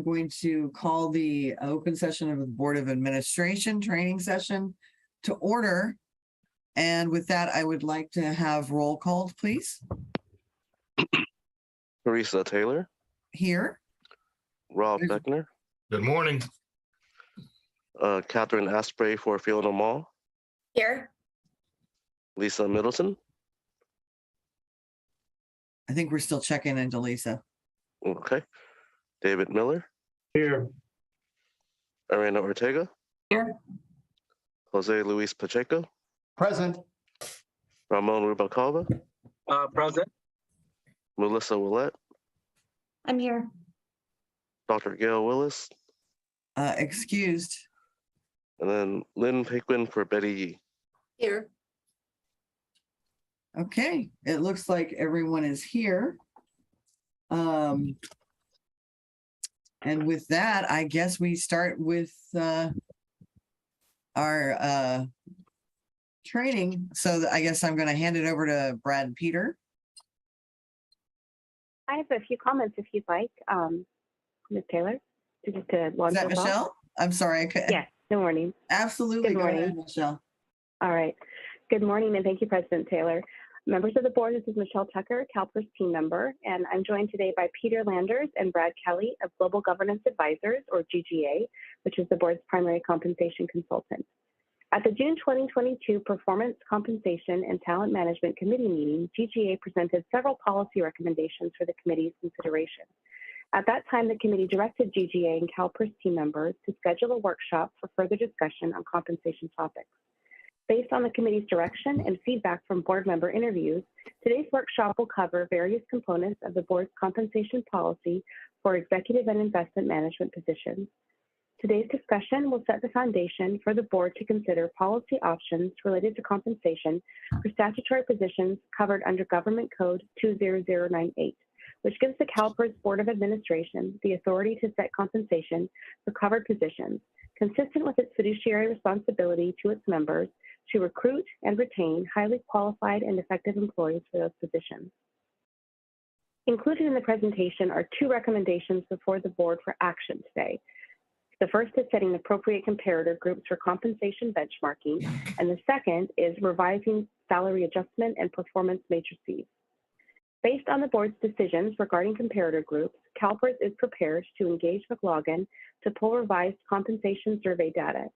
going to call the open session of the Board of Administration training session to order. And with that, I would like to have roll called, please. Teresa Taylor, Here. Rob Beckner, Good morning. Catherine Asprey for Fiona Mall, Here. Lisa Middleton, I think we're still checking into Lisa. okay, David Miller, Here. Arena Ortega, Here. Jose Luis Pacheco, Present. Ramon Rubalcaba, Present. Melissa Willette, I'm here. Dr. Gail Willis, Excused. and then Lynn Paquin for Betty Yee. Here. Okay, it looks like everyone is here. And with that, I guess we start with our training. So I guess I'm going to hand it over to Brad and Peter. I have a few comments if you'd like, Ms. Taylor, just to launch Is that us off. Michelle? I'm sorry. I couldn't. Yes, good morning. Absolutely. Good Go ahead, morning. Michelle. All right. Good morning, and thank you, President Taylor. Members of the board, this is Michelle Tucker, CalPERS team member, and I'm joined today by Peter Landers and Brad Kelly of Global Governance Advisors, or GGA, which is the board's primary compensation consultant. At the June 2022 Performance, Compensation, and Talent Management Committee meeting, GGA presented several policy recommendations for the committee's consideration. At that time, the committee directed GGA and CalPERS team members to schedule a workshop for further discussion on compensation topics. Based on the committee's direction and feedback from board member interviews, today's workshop will cover various components of the board's compensation policy for executive and investment management positions. Today's discussion will set the foundation for the board to consider policy options related to compensation for statutory positions covered under Government Code 20098, which gives the CalPERS Board of Administration the authority to set compensation for covered positions, consistent with its fiduciary responsibility to its members to recruit and retain highly qualified and effective employees for those positions. Included in the presentation are two recommendations before the board for action today. The first is setting appropriate comparator groups for compensation benchmarking, and the second is revising salary adjustment and performance matrices. Based on the board's decisions regarding comparator groups, CalPERS is prepared to engage McLaughlin to pull revised compensation survey data.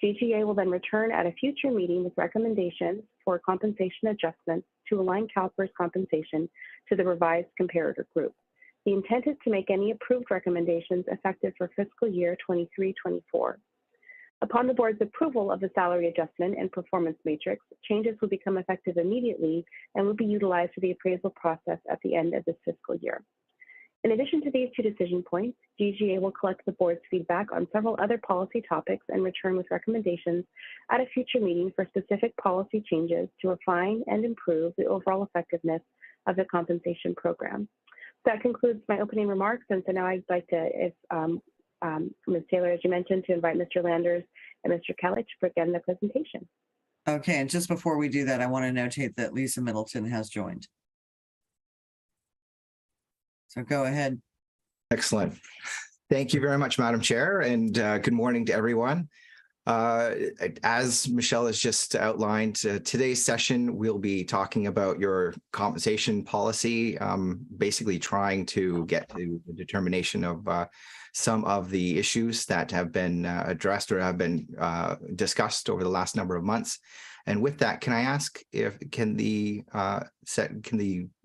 GGA will then return at a future meeting with recommendations for compensation adjustments to align CalPERS compensation to the revised comparator group. The intent is to make any approved recommendations effective for fiscal year 23-24. Upon the board's approval of the salary adjustment and performance matrix, changes will become effective immediately and will be utilized for the appraisal process at the end of this fiscal year. In addition to these two decision points, GGA will collect the board's feedback on several other policy topics and return with recommendations at a future meeting for specific policy changes to refine and improve the overall effectiveness of the compensation program. That concludes my opening remarks, and so now I'd like to, if Ms. Taylor, as you mentioned, to invite Mr. Landers and Mr. Kelly to begin the presentation. Okay, and just before we do that, I want to notate that Lisa Middleton has joined. So go ahead. Excellent. Thank you very much, Madam Chair, and good morning to everyone. As Michelle has just outlined, today's session, we'll be talking about your compensation policy, basically trying to get to the determination of some of the issues that have been addressed or have been discussed over the last number of months. And with that, can I ask if can the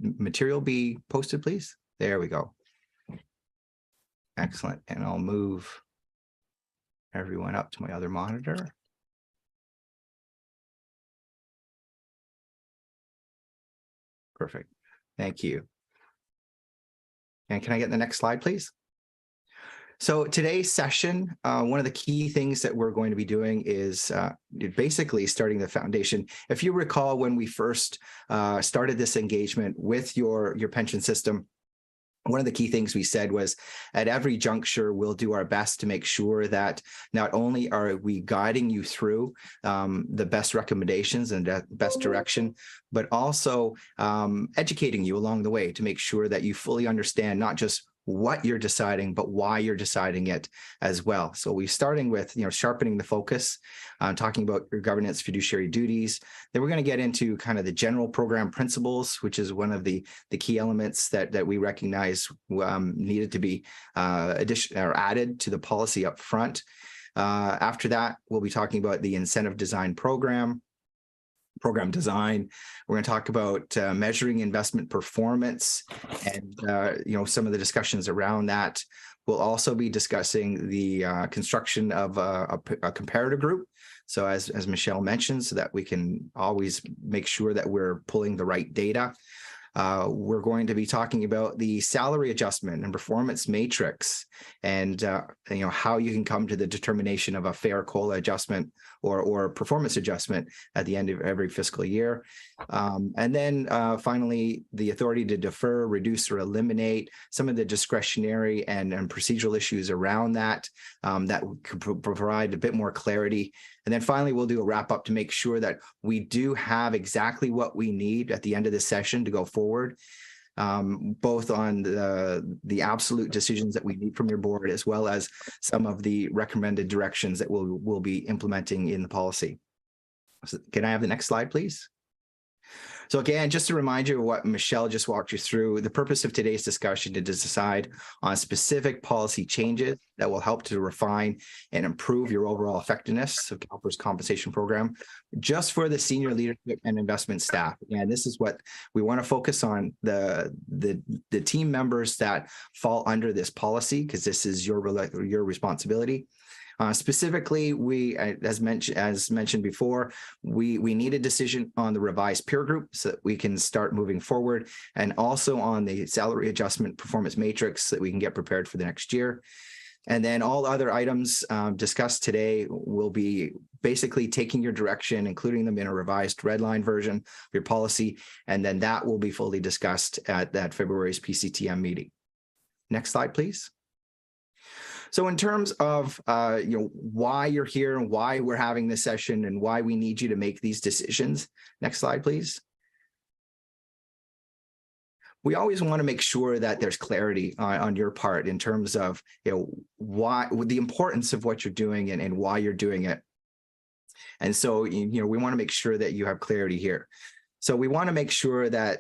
material be posted, please? There we go. Excellent. And I'll move everyone up to my other monitor. Perfect. Thank you. And can I get the next slide, please? So today's session, one of the key things that we're going to be doing is basically starting the foundation. If you recall, when we first started this engagement with your pension system, one of the key things we said was at every juncture, we'll do our best to make sure that not only are we guiding you through the best recommendations and best direction, but also educating you along the way to make sure that you fully understand not just what you're deciding, but why you're deciding it as well. So we're starting with, sharpening the focus, talking about your governance fiduciary duties. Then we're going to get into kind of the general program principles, which is one of the key elements that we recognize needed to be added to the policy up front. After that, we'll be talking about the incentive design program design. We're going to talk about measuring investment performance and, some of the discussions around that. We'll also be discussing the construction of a comparator group. So as Michelle mentioned, so that we can always make sure that we're pulling the right data. We're going to be talking about the salary adjustment and performance matrix and, how you can come to the determination of a fair COLA adjustment or performance adjustment at the end of every fiscal year. And then finally, the authority to defer, reduce, or eliminate some of the discretionary and procedural issues around that that could provide a bit more clarity. And then finally, we'll do a wrap up to make sure that we do have exactly what we need at the end of this session to go forward, both on the absolute decisions that we need from your board, as well as some of the recommended directions that we'll be implementing in the policy. So can I have the next slide, please? So again, just to remind you of what Michelle just walked you through, the purpose of today's discussion is to decide on specific policy changes that will help to refine and improve your overall effectiveness of CalPERS compensation program, just for the senior leadership and investment staff. And this is what we want to focus on, the team members that fall under this policy, because this is your responsibility. Specifically, we, as mentioned before, we need a decision on the revised peer group so that we can start moving forward, and also on the salary adjustment performance matrix so that we can get prepared for the next year. And then all other items discussed today will be basically taking your direction, including them in a revised red line version of your policy, and then that will be fully discussed at that February's PCTM meeting. Next slide, please. So in terms of why you're here and why we're having this session and why we need you to make these decisions. Next slide, please. We always want to make sure that there's clarity on your part in terms of why, the importance of what you're doing and why you're doing it. And so we want to make sure that you have clarity here. So we want to make sure that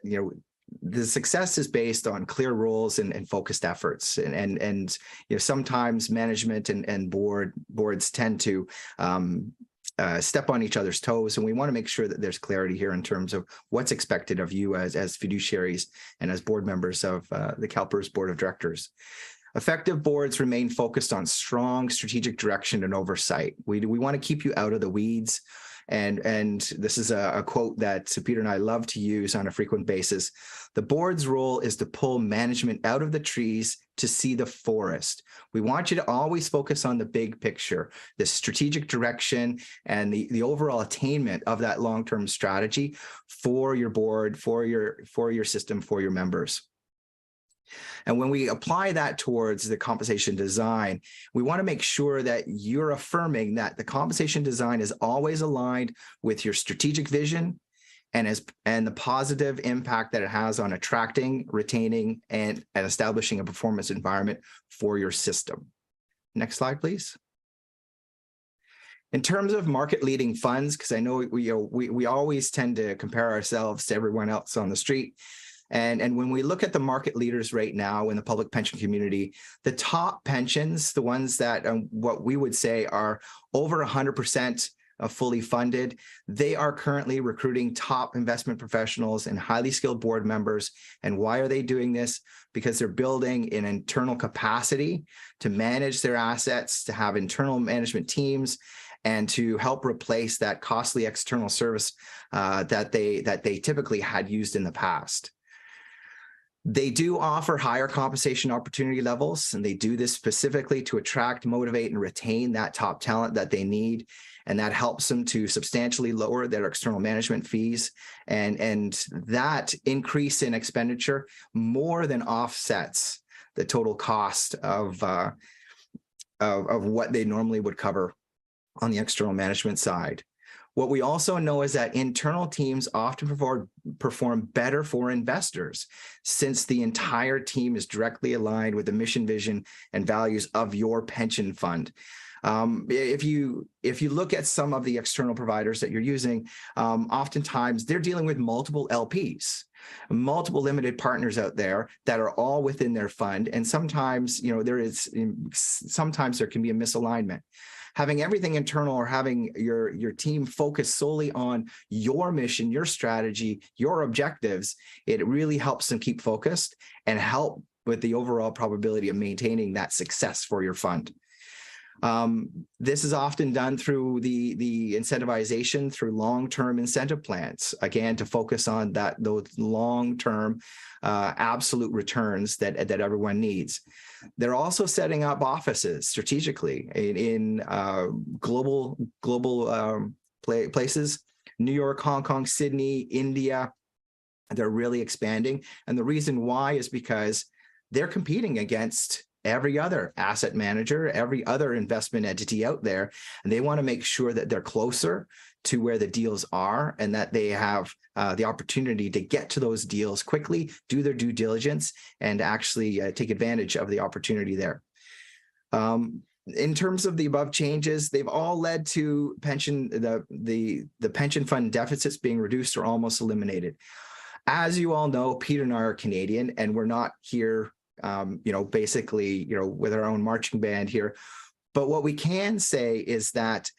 the success is based on clear rules and focused efforts, and sometimes management and boards tend to step on each other's toes, and we want to make sure that there's clarity here in terms of what's expected of you as fiduciaries and as board members of the CalPERS Board of Directors. Effective boards remain focused on strong strategic direction and oversight. We want to keep you out of the weeds. And this is a quote that Peter and I love to use on a frequent basis. The board's role is to pull management out of the trees to see the forest. We want you to always focus on the big picture, the strategic direction, and the overall attainment of that long-term strategy for your board, for your system, for your members. And when we apply that towards the compensation design, we want to make sure that you're affirming that the compensation design is always aligned with your strategic vision and the positive impact that it has on attracting, retaining, and establishing a performance environment for your system. Next slide, please. In terms of market-leading funds, because I know we always tend to compare ourselves to everyone else on the street. And when we look at the market leaders right now in the public pension community, the top pensions, the ones that what we would say are over 100% fully funded, they are currently recruiting top investment professionals and highly skilled board members. And why are they doing this? Because they're building an internal capacity to manage their assets, to have internal management teams, and to help replace that costly external service that they typically had used in the past. They do offer higher compensation opportunity levels, and they do this specifically to attract, motivate, and retain that top talent that they need. And that helps them to substantially lower their external management fees. And that increase in expenditure more than offsets the total cost of what they normally would cover on the external management side. What we also know is that internal teams often perform better for investors, since the entire team is directly aligned with the mission, vision, and values of your pension fund. If you look at some of the external providers that you're using, oftentimes they're dealing with multiple LPs, multiple limited partners out there that are all within their fund, and sometimes sometimes there can be a misalignment. Having everything internal, or having your team focus solely on your mission, your strategy, your objectives, it really helps them keep focused and help with the overall probability of maintaining that success for your fund. This is often done through the incentivization through long-term incentive plans, again, to focus on those long-term absolute returns that everyone needs. They're also setting up offices strategically in global places, New York, Hong Kong, Sydney, India. They're really expanding. And the reason why is because they're competing against every other asset manager, every other investment entity out there, and they want to make sure that they're closer to where the deals are, and that they have the opportunity to get to those deals quickly, do their due diligence, and actually take advantage of the opportunity there. In terms of the above changes, they've all led to the pension fund deficits being reduced or almost eliminated. As you all know, Peter and I are Canadian, and we're not here basically, with our own marching band here. But what we can say is that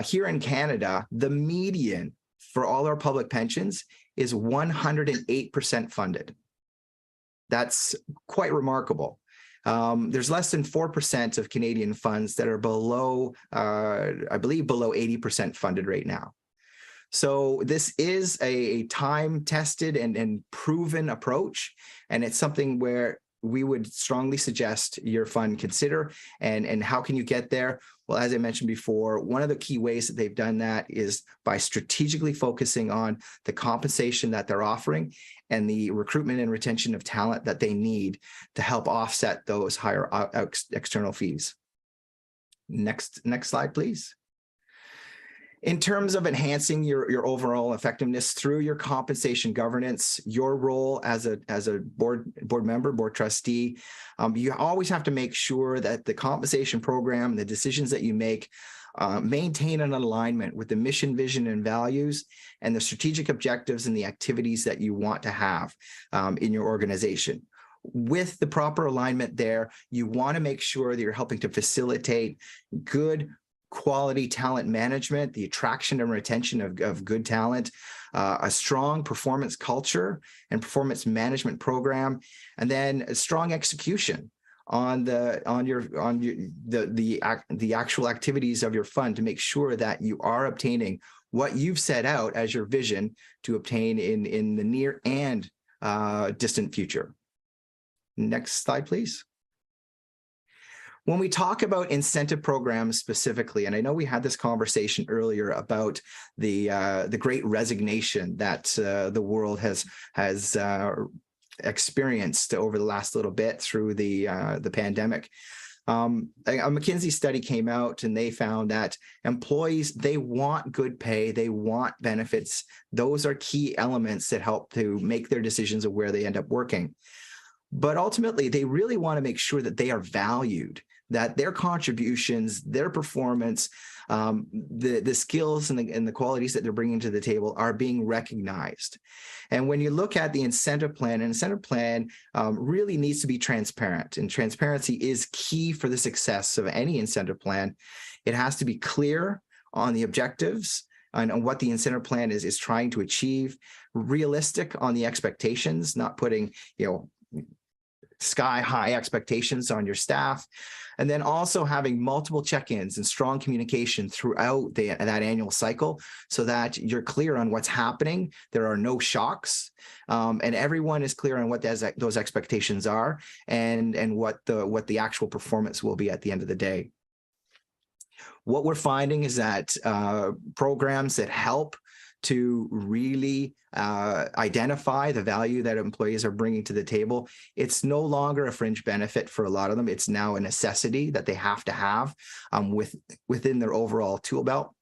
here in Canada, the median for all our public pensions is 108% funded. That's quite remarkable. There's less than 4% of Canadian funds that are below, I believe, below 80% funded right now. So this is a time-tested and proven approach, and it's something where we would strongly suggest your fund consider. And how can you get there? Well, as I mentioned before, one of the key ways that they've done that is by strategically focusing on the compensation that they're offering and the recruitment and retention of talent that they need to help offset those higher external fees. Next slide, please. In terms of enhancing your overall effectiveness through your compensation governance, your role as a board member, board trustee, you always have to make sure that the compensation program, the decisions that you make, maintain an alignment with the mission, vision, and values, and the strategic objectives and the activities that you want to have in your organization. With the proper alignment there, you want to make sure that you're helping to facilitate good quality talent management, the attraction and retention of good talent, a strong performance culture and performance management program, and then a strong execution on the actual activities of your fund to make sure that you are obtaining what you've set out as your vision to obtain in the near and distant future. Next slide, please. When we talk about incentive programs specifically, and I know we had this conversation earlier about the great resignation that the world has experienced over the last little bit through the pandemic. A McKinsey study came out and they found that employees, they want good pay, they want benefits. Those are key elements that help to make their decisions of where they end up working. But ultimately, they really want to make sure that they are valued, that their contributions, their performance, the skills and the qualities that they're bringing to the table are being recognized. And when you look at the incentive plan, an incentive plan really needs to be transparent, and transparency is key for the success of any incentive plan. It has to be clear on the objectives and on what the incentive plan is trying to achieve, realistic on the expectations, not putting, sky-high expectations on your staff, and then also having multiple check-ins and strong communication throughout that annual cycle so that you're clear on what's happening. There are no shocks, and everyone is clear on what those expectations are and what the actual performance will be at the end of the day. What we're finding is that programs that help to really identify the value that employees are bringing to the table, it's no longer a fringe benefit for a lot of them. It's now a necessity that they have to have within their overall tool belt.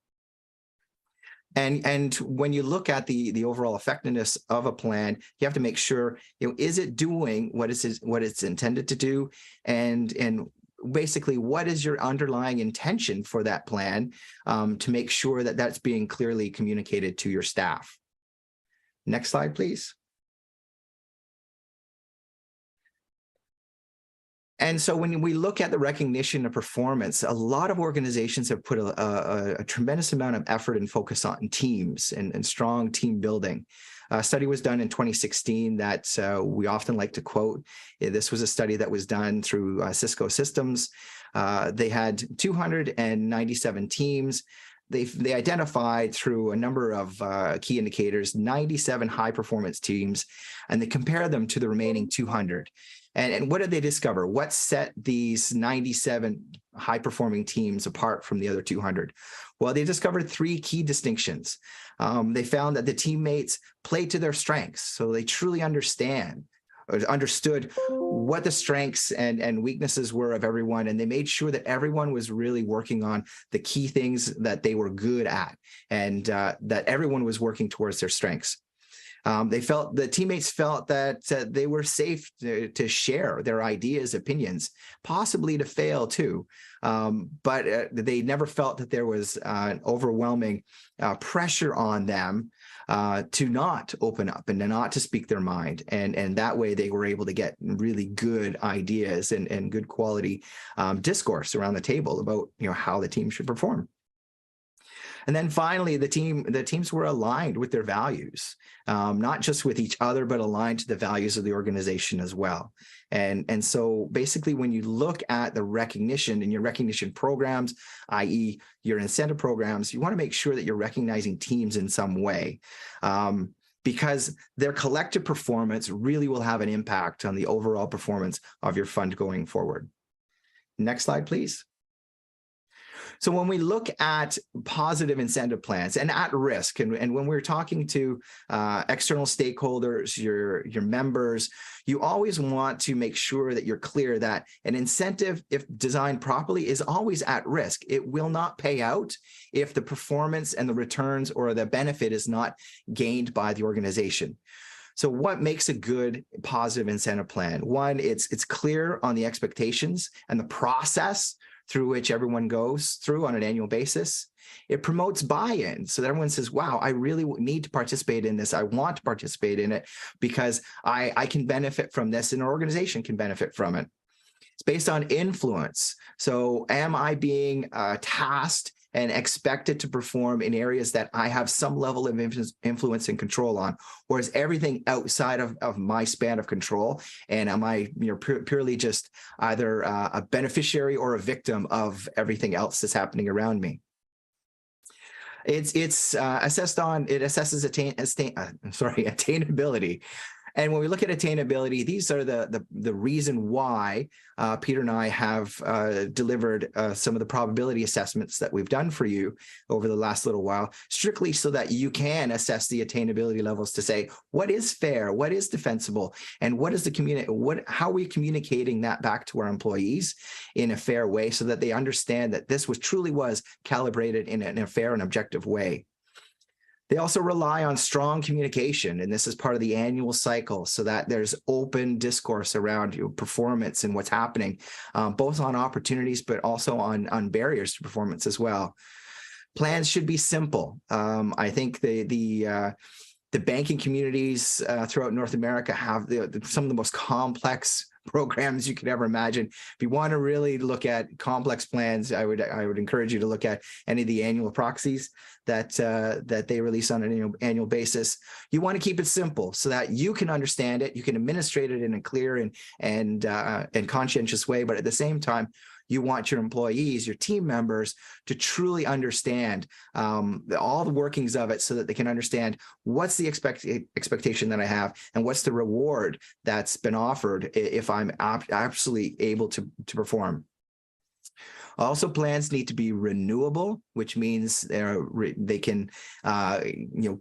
And when you look at the overall effectiveness of a plan, you have to make sure, is it doing what it's intended to do, and basically what is your underlying intention for that plan, to make sure that that's being clearly communicated to your staff. Next slide, please. And so when we look at the recognition of performance, a lot of organizations have put a tremendous amount of effort and focus on teams and strong team building. A study was done in 2016 that we often like to quote. This was a study that was done through Cisco Systems. They had 297 teams. They identified through a number of key indicators 97 high performance teams, and they compared them to the remaining 200. And what did they discover? What set these 97 high-performing teams apart from the other 200? Well, they discovered three key distinctions. They found that the teammates played to their strengths, so they truly understood what the strengths and weaknesses were of everyone, and they made sure that everyone was really working on the key things that they were good at, and that everyone was working towards their strengths. The teammates felt that they were safe to share their ideas, opinions, possibly to fail too. But they never felt that there was an overwhelming pressure on them to not open up and not to speak their mind. And that way they were able to get really good ideas and good quality discourse around the table about how the team should perform. And then finally, the teams were aligned with their values, not just with each other, but aligned to the values of the organization as well. And so basically, when you look at the recognition in your recognition programs, i.e. your incentive programs, you want to make sure that you're recognizing teams in some way, because their collective performance really will have an impact on the overall performance of your fund going forward. Next slide, please. So when we look at positive incentive plans and at risk, and when we're talking to external stakeholders, your members, you always want to make sure that you're clear that an incentive, if designed properly, is always at risk. It will not pay out if the performance and the returns or the benefit is not gained by the organization. So what makes a good positive incentive plan? One, it's clear on the expectations and the process through which everyone goes through on an annual basis. It promotes buy-in, so that everyone says, wow, I really need to participate in this. I want to participate in it because I can benefit from this and an organization can benefit from it. It's based on influence. So am I being tasked and expected to perform in areas that I have some level of influence and control on, or is everything outside of my span of control? And am I purely just either a beneficiary or a victim of everything else that's happening around me? It assesses attainability. And when we look at attainability, these are the reason why Peter and I have delivered some of the probability assessments that we've done for you over the last little while, strictly so that you can assess the attainability levels to say, what is fair, what is defensible, and what is how are we communicating that back to our employees in a fair way so that they understand that this truly was calibrated in a fair and objective way. They also rely on strong communication, and this is part of the annual cycle, so that there's open discourse around performance and what's happening, both on opportunities, but also on barriers to performance as well. Plans should be simple. I think the banking communities throughout North America have some of the most complex programs you could ever imagine. If you want to really look at complex plans, I would encourage you to look at any of the annual proxies that they release on an annual basis. You want to keep it simple so that you can understand it, you can administrate it in a clear and conscientious way, but at the same time, you want your employees, your team members, to truly understand all the workings of it so that they can understand what's the expectation that I have and what's the reward that's been offered if I'm absolutely able to perform. Also, plans need to be renewable, which means they can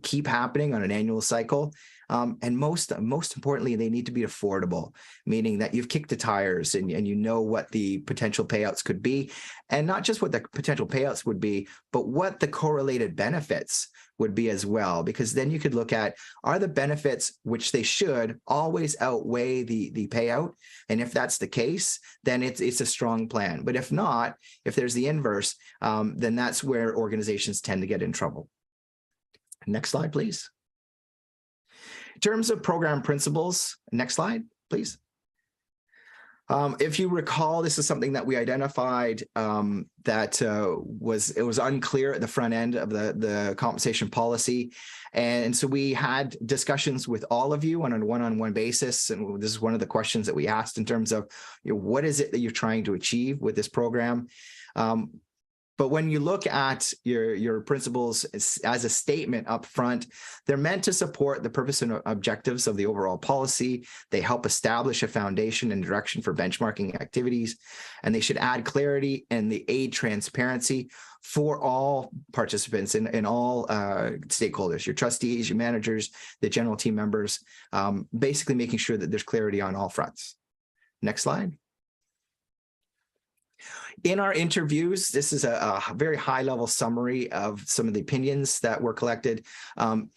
keep happening on an annual cycle. And most importantly, they need to be affordable, meaning that you've kicked the tires and you know what the potential payouts could be, and not just what the potential payouts would be, but what the correlated benefits would be as well, because then you could look at, are the benefits, which they should, always outweigh the payout? And if that's the case, then it's a strong plan. But if not, if there's the inverse, then that's where organizations tend to get in trouble. Next slide, please. In terms of program principles, next slide, please. If you recall, this is something that we identified that was unclear at the front end of the compensation policy. And so we had discussions with all of you on a one-on-one basis. And this is one of the questions that we asked in terms of, what is it that you're trying to achieve with this program? But when you look at your principles as a statement up front, they're meant to support the purpose and objectives of the overall policy. They help establish a foundation and direction for benchmarking activities, and they should add clarity and they aid transparency for all participants and all stakeholders, your trustees, your managers, the general team members, basically making sure that there's clarity on all fronts. Next slide. In our interviews, this is a very high-level summary of some of the opinions that were collected.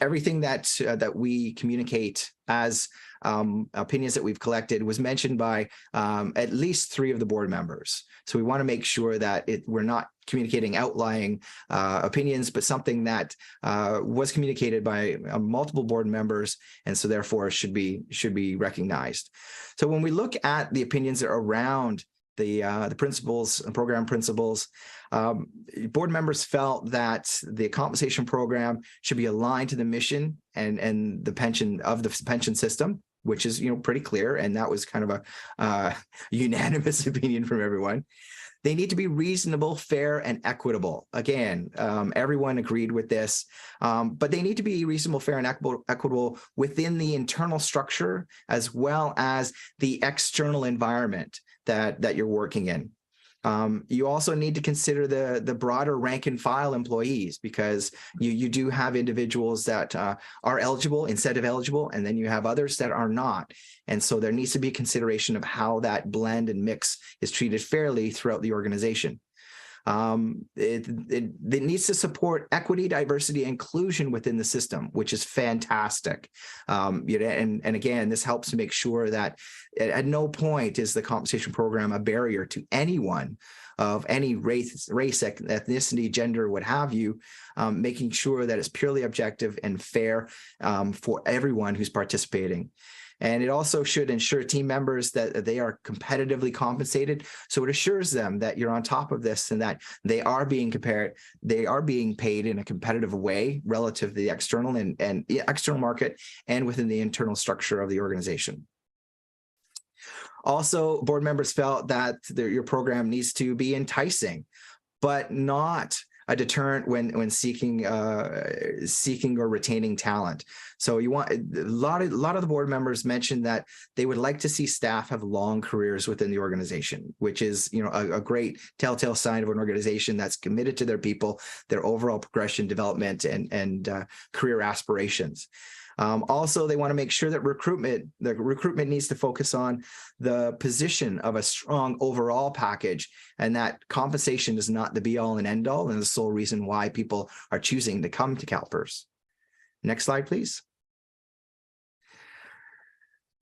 Everything that we communicate as opinions that we've collected was mentioned by at least 3 of the board members. So we want to make sure that we're not communicating outlying opinions, but something that was communicated by multiple board members, and so therefore should be recognized. So when we look at the opinions that are around the principles and program principles, board members felt that the compensation program should be aligned to the mission and the pension system, which is pretty clear, and that was kind of a unanimous opinion from everyone. They need to be reasonable, fair, and equitable. Again, everyone agreed with this, but they need to be reasonable, fair, and equitable within the internal structure as well as the external environment that you're working in. You also need to consider the broader rank and file employees, because you do have individuals that are eligible instead of eligible, and then you have others that are not. And so there needs to be consideration of how that blend and mix is treated fairly throughout the organization. It needs to support equity, diversity, and inclusion within the system, which is fantastic. And again, this helps to make sure that at no point is the compensation program a barrier to anyone of any race, ethnicity, gender, what have you, making sure that it's purely objective and fair for everyone who's participating. And it also should ensure team members that they are competitively compensated. So it assures them that you're on top of this and that they are being paid in a competitive way relative to the external and external market and within the internal structure of the organization. Also, board members felt that your program needs to be enticing, but not a deterrent when seeking or retaining talent. So you want a lot of the board members mentioned that they would like to see staff have long careers within the organization, which is a great telltale sign of an organization that's committed to their people, their overall progression, development, and career aspirations. Also, they want to make sure that the recruitment needs to focus on the position of a strong overall package, and that compensation is not the be-all and end-all and the sole reason why people are choosing to come to CalPERS. Next slide, please.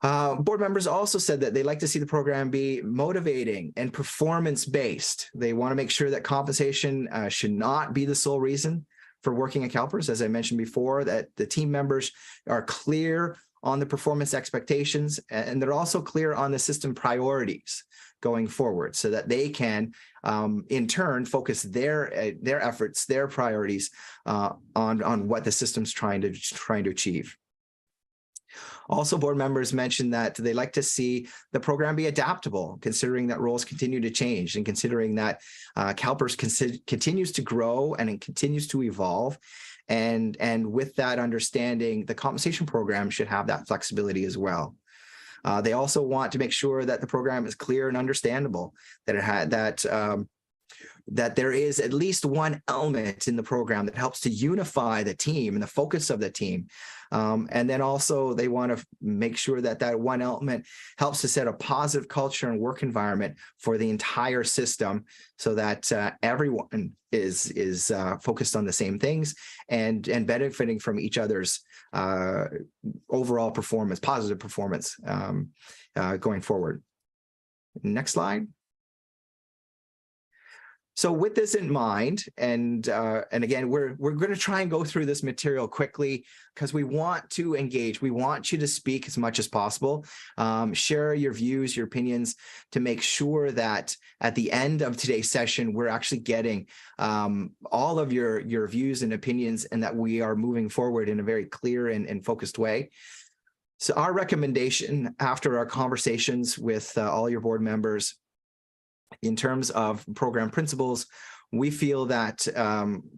Board members also said that they like to see the program be motivating and performance-based. They want to make sure that compensation should not be the sole reason for working at CalPERS. As I mentioned before, that the team members are clear on the performance expectations, and they're also clear on the system priorities going forward, so that they can in turn focus their efforts, their priorities on what the system's trying to achieve. Also, board members mentioned that they like to see the program be adaptable, considering that roles continue to change and considering that CalPERS continues to grow and it continues to evolve. And with that understanding, the compensation program should have that flexibility as well. They also want to make sure that the program is clear and understandable, that that there is at least one element in the program that helps to unify the team and the focus of the team. And then also they want to make sure that that one element helps to set a positive culture and work environment for the entire system so that everyone is focused on the same things and benefiting from each other's overall performance, positive performance going forward. Next slide. So with this in mind, and again, we're going to try and go through this material quickly because we want to engage. We want you to speak as much as possible, share your views, your opinions, to make sure that at the end of today's session, we're actually getting all of your views and opinions, and that we are moving forward in a very clear and focused way. So our recommendation after our conversations with all your board members, in terms of program principles, we feel that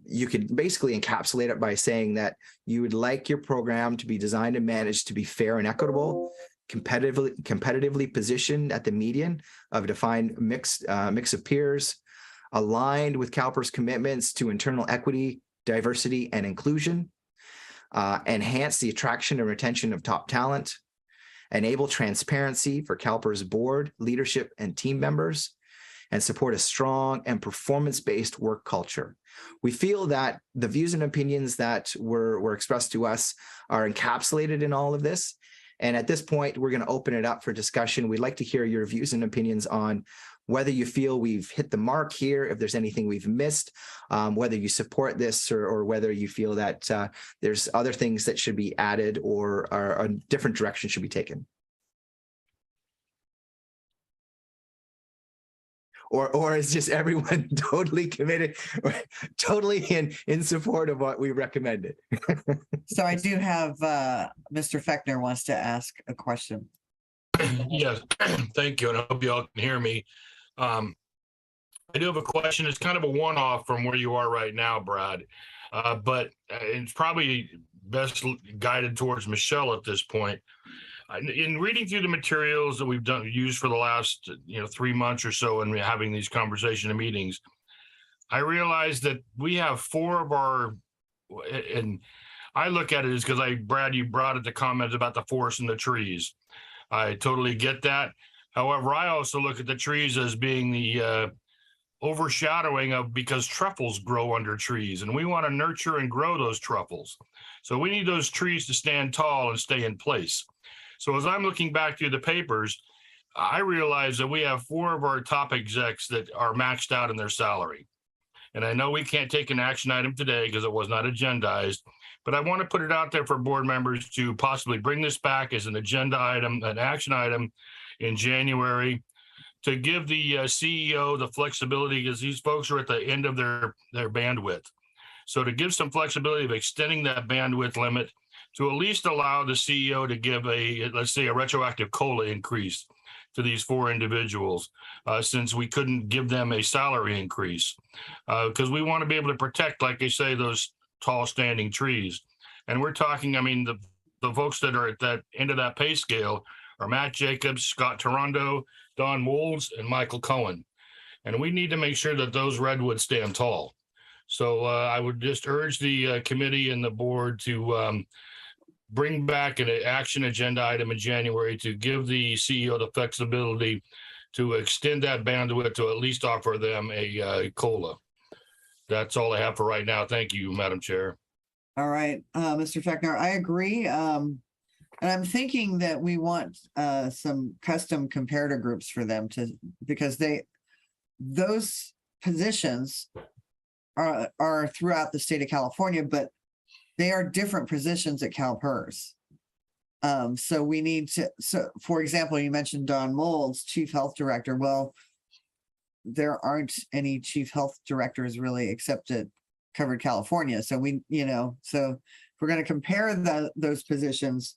you could basically encapsulate it by saying that you would like your program to be designed and managed to be fair and equitable, competitively positioned at the median of a defined mix of peers, aligned with CalPERS commitments to internal equity, diversity, and inclusion, enhance the attraction and retention of top talent, enable transparency for CalPERS board, leadership, and team members, and support a strong and performance-based work culture. We feel that the views and opinions that were expressed to us are encapsulated in all of this. And at this point, we're going to open it up for discussion. We'd like to hear your views and opinions on whether you feel we've hit the mark here, if there's anything we've missed, whether you support this or whether you feel that there's other things that should be added or a different direction should be taken. Or is just everyone totally committed, or totally in support of what we recommended? So I do have Mr. Fechner wants to ask a question. Yes, thank you, and I hope you all can hear me. I do have a question. It's kind of a one-off from where you are right now, Brad, but it's probably best guided towards Michelle at this point. In reading through the materials that we've used for the last 3 months or so, and having these conversation and meetings, I realized that we have 4 of our, and I look at it as because Brad, you brought it the comments about the forest and the trees. I totally get that. However, I also look at the trees as being the overshadowing of, because truffles grow under trees, and we want to nurture and grow those truffles. So we need those trees to stand tall and stay in place. So as I'm looking back through the papers, I realize that we have 4 of our top execs that are maxed out in their salary. And I know we can't take an action item today because it was not agendized, but I want to put it out there for board members to possibly bring this back as an agenda item, an action item in January, to give the CEO the flexibility, because these folks are at the end of their bandwidth. So to give some flexibility of extending that bandwidth limit to at least allow the CEO to give let's say a retroactive COLA increase to these 4 individuals, since we couldn't give them a salary increase, because we want to be able to protect, like I say, those tall standing trees. And we're talking, I mean, the folks that are at that end of that pay scale are Matt Jacobs, Scott Toronto, Don Wolves, and Michael Cohen. And we need to make sure that those redwoods stand tall. So I would just urge the committee and the board to bring back an action agenda item in January to give the CEO the flexibility to extend that bandwidth to at least offer them a COLA. That's all I have for right now. Thank you, Madam Chair. All right, Mr. Fechner, I agree. And I'm thinking that we want some custom comparator groups for them because those positions are throughout the state of California, but they are different positions at CalPERS. So we need to, for example, you mentioned Don Molds, Chief Health Director. Well, there aren't any Chief Health Directors really except at Covered California. So so if we're going to compare those positions,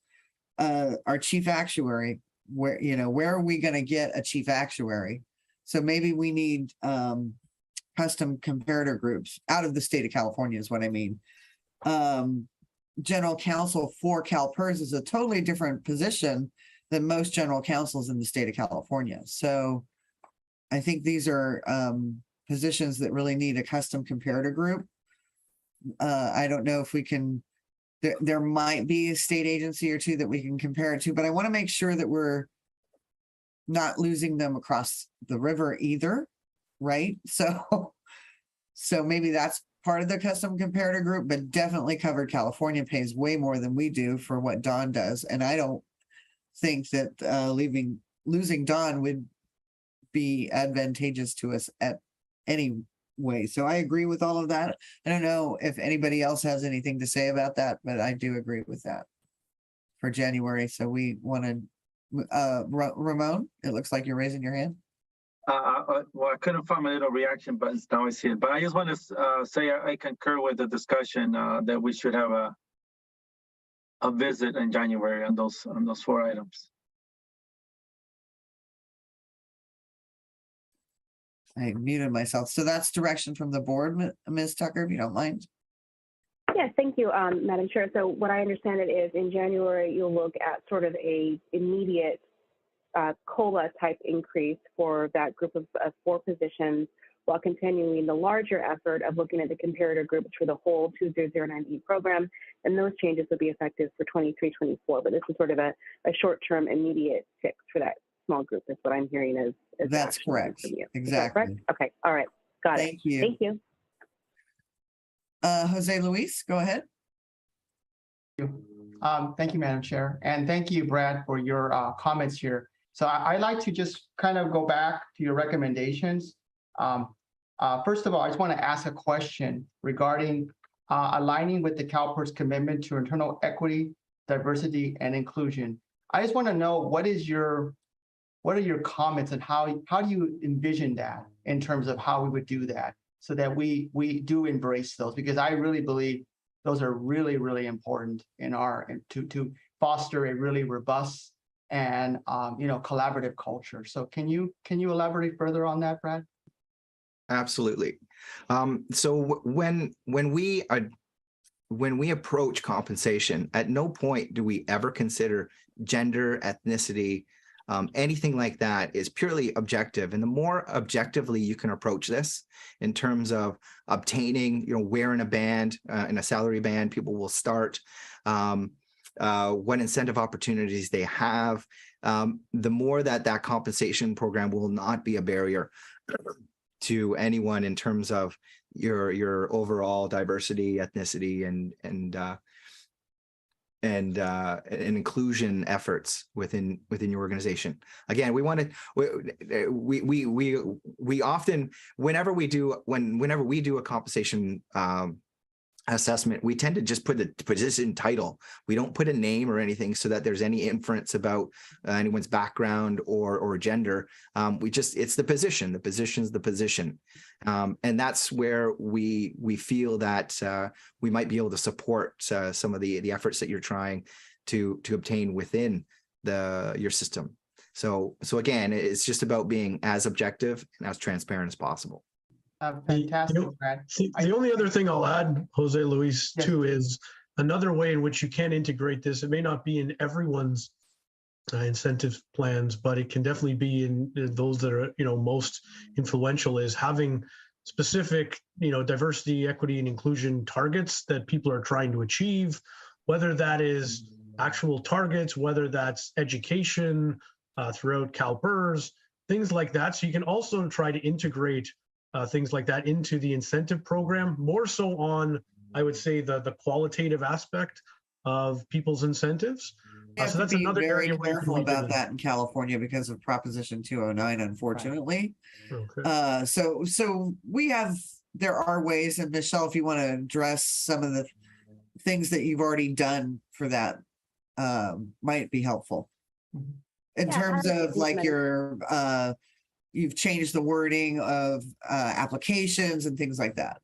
our Chief Actuary, where are we going to get a Chief Actuary? So maybe we need custom comparator groups out of the state of California is what I mean. General counsel for CalPERS is a totally different position than most general counsels in the state of California. So I think these are positions that really need a custom comparator group. I don't know if we can, there might be a state agency or two that we can compare it to, but I want to make sure that we're not losing them across the river either, right? So maybe that's part of the custom comparator group, but definitely covered California pays way more than we do for what Dawn does. And I don't think that losing Dawn would be advantageous to us at any way. So I agree with all of that. I don't know if anybody else has anything to say about that, but I do agree with that for January. So we wanted, Ramon, it looks like you're raising your hand. Well, I couldn't find my little reaction buttons. Now I see it. But I just want to say I concur with the discussion that we should have a visit in January on those 4 items. I muted myself. So that's direction from the board, Ms. Tucker, if you don't mind. Yes, thank you, Madam Chair. So what I understand it is in January, you'll look at sort of a immediate COLA type increase for that group of 4 positions, while continuing the larger effort of looking at the comparator groups for the whole 2009E program. And those changes will be effective for 23-24. But this is sort of a short-term immediate fix for that small group is what I'm hearing is That's correct. From you. Exactly. Correct? Okay. All right. Got Thank you. Thank you. Jose Luis, go ahead. Thank you, Madam Chair. And thank you, Brad, for your comments here. So I'd like to just kind of go back to your recommendations. First of all, I just want to ask a question regarding aligning with the CalPERS commitment to internal equity, diversity, and inclusion. I just want to know what are your comments and how do you envision that in terms of how we would do that so that we do embrace those, because I really believe those are really, really important in to foster a really robust and collaborative culture. So can you elaborate further on that, Brad? Absolutely. So when we approach compensation, at no point do we ever consider gender, ethnicity, anything like that. Is purely objective. And the more objectively you can approach this in terms of obtaining, where in a band, in a salary band, people will start, what incentive opportunities they have, the more that compensation program will not be a barrier to anyone in terms of your overall diversity, ethnicity, and inclusion efforts within your organization. Again, we often, whenever we do a compensation assessment, we tend to just put the position title. We don't put a name or anything so that there's any inference about anyone's background or gender. It's the position. The position's the position, and that's where we feel that we might be able to support some of the efforts that you're trying to obtain within your system. So again, it's just about being as objective and as transparent as possible. Fantastic, Brad. The only other thing I'll add, Jose Luis, Yes. too, is another way in which you can integrate this. It may not be in everyone's incentive plans, but it can definitely be in those that are, most influential, is having specific, diversity, equity, and inclusion targets that people are trying to achieve, whether that is actual targets, whether that's education throughout CalPERS, things like that. So you can also try to integrate things like that into the incentive program, more so on, I would say, the qualitative aspect of people's incentives. So that's another area very careful about that in California because of Proposition 209, unfortunately. Okay. So there are ways, and Michelle, if you want to address some of the things that you've already done for that, might be helpful. In terms of like you've changed the wording of applications and things like that.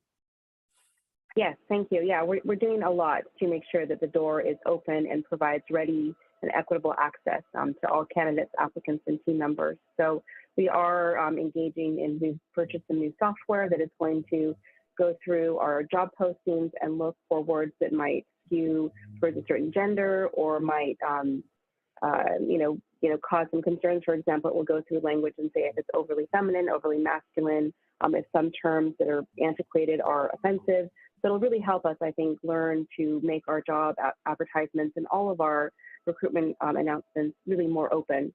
Yes, thank you. Yeah, we're doing a lot to make sure that the door is open and provides ready and equitable access to all candidates, applicants, and team members. So we are engaging in, we've purchased some new software that is going to go through our job postings and look for words that might skew towards a certain gender or might, cause some concerns. For example, it will go through language and say if it's overly feminine, overly masculine, if some terms that are antiquated are offensive. So it'll really help us, I think, learn to make our job advertisements and all of our recruitment announcements really more open.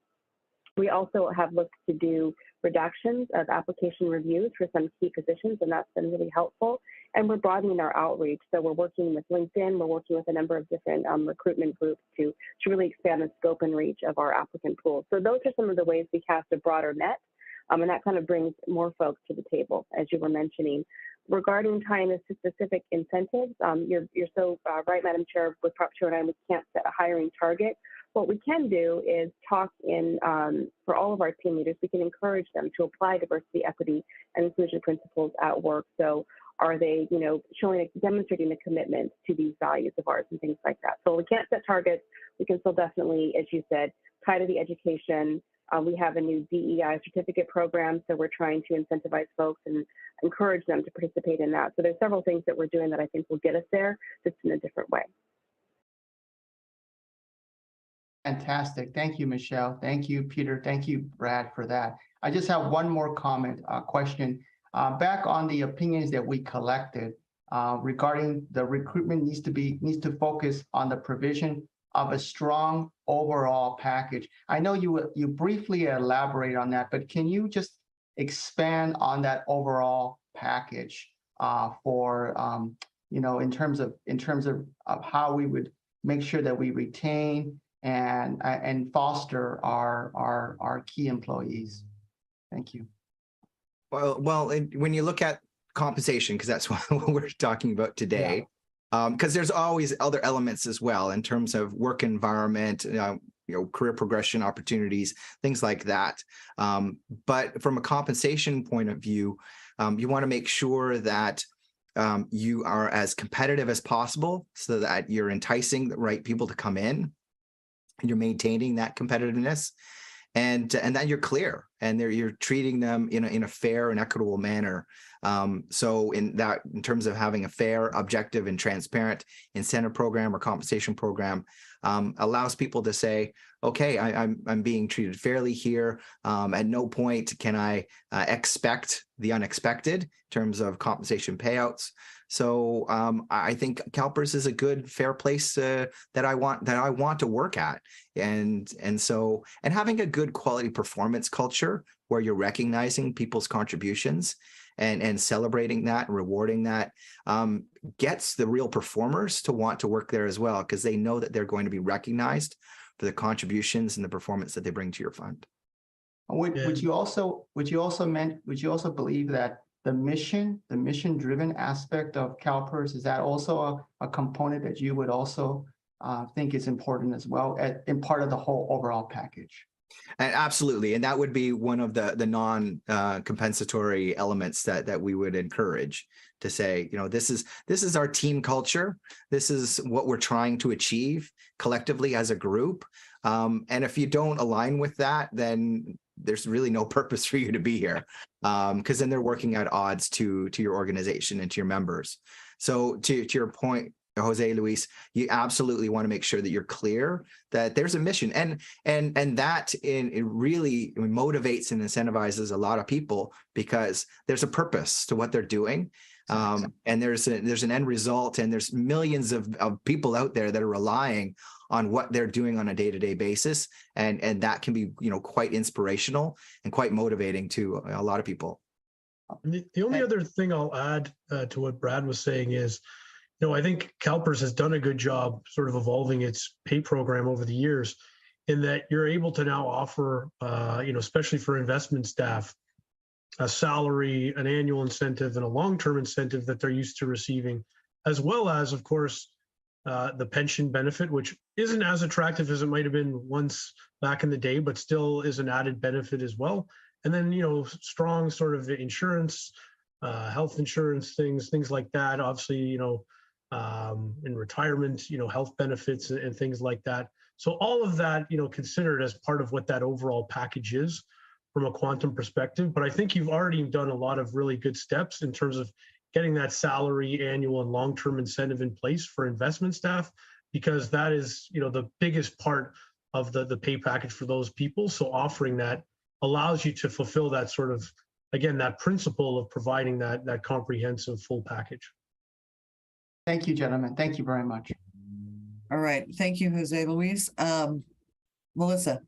We also have looked to do redactions of application reviews for some key positions, and that's been really helpful. And we're broadening our outreach. So we're working with LinkedIn, we're working with a number of different recruitment groups to really expand the scope and reach of our applicant pool. So those are some of the ways we cast a broader net, and that kind of brings more folks to the table, as you were mentioning. Regarding tying this to specific incentives, you're so right, Madam Chair, with Prop 209, we can't set a hiring target. What we can do is talk for all of our team leaders, we can encourage them to apply diversity, equity, and inclusion principles at work. So are they, demonstrating a commitment to these values of ours and things like that. So we can't set targets. We can still definitely, as you said, tie to the education. We have a new DEI certificate program, so we're trying to incentivize folks and encourage them to participate in that. So there's several things that we're doing that I think will get us there, just in a different way. Fantastic. Thank you, Michelle. Thank you, Peter. Thank you, Brad, for that. I just have one more comment, question. Back on the opinions that we collected regarding the recruitment needs to focus on the provision of a strong overall package. I know you briefly elaborate on that, but can you just expand on that overall package for in terms of how we would make sure that we retain and foster our key employees? Thank you. Well, when you look at compensation, because that's what we're talking about today, because there's always other elements as well in terms of work environment, career progression opportunities, things like that. But from a compensation point of view, you want to make sure that you are as competitive as possible so that you're enticing the right people to come in and you're maintaining that competitiveness. And that you're clear and you're treating them in a fair and equitable manner. So in terms of having a fair, objective, and transparent incentive program or compensation program, allows people to say, okay, I'm being treated fairly here. At no point can I expect the unexpected in terms of compensation payouts. So I think CalPERS is a good, fair place that I want to work at, and having a good quality performance culture where you're recognizing people's contributions and celebrating that and rewarding that gets the real performers to want to work there as well, because they know that they're going to be recognized for the contributions and the performance that they bring to your fund. Would you also believe that the mission-driven aspect of CalPERS, is that also a component that you would also think is important as well in part of the whole overall package? And absolutely, and that would be one of the non-compensatory elements that we would encourage, to say, this is our team culture. This is what we're trying to achieve collectively as a group. And if you don't align with that, then there's really no purpose for you to be here, because then they're working at odds to your organization and to your members. So to your point, Jose Luis, you absolutely want to make sure that you're clear that there's a mission, and that it really motivates and incentivizes a lot of people, because there's a purpose to what they're doing. And there's an end result, and there's millions of people out there that are relying on what they're doing on a day-to-day basis, and that can be quite inspirational and quite motivating to a lot of people. The only other thing I'll add to what Brad was saying is, I think CalPERS has done a good job sort of evolving its pay program over the years, in that you're able to now offer, especially for investment staff, a salary, an annual incentive, and a long-term incentive that they're used to receiving, as well as, of course, the pension benefit, which isn't as attractive as it might have been once back in the day, but still is an added benefit as well. And then, strong sort of insurance, health insurance, things like that. Obviously, in retirement, health benefits and things like that. So all of that, considered as part of what that overall package is from a quantum perspective. But I think you've already done a lot of really good steps in terms of getting that salary, annual, and long-term incentive in place for investment staff, because that is, the biggest part of the pay package for those people. So offering that allows you to fulfill that sort of again, that principle of providing that comprehensive full package. Thank you, gentlemen. Thank you very much. All right, thank you, Jose Luis. Melissa.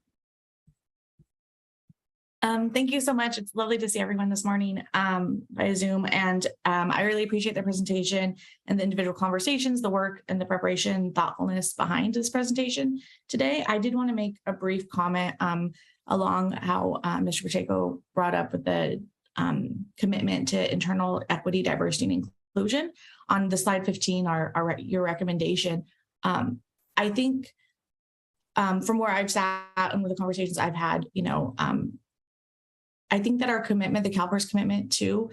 Thank you so much. It's lovely to see everyone this morning via Zoom. And I really appreciate the presentation and the individual conversations, the work and the preparation, thoughtfulness behind this presentation today. I did want to make a brief comment along how Mr. Pacheco brought up with the commitment to internal equity, diversity, and inclusion. On the slide 15, your recommendation, I think from where I've sat and with the conversations I've had, I think that our commitment, the CalPERS commitment to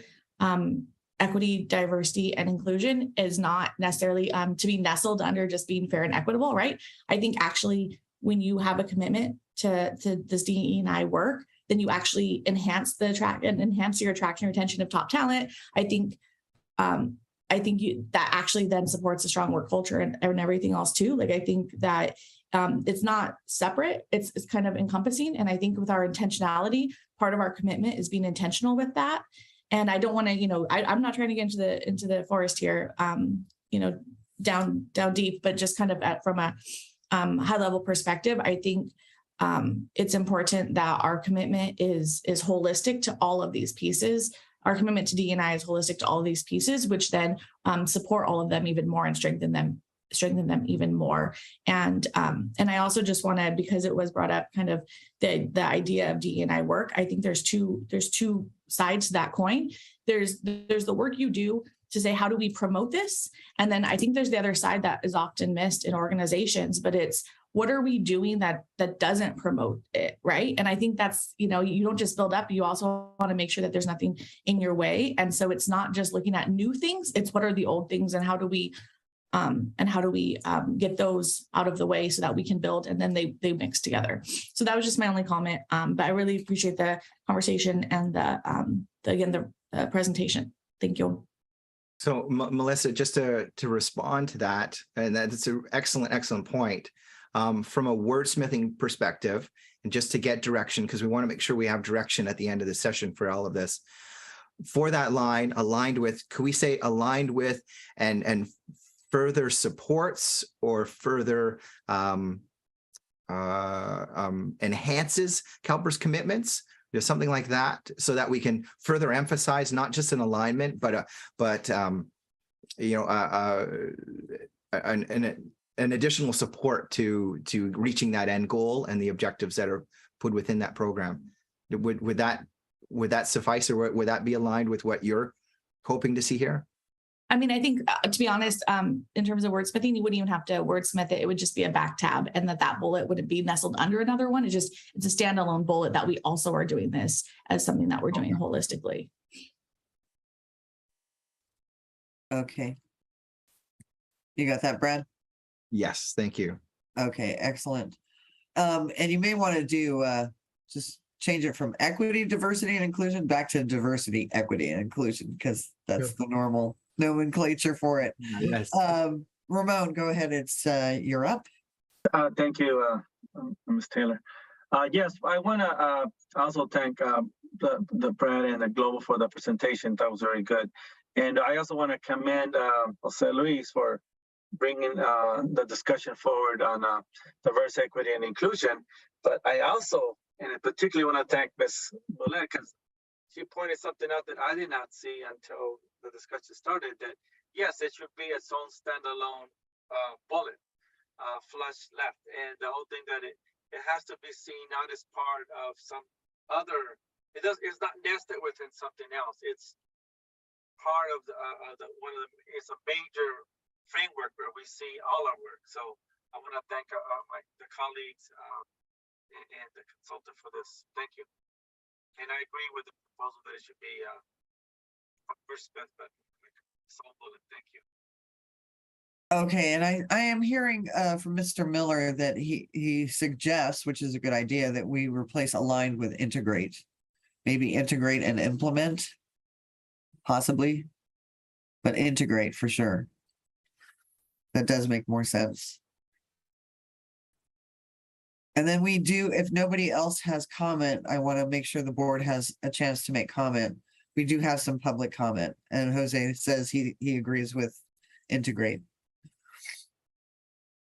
equity, diversity, and inclusion is not necessarily to be nestled under just being fair and equitable, right? I think actually when you have a commitment to this DE&I work, then you actually enhance your attraction and retention of top talent. I think that actually then supports a strong work culture and everything else too. Like, I think that it's not separate, it's kind of encompassing. And I think with our intentionality, part of our commitment is being intentional with that. And I don't want to, I'm not trying to get into the forest here, down deep, but just kind of from a high level perspective, I think it's important that our commitment is holistic to all of these pieces. Our commitment to D&I is holistic to all of these pieces, which then support all of them even more and strengthen them even more. And I also just want to, because it was brought up, kind of the idea of DE&I work. I think there's two sides to that coin. There's the work you do to say, how do we promote this? And then I think there's the other side that is often missed in organizations, but it's, what are we doing that doesn't promote it, right? And I think that's, you don't just build up, you also want to make sure that there's nothing in your way. And so it's not just looking at new things, it's what are the old things and how do we get those out of the way so that we can build, and then they mix together. So that was just my only comment. But I really appreciate the conversation and the presentation. Thank you. So Melissa, just to respond to that, and that's an excellent point. From a wordsmithing perspective, and just to get direction, because we want to make sure we have direction at the end of the session for all of this. For that line, aligned with, could we say aligned with and further supports or further enhances CalPERS commitments, something like that, so that we can further emphasize not just an alignment, but an additional support to reaching that end goal and the objectives that are put within that program. Would that suffice, or would that be aligned with what you're hoping to see here? I mean, I think, to be honest, in terms of wordsmithing, you wouldn't even have to wordsmith it. It would just be a back tab, and that bullet wouldn't be nestled under another one. It's a standalone bullet that we also are doing this as something that we're doing holistically. Okay. You got that, Brad? Yes, thank you. Okay, excellent. And you may want to do just change it from equity, diversity, and inclusion back to diversity, equity, and inclusion, because that's the normal nomenclature for it. Yes. Ramon, go ahead. It's you're up. Thank you, Ms. Taylor. Yes, I want to also thank the Brad and the Global for the presentation. That was very good. And I also want to commend Jose Luis for bringing the discussion forward on diversity, equity, and inclusion. But I also, and I particularly want to thank Ms. Muller, because she pointed something out that I did not see until the discussion started, that yes, it should be its own standalone bullet, flush left. And the whole thing that it has to be seen not as part of some other, it's not nested within something else. It's part of it's a major framework where we see all our work. So I want to thank the colleagues and the consultant for this. Thank you. And I agree with the proposal that it should be first but sole bullet. Thank you. Okay, and I am hearing from Mr. Miller that he suggests, which is a good idea, that we replace aligned with integrate. Maybe integrate and implement, possibly, but integrate for sure. That does make more sense. And then we do, if nobody else has comment, I want to make sure the board has a chance to make comment. We do have some public comment, and Jose says he agrees with integrate.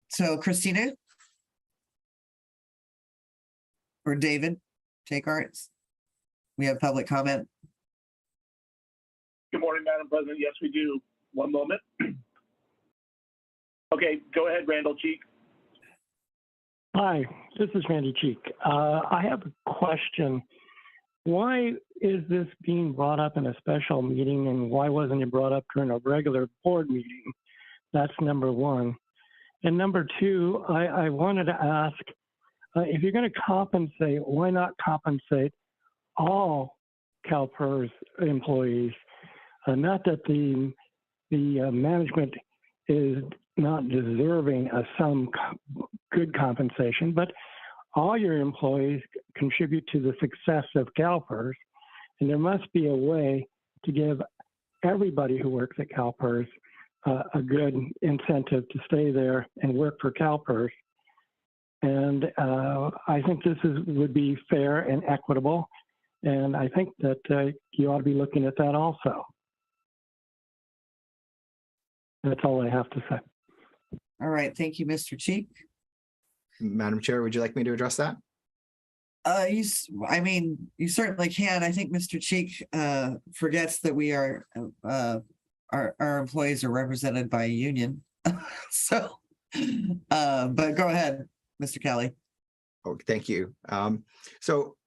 So Christina? Or David, take arts. We have public comment. Good morning, Madam President. Yes, we do. One moment. Okay, go ahead, Randall Cheek. Hi, this is Randy Cheek. I have a question. Why is this being brought up in a special meeting, and why wasn't it brought up during a regular board meeting? That's number one. And number two, I wanted to ask, if you're going to compensate, why not compensate all CalPERS employees? Not that the management is not deserving of some good compensation, but all your employees contribute to the success of CalPERS, and there must be a way to give everybody who works at CalPERS a good incentive to stay there and work for CalPERS. And I think this would be fair and equitable, and I think that you ought to be looking at that also. That's all I have to say. All right, thank you, Mr. Cheek. Madam Chair, would you like me to address that? I mean, you certainly can. I think Mr. Cheek forgets that we are, our employees are represented by a union. So, but go ahead, Mr. Kelly. Oh, thank you.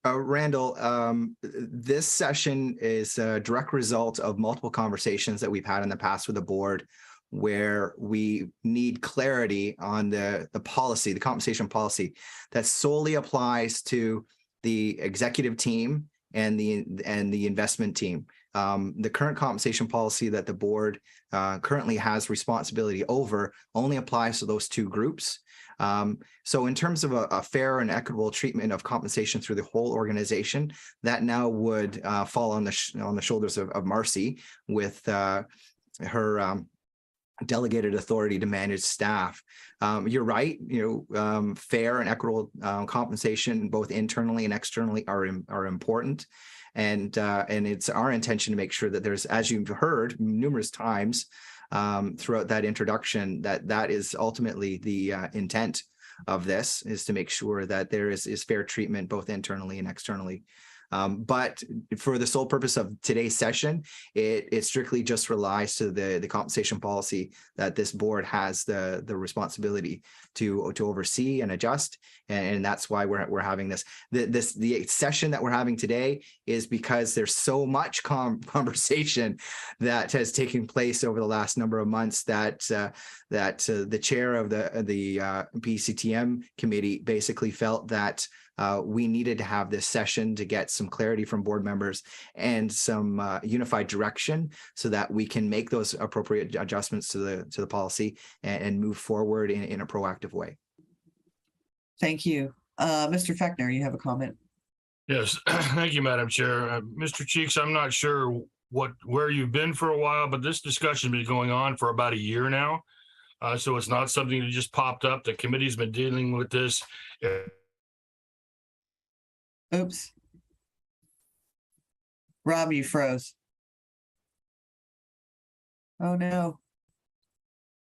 Randall, this session is a direct result of multiple conversations that we've had in the past with the board, where we need clarity on the policy, the compensation policy that solely applies to the executive team and the investment team. The current compensation policy that the board currently has responsibility over only applies to those two groups. So in terms of a fair and equitable treatment of compensation through the whole organization, that now would fall on the shoulders of Marcy with her delegated authority to manage staff. You're right. Fair and equitable compensation, both internally and externally, are important. And it's our intention to make sure that there's, as you've heard numerous times throughout that introduction, that is ultimately the intent of this, is to make sure that there is fair treatment both internally and externally. But for the sole purpose of today's session, it strictly just relies to the compensation policy that this board has the responsibility to oversee and adjust, and that's why we're having this. The session that we're having today is because there's so much conversation that has taken place over the last number of months that the chair of the PCTM committee basically felt that we needed to have this session to get some clarity from board members and some unified direction so that we can make those appropriate adjustments to the policy and move forward in a proactive way. Thank you. Mr. Fechner, you have a comment? Yes, thank you, Madam Chair. Mr. Cheeks, I'm not sure where you've been for a while, but this discussion has been going on for about a year now. So it's not something that just popped up. The committee's been dealing with this. Oops. Rob, you froze. Oh, no.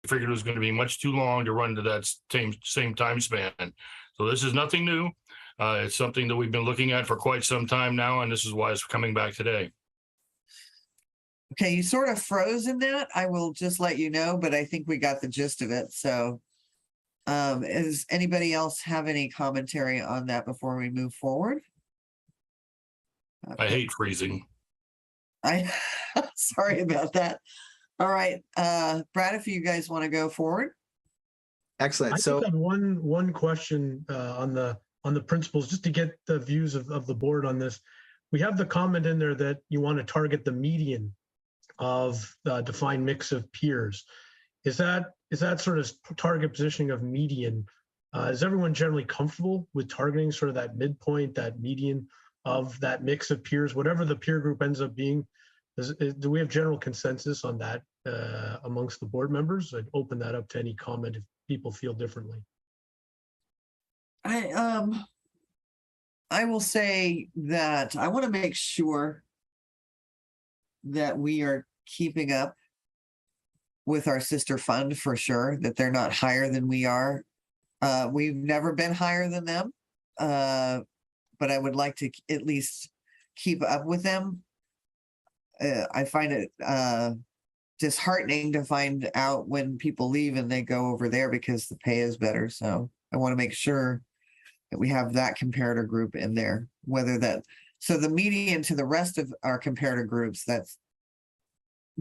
I figured it was going to be much too long to run to that same time span. So this is nothing new. It's something that we've been looking at for quite some time now, and this is why it's coming back today. Okay, you sort of froze in that. I will just let you know, but I think we got the gist of it. So does anybody else have any commentary on that before we move forward? I hate freezing. Sorry about that. All right, Brad, if you guys want to go forward. Excellent. I So just had one question on the principles, just to get the views of the board on this. We have the comment in there that you want to target the median of the defined mix of peers. Is that sort of target positioning of median? Is everyone generally comfortable with targeting sort of that midpoint, that median of that mix of peers, whatever the peer group ends up being? Do we have general consensus on that amongst the board members? I'd open that up to any comment if people feel differently. I will say that I want to make sure that we are keeping up with our sister fund for sure, that they're not higher than we are. We've never been higher than them. But I would like to at least keep up with them. I find it disheartening to find out when people leave and they go over there because the pay is better. So I want to make sure that we have that comparator group in there, whether that, so the median to the rest of our comparator groups, that's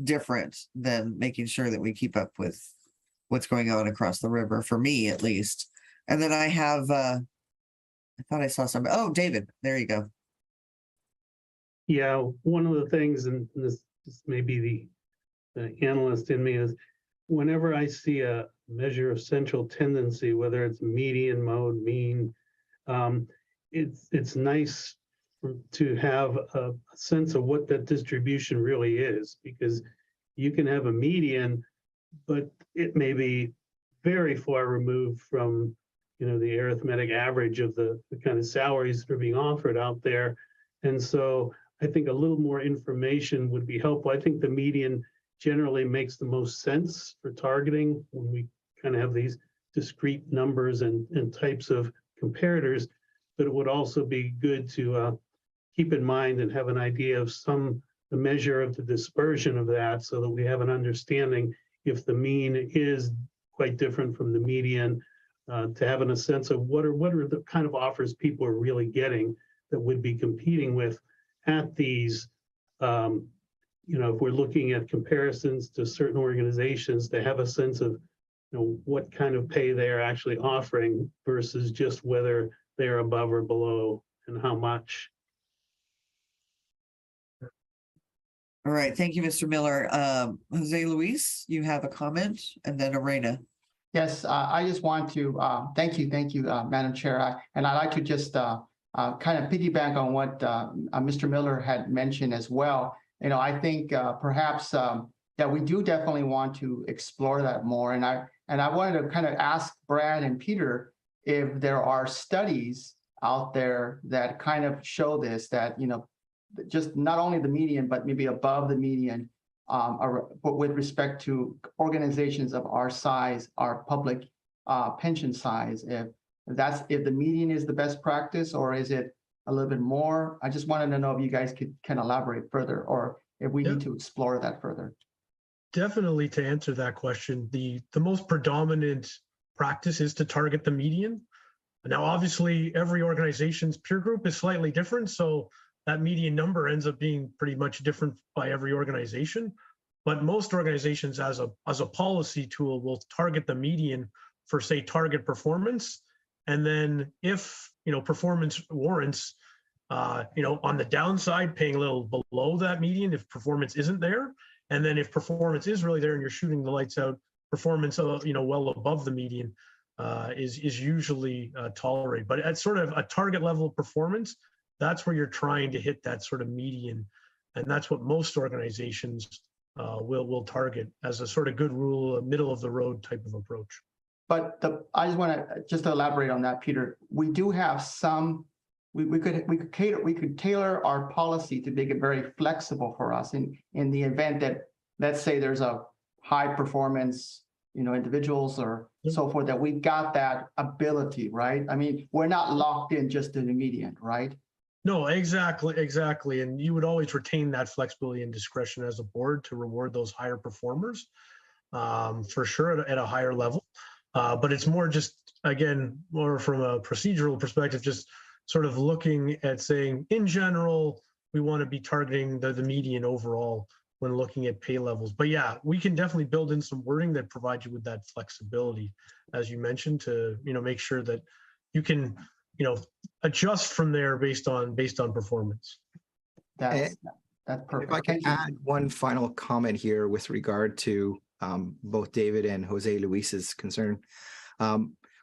different than making sure that we keep up with what's going on across the river, for me at least. And then I have, I thought I saw somebody, oh, David, there you go. Yeah, one of the things, and this may be the analyst in me, is whenever I see a measure of central tendency, whether it's median, mode, mean, it's nice to have a sense of what that distribution really is, because you can have a median, but it may be very far removed from, you know, the arithmetic average of the kind of salaries that are being offered out there. And so I think a little more information would be helpful. I think the median generally makes the most sense for targeting when we kind of have these discrete numbers and types of comparators, but it would also be good to keep in mind and have an idea of the measure of the dispersion of that, so that we have an understanding if the mean is quite different from the median, to having a sense of what are the kind of offers people are really getting that would be competing with at these, you know, if we're looking at comparisons to certain organizations, to have a sense of, you know, what kind of pay they're actually offering versus just whether they're above or below and how much. All right, thank you, Mr. Miller. Jose Luis, you have a comment, and then Arena. Yes, I just want to thank you, Madam Chair. And I'd like to just kind of piggyback on what Mr. Miller had mentioned as well. You know, I think perhaps that we do definitely want to explore that more. And I wanted to kind of ask Brad and Peter if there are studies out there that kind of show this, that, you know, just not only the median, but maybe above the median, with respect to organizations of our size, our public pension size, if the median is the best practice, or is it a little bit more? I just wanted to know if you guys can elaborate further, or if we need to explore that further. Definitely, to answer that question, the most predominant practice is to target the median. Now, obviously, every organization's peer group is slightly different, so that median number ends up being pretty much different by every organization. But most organizations, as a policy tool, will target the median for, say, target performance. And then if, you know, performance warrants, you know, on the downside, paying a little below that median if performance isn't there. And then if performance is really there and you're shooting the lights out, performance, you know, well above the median is usually tolerated. But at sort of a target level of performance, that's where you're trying to hit that sort of median. And that's what most organizations will target as a sort of good rule, a middle of the road type of approach. But I just want to elaborate on that, Peter. We do have some. We could tailor our policy to make it very flexible for us in the event that, let's say, there's a high performance, you know, individuals or so forth, that we've got that ability, right? I mean, we're not locked in just to the median, right? No, exactly. And you would always retain that flexibility and discretion as a board to reward those higher performers, for sure, at a higher level. But it's more just, again, more from a procedural perspective, just sort of looking at saying, in general, we want to be targeting the median overall when looking at pay levels. But yeah, we can definitely build in some wording that provides you with that flexibility, as you mentioned, to, you know, make sure that you can, you know, adjust from there based on performance. That's perfect. If I can add one final comment here with regard to both David and Jose Luis's concern.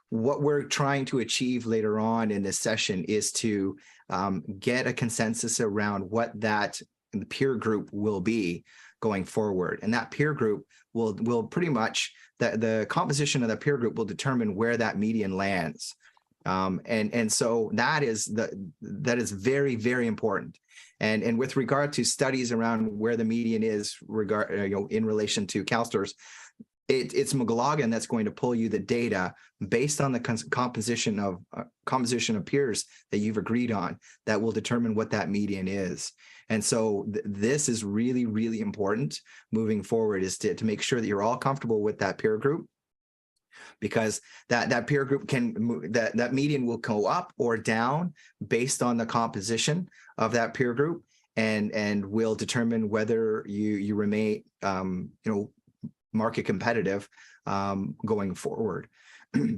What we're trying to achieve later on in this session is to get a consensus around what that peer group will be going forward. And that peer group will pretty much, the composition of the peer group will determine where that median lands. And so that is very, very important. And with regard to studies around where the median is in relation to CalSTRS, it's McLaughlin that's going to pull you the data based on the composition of peers that you've agreed on that will determine what that median is. And so this is really, really important moving forward, is to make sure that you're all comfortable with that peer group, because that peer group that median will go up or down based on the composition of that peer group, and will determine whether you remain market competitive going forward.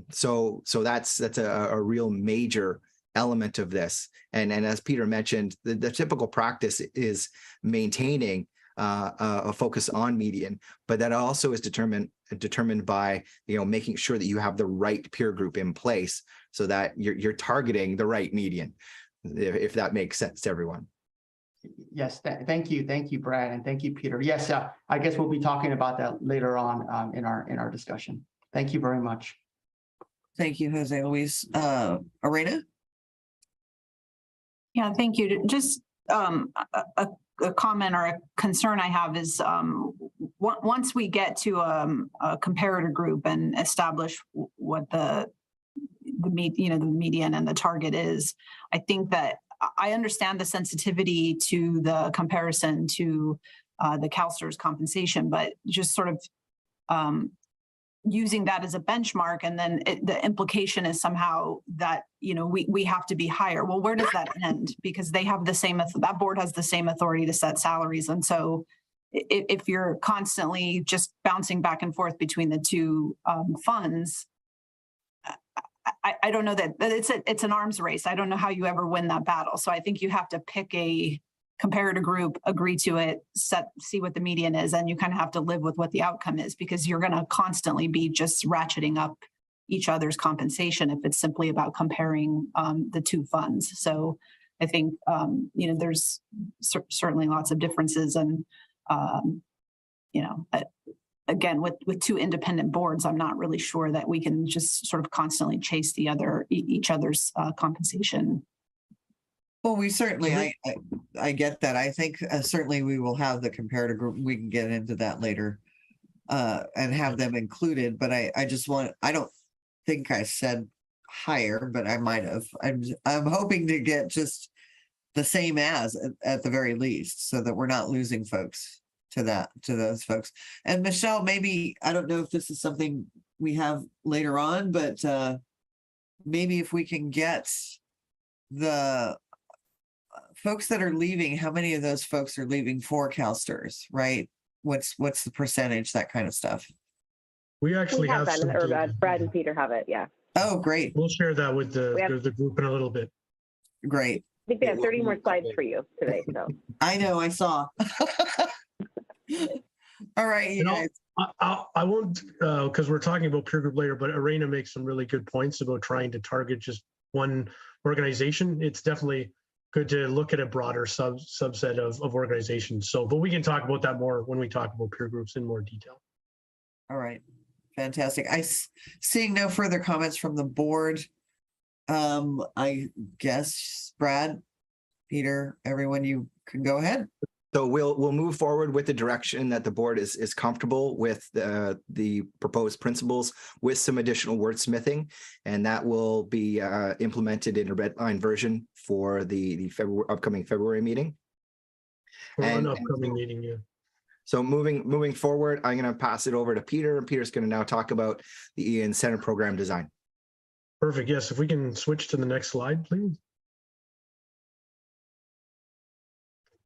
So that's a real major element of this. And as Peter mentioned, the typical practice is maintaining a focus on median, but that also is determined by making sure that you have the right peer group in place so that you're targeting the right median, if that makes sense to everyone. Yes, thank you, Brad, and thank you, Peter. Yes, I guess we'll be talking about that later on in our discussion. Thank you very much. Thank you, Jose Luis. Arena? Yeah, thank you. Just a comment or a concern I have is once we get to a comparator group and establish what the median and the target is, I think that I understand the sensitivity to the comparison to the CalSTRS compensation, but just sort of using that as a benchmark, and then the implication is somehow that we have to be higher. Well, where does that end? Because they have the same, that board has the same authority to set salaries, and so if you're constantly just bouncing back and forth between the two funds, I don't know that it's an arms race. I don't know how you ever win that battle. So I think you have to pick a comparator group, agree to it, see what the median is, and you kind of have to live with what the outcome is, because you're going to constantly be just ratcheting up each other's compensation if it's simply about comparing the two funds. So I think there's certainly lots of differences, and again, with two independent boards, I'm not really sure that we can just sort of constantly chase each other's compensation. Well, we certainly, I get that. I think certainly we will have the comparator group. We can get into that later and have them included. But I don't think I said higher, but I might have. I'm hoping to get just the same as at the very least, so that we're not losing folks to those folks. And Michelle, maybe, I don't know if this is something we have later on, but maybe if we can get the folks that are leaving, how many of those folks are leaving for CalSTRS, right? What's the percentage, that kind of stuff? We actually have that, some or Brad and Peter have it, yeah. Oh, great. We'll share that with the group in a little bit. Great. I think they have 30 more slides for you today, so. I know, I saw. All right, you guys. I won't, because we're talking about peer group later, but Arena makes some really good points about trying to target just one organization. It's definitely good to look at a broader subset of organizations. So, but we can talk about that more when we talk about peer groups in more detail. All right, fantastic. Seeing no further comments from the board. I guess Brad, Peter, everyone, you can go ahead. So we'll move forward with the direction that the board is comfortable with the proposed principles, with some additional wordsmithing, and that will be implemented in a red line version for the upcoming February meeting. Meeting, yeah. So moving forward, I'm going to pass it over to Peter, and Peter's going to now talk about the incentive program design. Perfect. Yes, if we can switch to the next slide, please.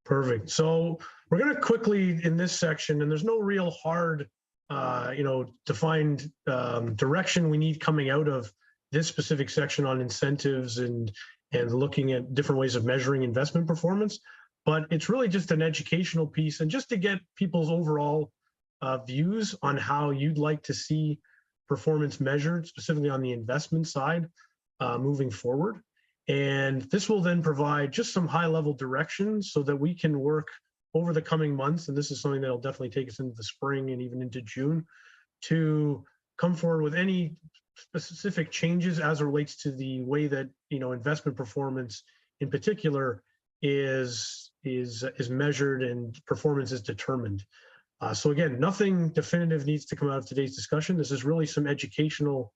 Perfect. So we're going to quickly in this section, and there's no real hard, defined direction we need coming out of this specific section on incentives and looking at different ways of measuring investment performance. But it's really just an educational piece, and just to get people's overall views on how you'd like to see performance measured, specifically on the investment side, moving forward. And this will then provide just some high-level directions so that we can work over the coming months, and this is something that'll definitely take us into the spring and even into June, to come forward with any specific changes as it relates to the way that, investment performance in particular is measured and performance is determined. So again, nothing definitive needs to come out of today's discussion. This is really some educational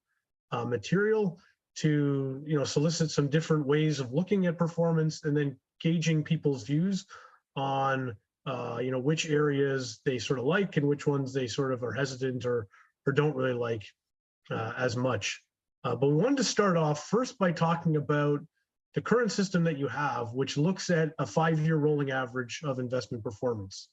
material to, solicit some different ways of looking at performance and then gauging people's views on, which areas they sort of like and which ones they sort of are hesitant or don't really like as much. But we wanted to start off first by talking about the current system that you have, which looks at a 5-year rolling average of investment performance.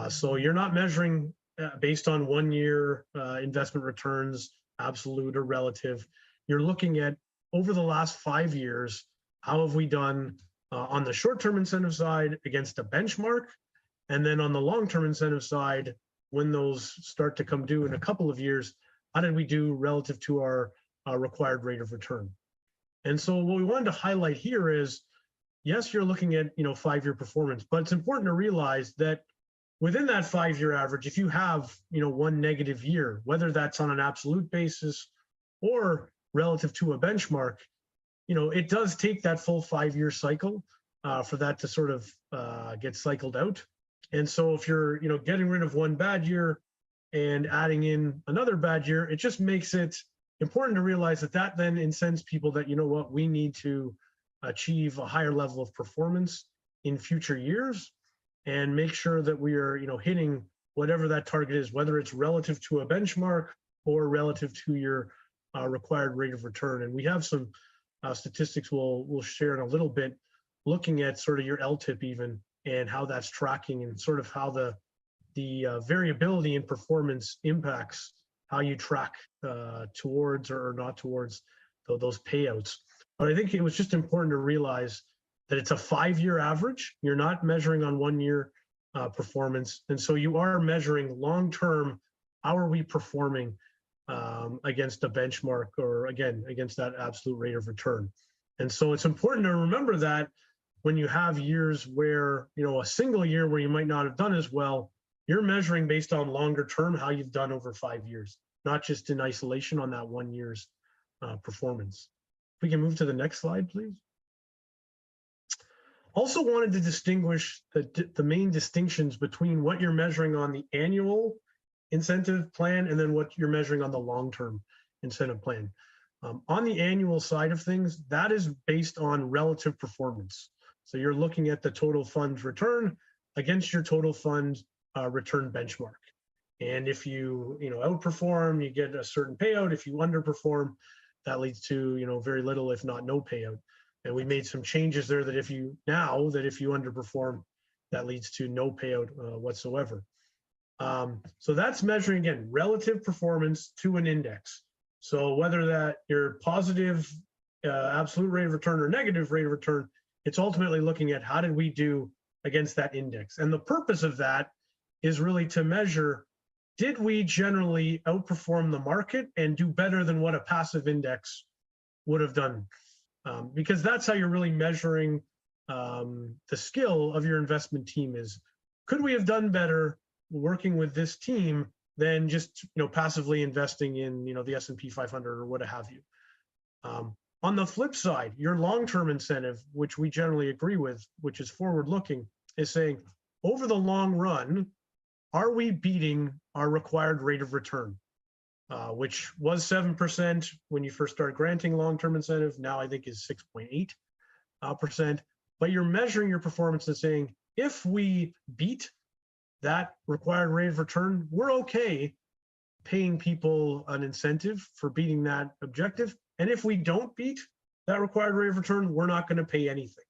So you're not measuring based on 1 year investment returns, absolute or relative. You're looking at over the last 5 years, how have we done on the short-term incentive side against a benchmark? And then on the long-term incentive side, when those start to come due in a couple of years, how did we do relative to our required rate of return? And so what we wanted to highlight here is, yes, you're looking at 5-year performance, but it's important to realize that within that 5-year average, if you have one negative year, whether that's on an absolute basis or relative to a benchmark, it does take that full 5-year cycle for that to sort of get cycled out. And so if you're getting rid of one bad year and adding in another bad year, it just makes it important to realize that then incents people that, we need to achieve a higher level of performance in future years and make sure that we are, hitting whatever that target is, whether it's relative to a benchmark or relative to your required rate of return. And we have some statistics we'll share in a little bit, looking at sort of your LTIP even and how that's tracking and sort of how the variability in performance impacts how you track towards or not towards those payouts. But I think it was just important to realize that it's a 5-year average. You're not measuring on 1 year performance. And so you are measuring long-term, how are we performing against a benchmark or again, against that absolute rate of return. And so it's important to remember that when you have years where, a single year where you might not have done as well, you're measuring based on longer term how you've done over 5 years, not just in isolation on that 1 year's performance. If we can move to the next slide, please. Also wanted to distinguish the main distinctions between what you're measuring on the annual incentive plan and then what you're measuring on the long-term incentive plan. On the annual side of things, that is based on relative performance. So you're looking at the total fund return against your total fund return benchmark. And if you outperform, you get a certain payout. If you underperform, that leads to very little, if not no payout. And we made some changes there that if you underperform, that leads to no payout whatsoever. So that's measuring again relative performance to an index. So whether that you're positive absolute rate of return or negative rate of return, it's ultimately looking at how did we do against that index. And the purpose of that is really to measure, did we generally outperform the market and do better than what a passive index would have done? Because that's how you're really measuring the skill of your investment team is, could we have done better working with this team than just passively investing in the S&P 500 or what have you. On the flip side, your long-term incentive, which we generally agree with, which is forward-looking, is saying over the long run, are we beating our required rate of return, which was 7% when you first started granting long-term incentive. Now I think is 6.8%. But you're measuring your performance and saying, if we beat that required rate of return, we're okay paying people an incentive for beating that objective. And if we don't beat that required rate of return, we're not going to pay anything.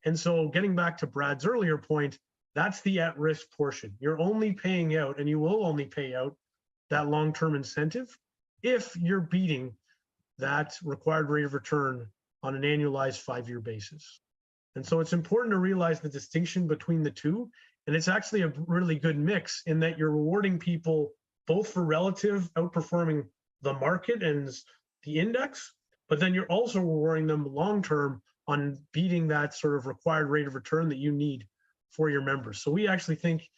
And so getting back to Brad's earlier point, that's the at-risk portion. You're only paying out, and you will only pay out that long-term incentive if you're beating that required rate of return on an annualized 5-year basis. And so it's important to realize the distinction between the two. And it's actually a really good mix in that you're rewarding people both for relative outperforming the market and the index, but then you're also rewarding them long-term on beating that sort of required rate of return that you need for your members. So we actually think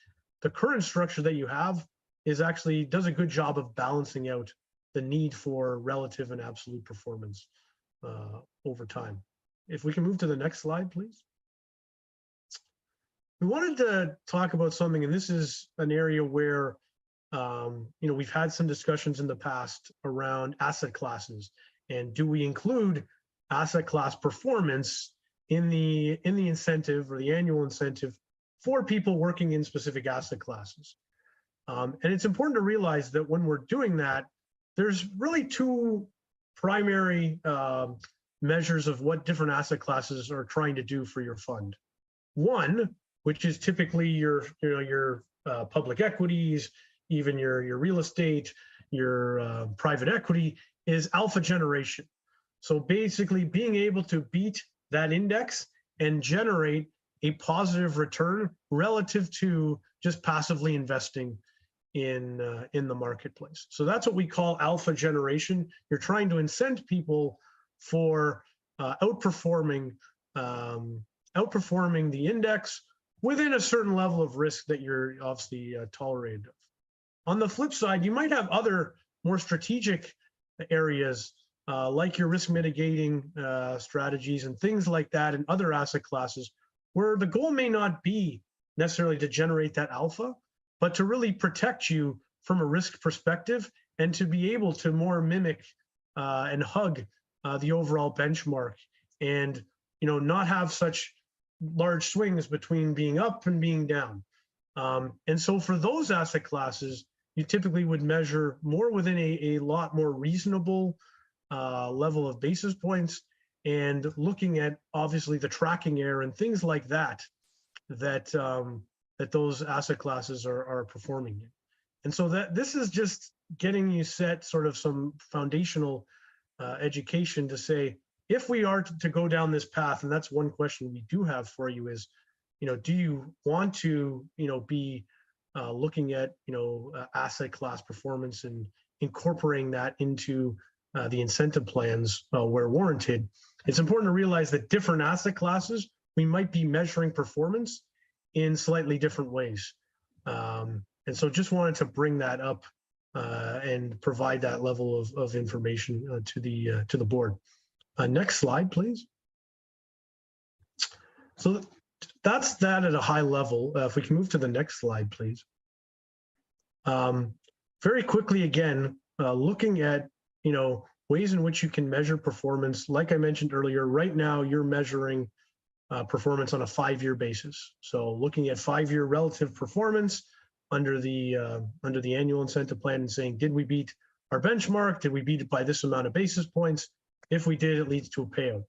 the current structure that you have is actually does a good job of balancing out the need for relative and absolute performance over time. If we can move to the next slide, please. We wanted to talk about something, and this is an area where we've had some discussions in the past around asset classes, and do we include asset class performance in the incentive or the annual incentive for people working in specific asset classes? And it's important to realize that when we're doing that, there's really two primary measures of what different asset classes are trying to do for your fund. One, which is typically your public equities, even your real estate, your private equity, is alpha generation. So basically being able to beat that index and generate a positive return relative to just passively investing in the marketplace. So that's what we call alpha generation. You're trying to incent people for outperforming the index within a certain level of risk that you're obviously tolerated of. On the flip side, you might have other more strategic areas like your risk mitigating strategies and things like that in other asset classes, where the goal may not be necessarily to generate that alpha, but to really protect you from a risk perspective and to be able to more mimic and hug the overall benchmark, and not have such large swings between being up and being down. And so for those asset classes, you typically would measure more within a lot more reasonable level of basis points, and looking at obviously the tracking error and things like that that those asset classes are performing in. And so that this is just getting you set sort of some foundational education to say, if we are to go down this path, and that's one question we do have for you is, do you want to, be looking at, asset class performance and incorporating that into the incentive plans where warranted? It's important to realize that different asset classes, we might be measuring performance in slightly different ways. And so just wanted to bring that up and provide that level of information to the board. Next slide, please. So that's that at a high level. If we can move to the next slide, please. Very quickly, again, looking at ways in which you can measure performance. Like I mentioned earlier, right now you're measuring performance on a 5-year basis. So looking at 5-year relative performance under the annual incentive plan and saying, did we beat our benchmark? Did we beat it by this amount of basis points? If we did, it leads to a payout.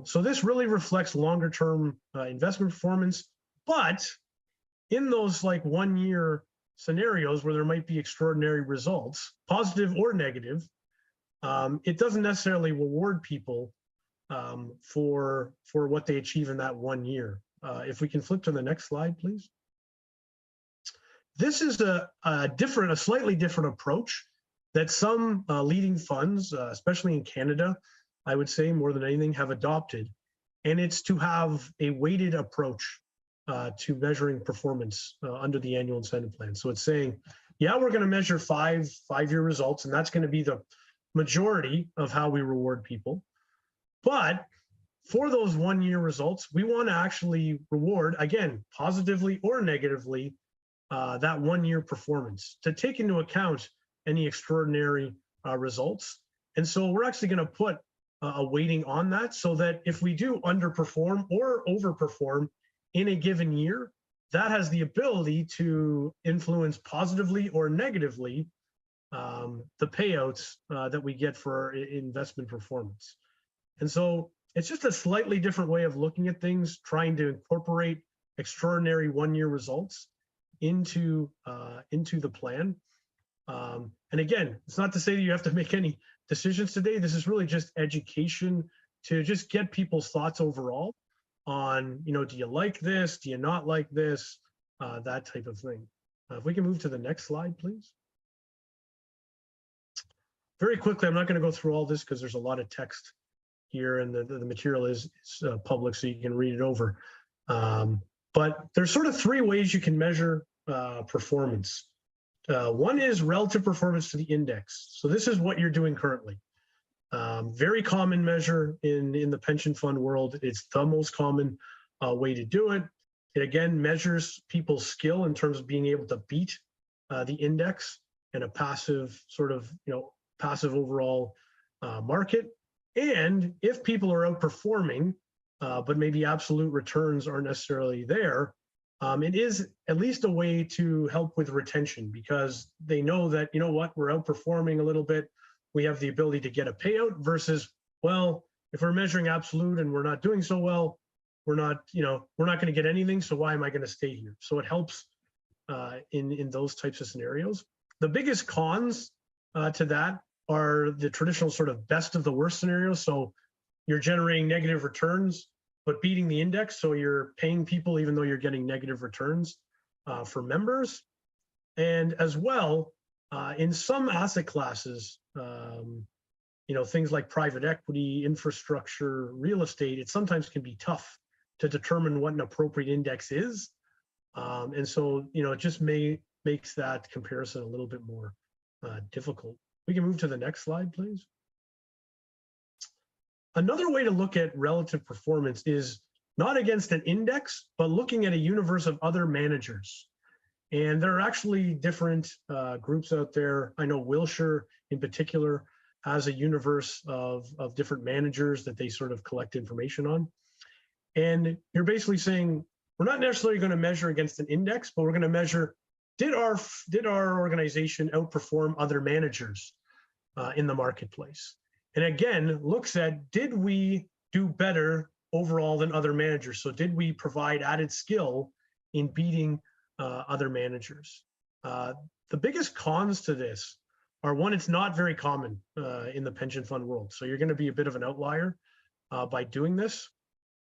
So this really reflects longer term investment performance, but in those like 1-year scenarios where there might be extraordinary results, positive or negative, it doesn't necessarily reward people for what they achieve in that 1 year. If we can flip to the next slide, please. This is a slightly different approach that some leading funds, especially in Canada, I would say more than anything, have adopted. And it's to have a weighted approach to measuring performance under the annual incentive plan. So it's saying, yeah, we're going to measure five-year results, and that's going to be the majority of how we reward people. But for those 1-year results, we want to actually reward, again, positively or negatively, that 1-year performance to take into account any extraordinary results. And so we're actually going to put a weighting on that, so that if we do underperform or overperform in a given year, that has the ability to influence positively or negatively the payouts that we get for investment performance. And so it's just a slightly different way of looking at things, trying to incorporate extraordinary 1-year results into the plan. And again, it's not to say that you have to make any decisions today. This is really just education to just get people's thoughts overall on, do you like this? Do you not like this? That type of thing. If we can move to the next slide, please. Very quickly, I'm not going to go through all this because there's a lot of text here, and the material is public, so you can read it over. But there's sort of 3 ways you can measure performance. One is relative performance to the index. So this is what you're doing currently. Very common measure in the pension fund world. It's the most common way to do it. It again measures people's skill in terms of being able to beat the index in a passive sort of, passive overall market. And if people are outperforming, but maybe absolute returns aren't necessarily there, it is at least a way to help with retention, because they know that, you know what, we're outperforming a little bit. We have the ability to get a payout versus, well, if we're measuring absolute and we're not doing so well, we're not going to get anything. So why am I going to stay here? So it helps in those types of scenarios. The biggest cons to that are the traditional sort of best of the worst scenarios. So you're generating negative returns, but beating the index. So you're paying people even though you're getting negative returns for members. And as well, in some asset classes, things like private equity, infrastructure, real estate, it sometimes can be tough to determine what an appropriate index is. And so, it just makes that comparison a little bit more difficult. We can move to the next slide, please. Another way to look at relative performance is not against an index, but looking at a universe of other managers. And there are actually different groups out there. I know Wilshire in particular has a universe of different managers that they sort of collect information on. And you're basically saying, we're not necessarily going to measure against an index, but we're going to measure, did our organization outperform other managers in the marketplace? And again, looks at, did we do better overall than other managers? So did we provide added skill in beating other managers? The biggest cons to this are, one, it's not very common in the pension fund world. So you're going to be a bit of an outlier by doing this.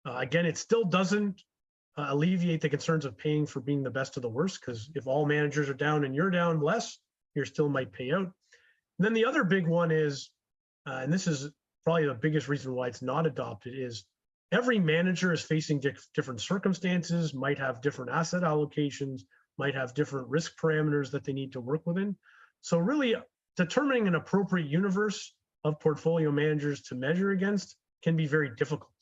Again, it still doesn't alleviate the concerns of paying for being the best of the worst, because if all managers are down and you're down less, you still might pay out. And then the other big one is, and this is probably the biggest reason why it's not adopted, is every manager is facing different circumstances, might have different asset allocations, might have different risk parameters that they need to work within. So really determining an appropriate universe of portfolio managers to measure against can be very difficult.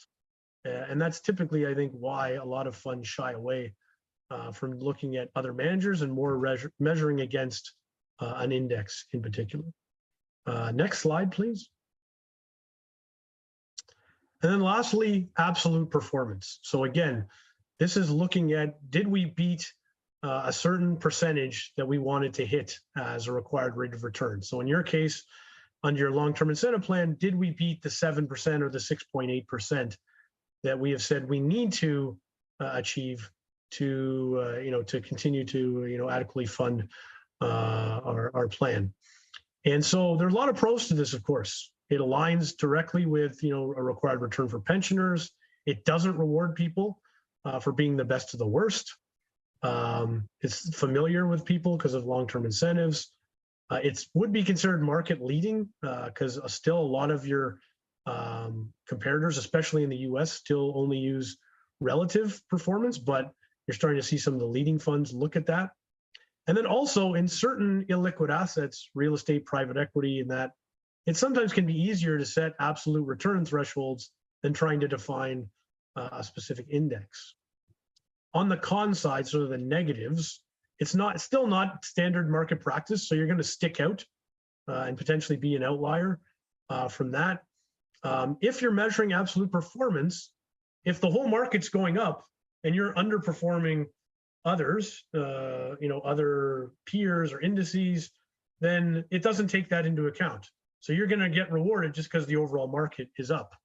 And that's typically, I think, why a lot of funds shy away from looking at other managers and more measuring against an index in particular. Next slide, please. And then lastly, absolute performance. So again, this is looking at, did we beat a certain percentage that we wanted to hit as a required rate of return? So in your case, under your long-term incentive plan, did we beat the 7% or the 6.8% that we have said we need to achieve to, to continue to, adequately fund our plan? And so there's a lot of pros to this, of course. It aligns directly with, a required return for pensioners. It doesn't reward people for being the best of the worst. It's familiar with people because of long-term incentives. It would be considered market leading because still a lot of your comparators, especially in the US, still only use relative performance, but you're starting to see some of the leading funds look at that. And then also in certain illiquid assets, real estate, private equity, and that, it sometimes can be easier to set absolute return thresholds than trying to define a specific index. On the con side, sort of the negatives, it's still not standard market practice, so you're going to stick out and potentially be an outlier from that. If you're measuring absolute performance, if the whole market's going up and you're underperforming others, other peers or indices, then it doesn't take that into account. So you're going to get rewarded just because the overall market is up,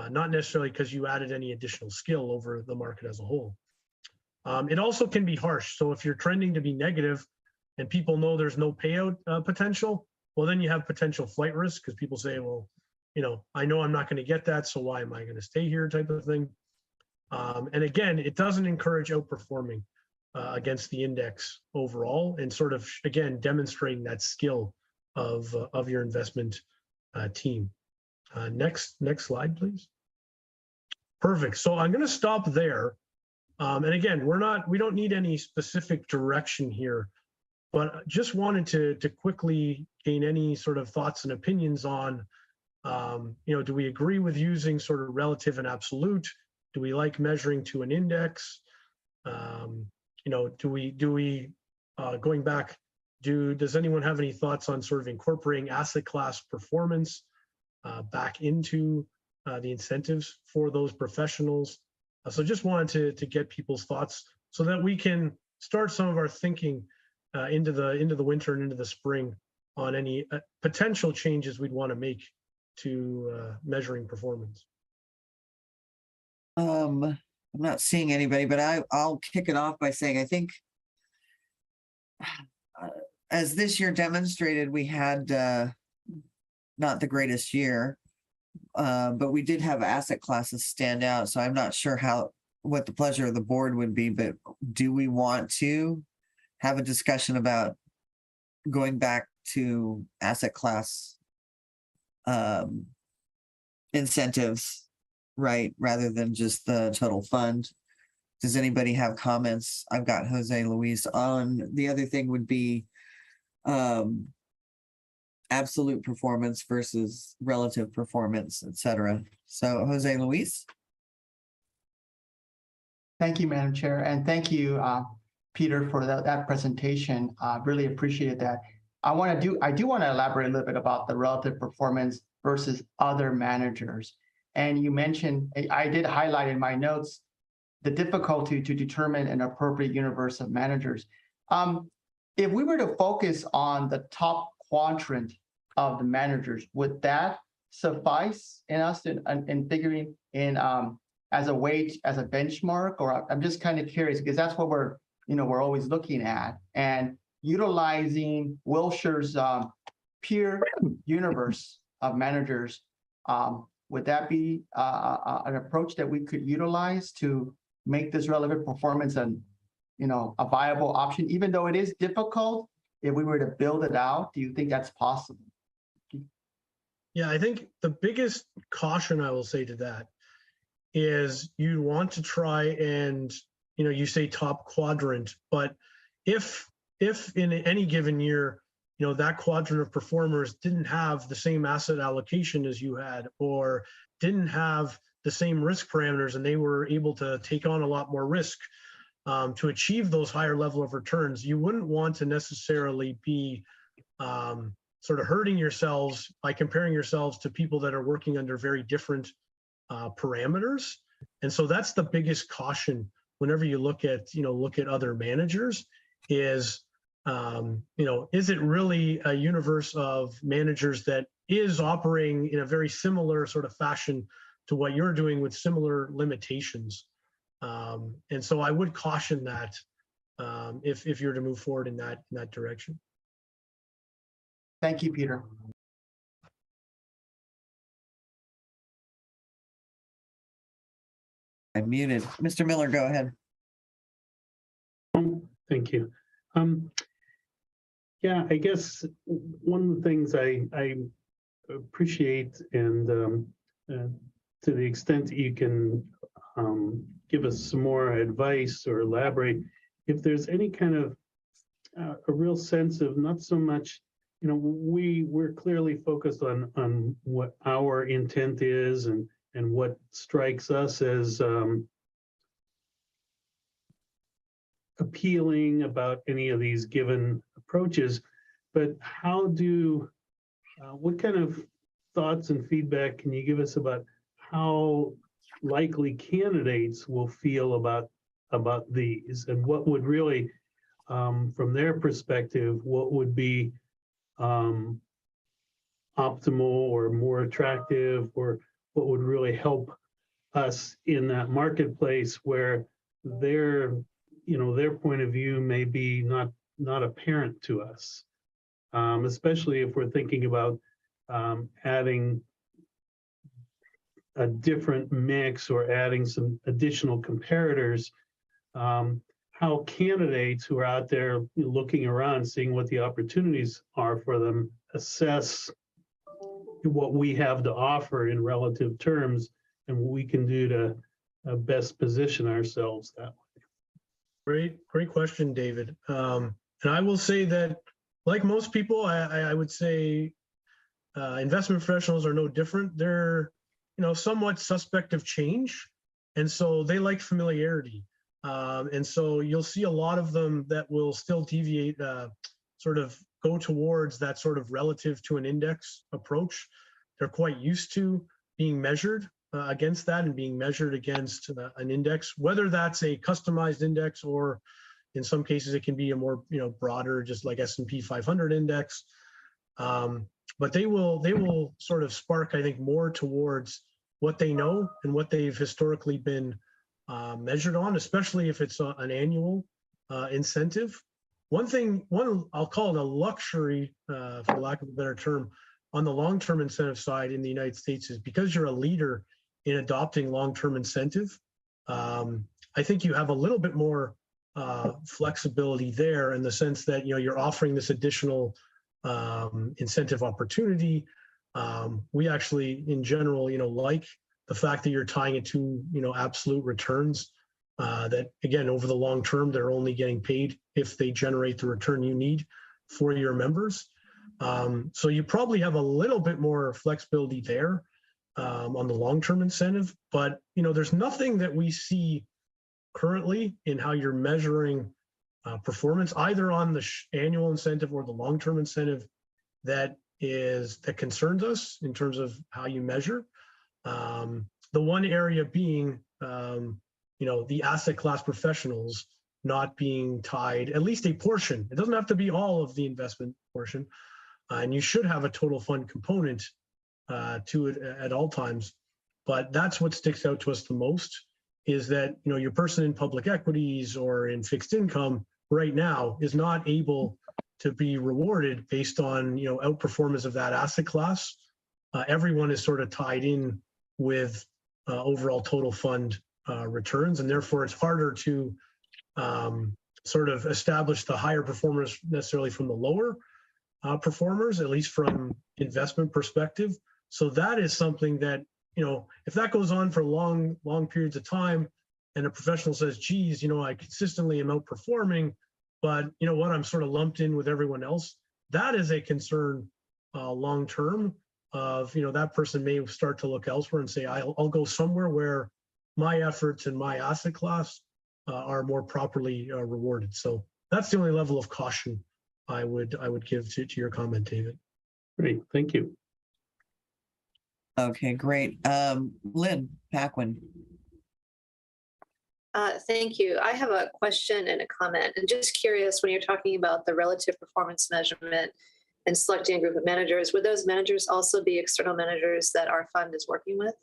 not necessarily because you added any additional skill over the market as a whole. It also can be harsh. So if you're trending to be negative and people know there's no payout potential, well, then you have potential flight risk because people say, well, I know I'm not going to get that, so why am I going to stay here type of thing. And again, it doesn't encourage outperforming against the index overall, and sort of, again, demonstrating that skill of your investment team. Next slide, please. Perfect. So I'm going to stop there. And again, we don't need any specific direction here But just wanted to quickly gain any sort of thoughts and opinions on, do we agree with using sort of relative and absolute? Do we like measuring to an index? Do we going back, does anyone have any thoughts on sort of incorporating asset class performance back into the incentives for those professionals? So just wanted to get people's thoughts so that we can start some of our thinking into the winter and into the spring on any potential changes we'd want to make to measuring performance. I'm not seeing anybody, but I'll kick it off by saying I think as this year demonstrated, we had not the greatest year, but we did have asset classes stand out. So I'm not sure what the pleasure of the board would be, but do we want to have a discussion about going back to asset class incentives, right, rather than just the total fund? Does anybody have comments? I've got Jose Luis on. The other thing would be absolute performance versus relative performance, et cetera. So Jose Luis. Thank you, Madam Chair, and thank you, Peter, for that presentation. Really appreciated that. I do want to elaborate a little bit about the relative performance versus other managers. And you mentioned, I did highlight in my notes, the difficulty to determine an appropriate universe of managers. If we were to focus on the top quadrant of the managers, would that suffice in us in figuring in as a weight, as a benchmark? Or I'm just kind of curious because that's what we're always looking at, and utilizing Wilshire's peer universe of managers. Would that be an approach that we could utilize to make this relevant performance and a viable option, even though it is difficult? If we were to build it out, do you think that's possible? Yeah, I think the biggest caution I will say to that is you want to try and, you say top quadrant, but if in any given year, that quadrant of performers didn't have the same asset allocation as you had, or didn't have the same risk parameters, and they were able to take on a lot more risk to achieve those higher level of returns, you wouldn't want to necessarily be sort of hurting yourselves by comparing yourselves to people that are working under very different parameters. And so that's the biggest caution whenever you look at other managers is, is it really a universe of managers that is operating in a very similar sort of fashion to what you're doing with similar limitations? And so I would caution that if you're to move forward in that direction. Thank you, Peter. I'm muted. Mr. Miller, go ahead. Thank you. Yeah, I guess one of the things I appreciate, and to the extent that you can give us some more advice or elaborate, if there's any kind of a real sense of not so much, we're clearly focused on what our intent is and what strikes us as appealing about any of these given approaches, but what kind of thoughts and feedback can you give us about how likely candidates will feel about these, and what would really, from their perspective, what would be optimal or more attractive, or what would really help us in that marketplace where their point of view may be not apparent to us, especially if we're thinking about adding a different mix or adding some additional comparators. How candidates who are out there looking around, seeing what the opportunities are for them, assess what we have to offer in relative terms and what we can do to best position ourselves that way. Great question, David. And I will say that, like most people, I would say investment professionals are no different. They're, somewhat suspect of change. And so they like familiarity. And so you'll see a lot of them that will still deviate, sort of go towards that sort of relative to an index approach. They're quite used to being measured against that and being measured against an index, whether that's a customized index or in some cases it can be a more broader, just like S&P 500 index. But they will sort of spark, I think, more towards what they know and what they've historically been measured on, especially if it's an annual incentive. One I'll call it a luxury, for lack of a better term, on the long-term incentive side in the United States is because you're a leader in adopting long-term incentive. I think you have a little bit more flexibility there in the sense that you're offering this additional incentive opportunity. We actually, in general, like the fact that you're tying it to absolute returns. That again, over the long term, they're only getting paid if they generate the return you need for your members. So you probably have a little bit more flexibility there on the long-term incentive, but there's nothing that we see currently in how you're measuring performance, either on the annual incentive or the long-term incentive, that concerns us in terms of how you measure. The one area being, the asset class professionals not being tied, at least a portion. It doesn't have to be all of the investment portion, and you should have a total fund component to it at all times. But that's what sticks out to us the most, is that your person in public equities or in fixed income right now is not able to be rewarded based on outperformance of that asset class. Everyone is sort of tied in with overall total fund returns, and therefore it's harder to sort of establish the higher performers necessarily from the lower performers, at least from investment perspective. So that is something that, if that goes on for long periods of time and a professional says, geez, I consistently am outperforming, but what, I'm sort of lumped in with everyone else, that is a concern long-term of, that person may start to look elsewhere and say, I'll go somewhere where my efforts and my asset class are more properly rewarded. So that's the only level of caution I would give to your comment, David. Great, thank you. Okay, great. Lynn Paquin. Thank you. I have a question and a comment, and just curious, when you're talking about the relative performance measurement and selecting a group of managers, would those managers also be external managers that our fund is working with?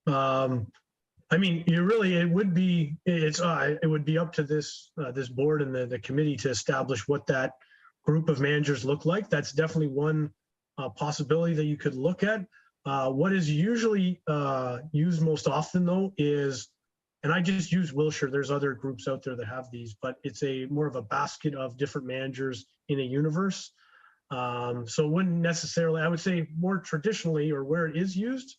I mean, it would be up to this board and the committee to establish what that group of managers look like. That's definitely one possibility that you could look at. What is usually used most often, though, is, and I just use Wilshire, there's other groups out there that have these, but it's more of a basket of different managers in a universe. So it wouldn't necessarily, I would say more traditionally, or where it is used,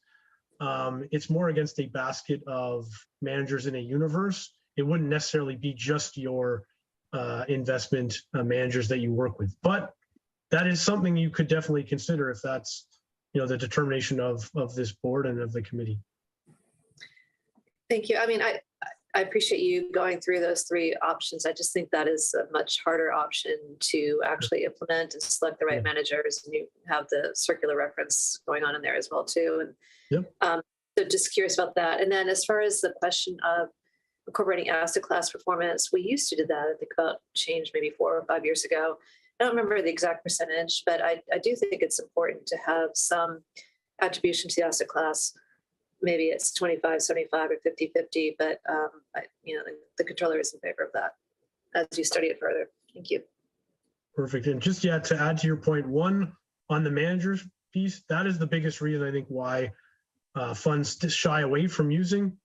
it's more against a basket of managers in a universe. It wouldn't necessarily be just your investment managers that you work with, but that is something you could definitely consider if that's the determination of this board and of the committee. Thank you. I mean, I appreciate you going through those three options. I just think that is a much harder option to actually implement and select the right managers, and you have the circular reference going on in there as well too. And so just curious about that. And then as far as the question of incorporating asset class performance, we used to do that. I think about change maybe 4 or 5 years ago. I don't remember the exact percentage, but I do think it's important to have some attribution to the asset class. Maybe it's 25, 75 or 50, 50, but the controller is in favor of that as you study it further. Thank you. Perfect. And just to add to your point, one, on the manager's piece, that is the biggest reason I think why funds shy away from using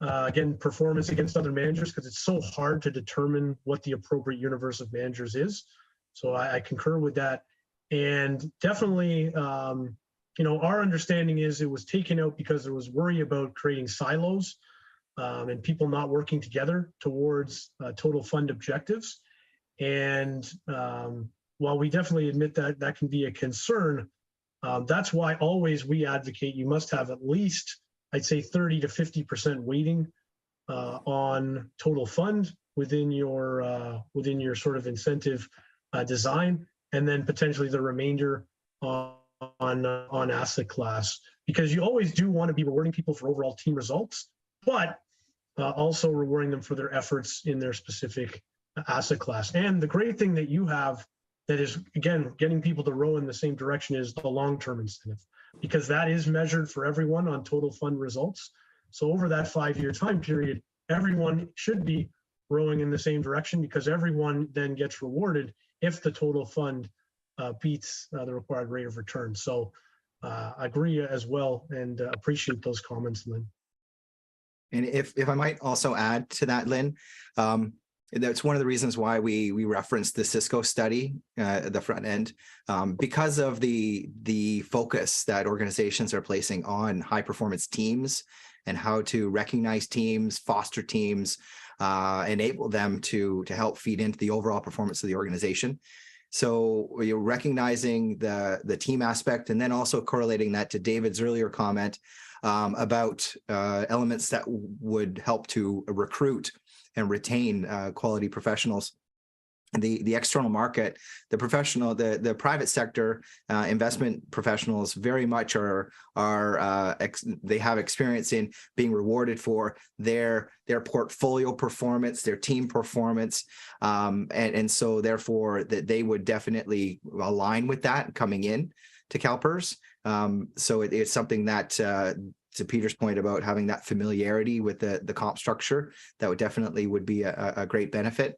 again, performance against other managers, because it's so hard to determine what the appropriate universe of managers is. So I concur with that. And definitely, our understanding is it was taken out because there was worry about creating silos and people not working together towards total fund objectives. And while we definitely admit that that can be a concern, that's why always we advocate you must have at least, I'd say 30 to 50% weighting on total fund within your sort of incentive design, and then potentially the remainder on asset class, because you always do want to be rewarding people for overall team results, but also rewarding them for their efforts in their specific asset class. And the great thing that you have that is, again, getting people to row in the same direction is the long-term incentive, because that is measured for everyone on total fund results. So over that 5-year time period, everyone should be rowing in the same direction, because everyone then gets rewarded if the total fund beats the required rate of return. So I agree as well, and appreciate those comments, Lynn. And if I might also add to that, Lynn, that's one of the reasons why we referenced the Cisco study at the front end, because of the focus that organizations are placing on high performance teams and how to recognize teams, foster teams, enable them to help feed into the overall performance of the organization. So you're recognizing the team aspect, and then also correlating that to David's earlier comment about elements that would help to recruit and retain quality professionals. The external market, the private sector investment professionals very much they have experience in being rewarded for their portfolio performance, their team performance, and so therefore that they would definitely align with that coming in to CalPERS. So it's something that, to Peter's point about having that familiarity with the comp structure, that would definitely be a great benefit.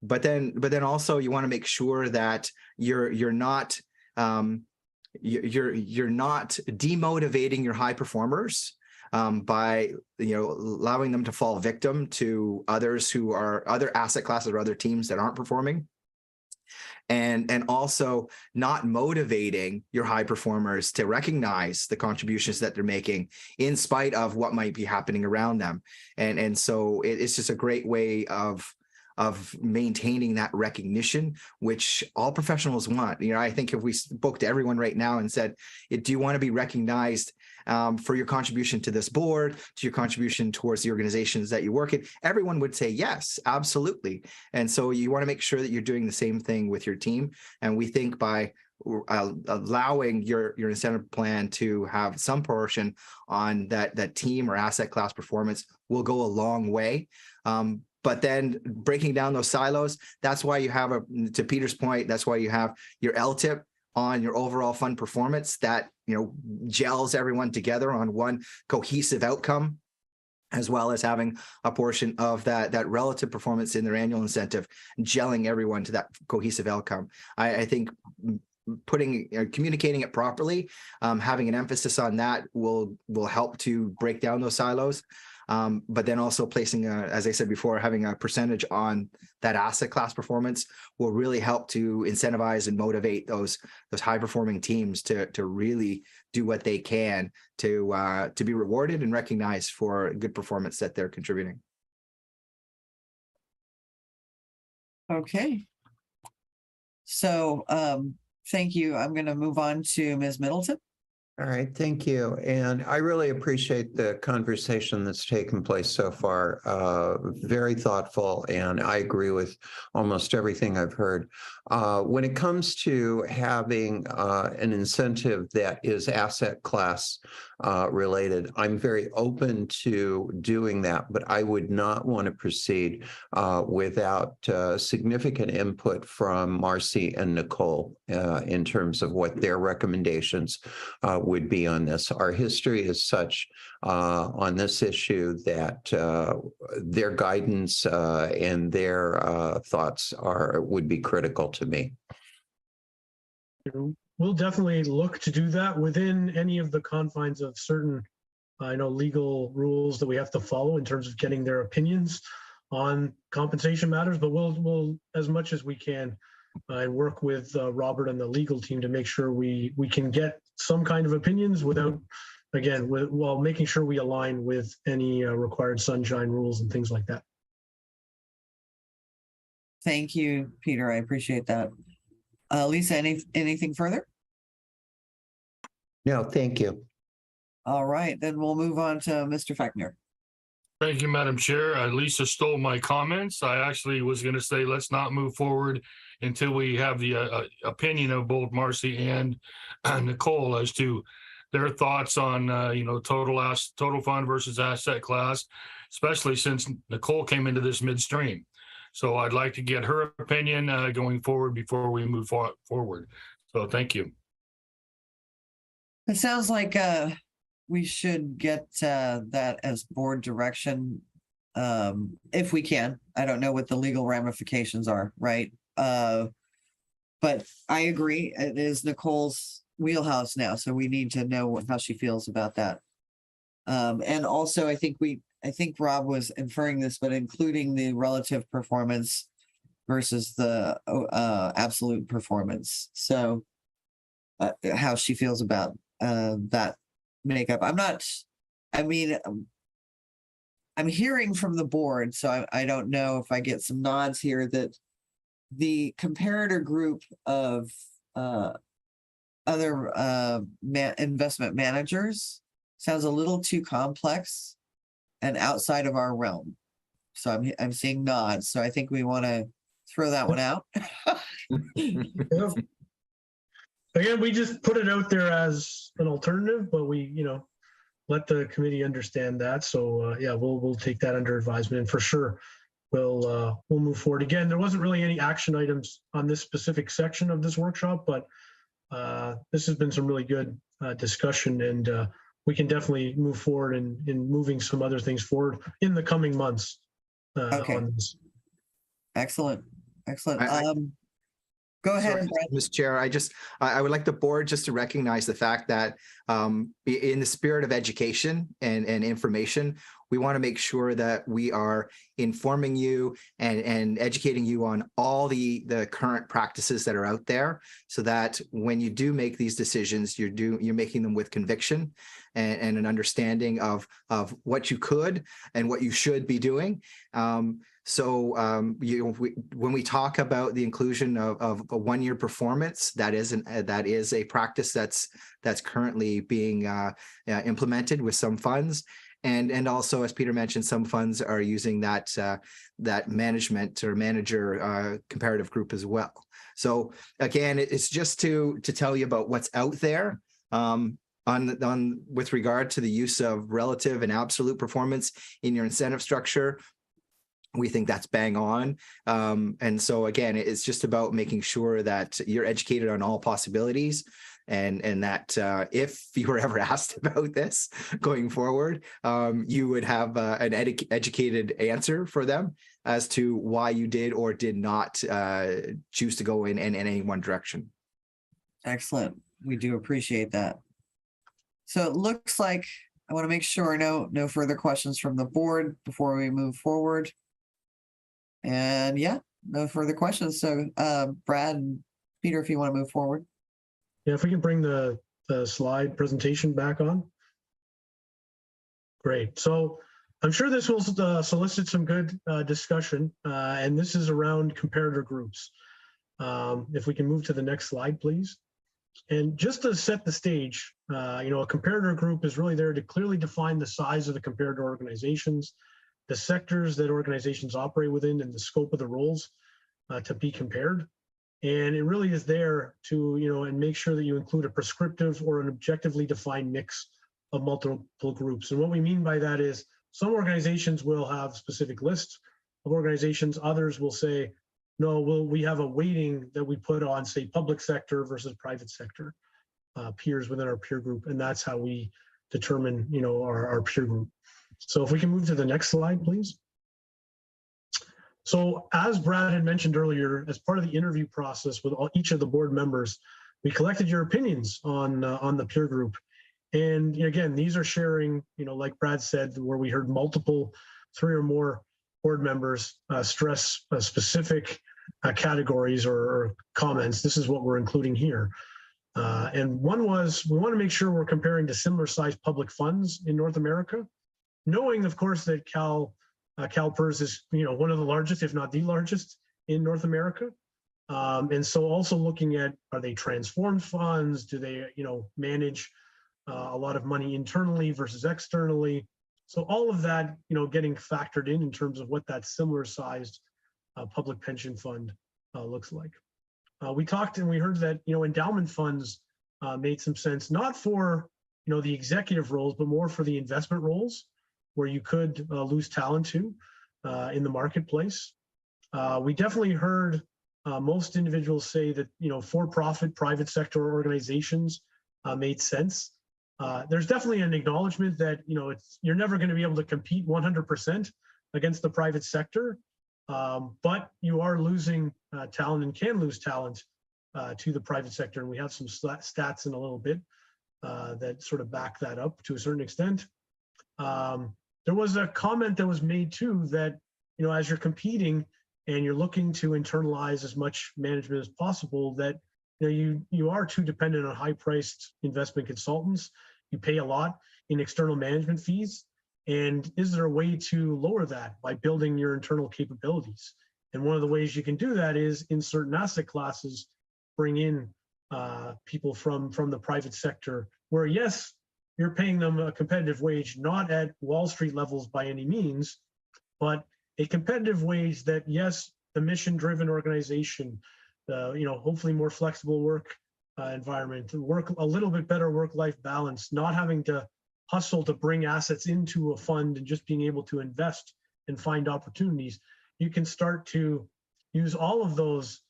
But then also you want to make sure that you're not demotivating your high performers by allowing them to fall victim to others who are other asset classes or other teams that aren't performing. And also not motivating your high performers to recognize the contributions that they're making in spite of what might be happening around them. And so it's just a great way of maintaining that recognition, which all professionals want. I think if we spoke to everyone right now and said, do you want to be recognized for your contribution to this board, to your contribution towards the organizations that you work in, everyone would say yes, absolutely. And so you want to make sure that you're doing the same thing with your team. And we think by allowing your incentive plan to have some portion on that team or asset class performance will go a long way. But then breaking down those silos, that's why you have to Peter's point, that's why you have your LTIP on your overall fund performance that, gels everyone together on one cohesive outcome, as well as having a portion of that relative performance in their annual incentive, gelling everyone to that cohesive outcome. I think communicating it properly, having an emphasis on that will help to break down those silos. But then also placing, as I said before, having a percentage on that asset class performance will really help to incentivize and motivate those high performing teams to really do what they can to be rewarded and recognized for good performance that they're contributing. Okay. So thank you. I'm going to move on to Ms. Middleton. All right, thank you. And I really appreciate the conversation that's taken place so far. Very thoughtful, and I agree with almost everything I've heard. When it comes to having an incentive that is asset class related, I'm very open to doing that, but I would not want to proceed without significant input from Marcy and Nicole in terms of what their recommendations would be on this. Our history is such on this issue that their guidance and their thoughts would be critical to me. We'll definitely look to do that within any of the confines of certain, legal rules that we have to follow in terms of getting their opinions on compensation matters. But we'll as much as we can, and work with Robert and the legal team to make sure we can get some kind of opinions without again, while making sure we align with any required sunshine rules and things like that. Thank you, Peter. I appreciate that. Lisa, anything further? No, thank you. All right, then we'll move on to Mr. Fechner. Thank you, Madam Chair. Lisa stole my comments. I actually was going to say, let's not move forward until we have the opinion of both Marcy and Nicole as to their thoughts on, total fund versus asset class, especially since Nicole came into this midstream. So I'd like to get her opinion going forward before we move forward. So thank you. It sounds like we should get that as board direction if we can. I don't know what the legal ramifications are, right? But I agree. It is Nicole's wheelhouse now, so we need to know how she feels about that. And also, I think Rob was inferring this, but including the relative performance versus the absolute performance. So how she feels about that makeup. I'm hearing from the board, so I don't know if I get some nods here that the comparator group of other investment managers sounds a little too complex and outside of our realm. So I'm seeing nods. So I think we want to throw that one out. Again, we just put it out there as an alternative, but we, let the committee understand that. So yeah, we'll take that under advisement, and for sure we'll move forward. Again, there wasn't really any action items on this specific section of this workshop, but this has been some really good discussion, and we can definitely move forward in moving some other things forward in the coming months. Okay. On this. Excellent. Go ahead, Brad. Mr. Chair, I would like the board just to recognize the fact that in the spirit of education and information, we want to make sure that we are informing you and educating you on all the current practices that are out there, so that when you do make these decisions, you're making them with conviction and an understanding of what you could and what you should be doing. When we talk about the inclusion of a 1-year performance, that is a practice that's currently being implemented with some funds, and also, as Peter mentioned, some funds are using that management or manager comparative group as well. So again, it's just to tell you about what's out there with regard to the use of relative and absolute performance in your incentive structure. We think that's bang on. And so again, it's just about making sure that you're educated on all possibilities, and that if you were ever asked about this going forward, you would have an educated answer for them as to why you did or did not choose to go in any one direction. Excellent. We do appreciate that. So it looks like I want to make sure no further questions from the board before we move forward. And yeah, no further questions. So Brad and Peter, if you want to move forward. Yeah, if we can bring the slide presentation back on. Great. So I'm sure this will solicit some good discussion, and this is around comparator groups. If we can move to the next slide, please. And just to set the stage, a comparator group is really there to clearly define the size of the comparator organizations, the sectors that organizations operate within, and the scope of the roles to be compared. And it really is there to, and make sure that you include a prescriptive or an objectively defined mix of multiple groups. And what we mean by that is some organizations will have specific lists of organizations. Others will say, no, we have a weighting that we put on, say, public sector versus private sector peers within our peer group. And that's how we determine, our peer group. So if we can move to the next slide, please. So as Brad had mentioned earlier, as part of the interview process with each of the board members, we collected your opinions on the peer group. And again, these are sharing, like Brad said, where we heard multiple 3 or more board members stress specific categories or comments. This is what we're including here. And one was, we want to make sure we're comparing to similar sized public funds in North America, knowing, of course, that CalPERS is, one of the largest, if not the largest, in North America. And so also looking at, are they transformed funds? Do they, manage a lot of money internally versus externally? So all of that, getting factored in terms of what that similar sized public pension fund looks like. We talked and we heard that, endowment funds made some sense, not for, the executive roles, but more for the investment roles, where you could lose talent to in the marketplace. We definitely heard most individuals say that, for-profit private sector organizations made sense. There's definitely an acknowledgement that, you're never going to be able to compete 100% against the private sector, but you are losing talent and can lose talent to the private sector. And we have some stats in a little bit that sort of back that up to a certain extent. There was a comment that was made too that, as you're competing and you're looking to internalize as much management as possible, that you are too dependent on high-priced investment consultants. You pay a lot in external management fees. And is there a way to lower that by building your internal capabilities? And one of the ways you can do that is in certain asset classes, bring in people from the private sector, where yes, you're paying them a competitive wage, not at Wall Street levels by any means, but a competitive wage that, yes, the mission-driven organization, hopefully more flexible work environment, work a little bit better work-life balance, not having to hustle to bring assets into a fund and just being able to invest and find opportunities. You can start to use all of those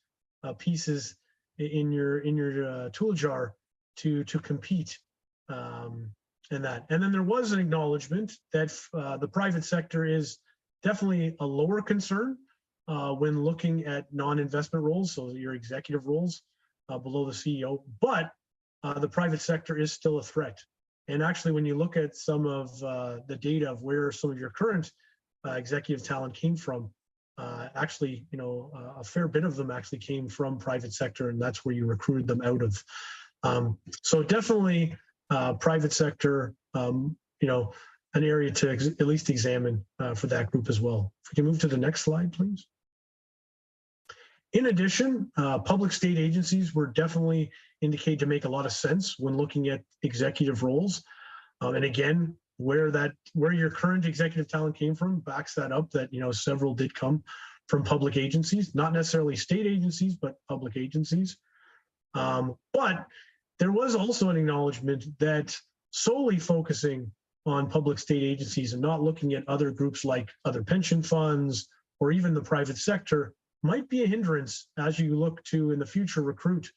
pieces in your tool jar to compete in that. And then there was an acknowledgement that the private sector is definitely a lower concern when looking at non-investment roles, so your executive roles below the CEO, but the private sector is still a threat. And actually, when you look at some of the data of where some of your current executive talent came from, actually, a fair bit of them actually came from private sector, and that's where you recruited them out of. So definitely private sector, an area to at least examine for that group as well. If we can move to the next slide, please. In addition, public state agencies were definitely indicated to make a lot of sense when looking at executive roles. And again, where your current executive talent came from backs that up, that several did come from public agencies, not necessarily state agencies, but public agencies. But there was also an acknowledgement that solely focusing on public state agencies and not looking at other groups like other pension funds or even the private sector might be a hindrance as you look to in the future recruit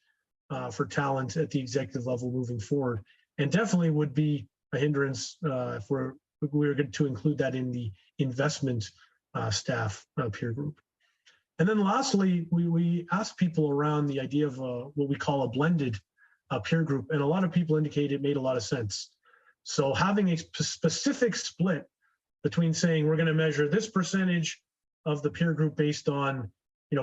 for talent at the executive level moving forward, and definitely would be a hindrance if we're going to include that in the investment staff peer group. And then lastly, we asked people around the idea of what we call a blended peer group, and a lot of people indicated it made a lot of sense. So having a specific split between saying we're going to measure this percentage of the peer group based on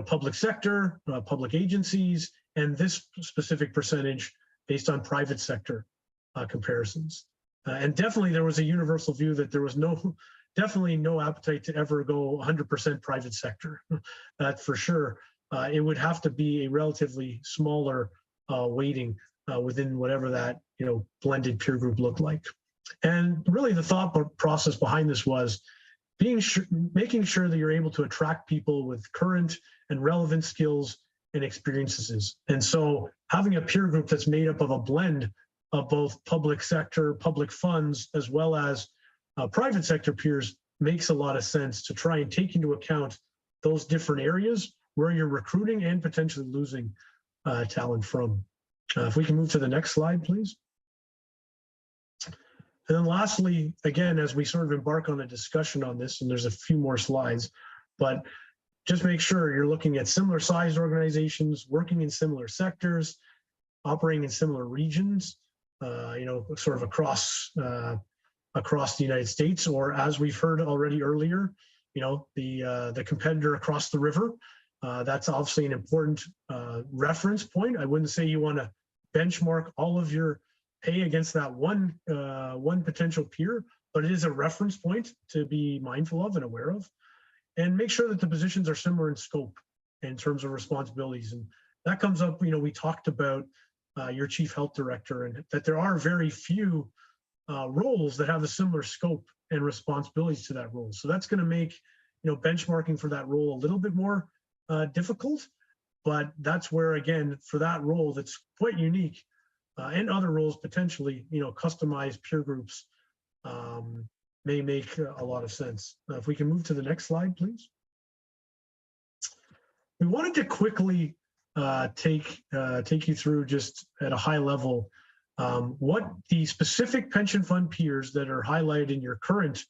public sector, public agencies, and this specific percentage based on private sector comparisons. And definitely there was a universal view that there was definitely no appetite to ever go 100% private sector. That for sure. It would have to be a relatively smaller weighting within whatever that blended peer group looked like. And really the thought process behind this was making sure that you're able to attract people with current and relevant skills and experiences. And so having a peer group that's made up of a blend of both public sector, public funds, as well as private sector peers makes a lot of sense to try and take into account those different areas where you're recruiting and potentially losing talent from. If we can move to the next slide, please. And then lastly, again, as we sort of embark on a discussion on this, and there's a few more slides, but just make sure you're looking at similar sized organizations, working in similar sectors, operating in similar regions, sort of across the United States, or as we've heard already earlier, the competitor across the river. That's obviously an important reference point. I wouldn't say you want to benchmark all of your pay against that one potential peer, but it is a reference point to be mindful of and aware of. And make sure that the positions are similar in scope in terms of responsibilities. And that comes up, we talked about your chief health director, and that there are very few roles that have a similar scope and responsibilities to that role. So that's going to make, benchmarking for that role a little bit more difficult. But that's where, again, for that role that's quite unique, and other roles potentially, customized peer groups may make a lot of sense. If we can move to the next slide, please. We wanted to quickly take you through, just at a high level, what the specific pension fund peers that are highlighted in your current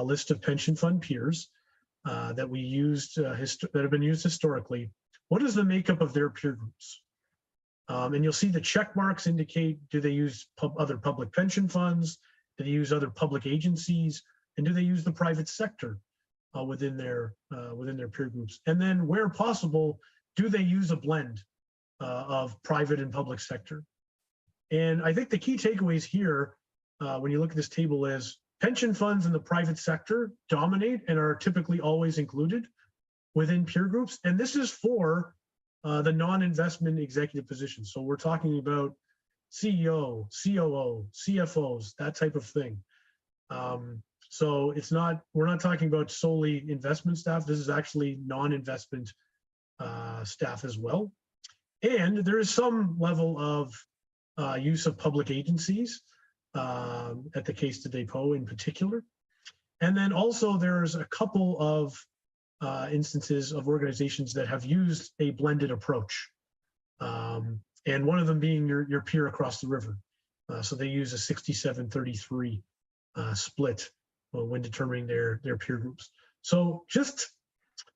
list of pension fund peers that we used that have been used historically. What is the makeup of their peer groups? And you'll see the check marks indicate, do they use other public pension funds? Do they use other public agencies? And do they use the private sector within their peer groups? And then where possible, do they use a blend of private and public sector? And I think the key takeaways here, when you look at this table, is pension funds in the private sector dominate and are typically always included within peer groups. And this is for the non-investment executive positions. So we're talking about CEO, COO, CFOs, that type of thing. So we're not talking about solely investment staff. This is actually non-investment staff as well. And there is some level of use of public agencies at the Caisse de dépôt in particular. And then also there's a couple of instances of organizations that have used a blended approach. And one of them being your peer across the river. So they use a 67-33 split when determining their peer groups. So just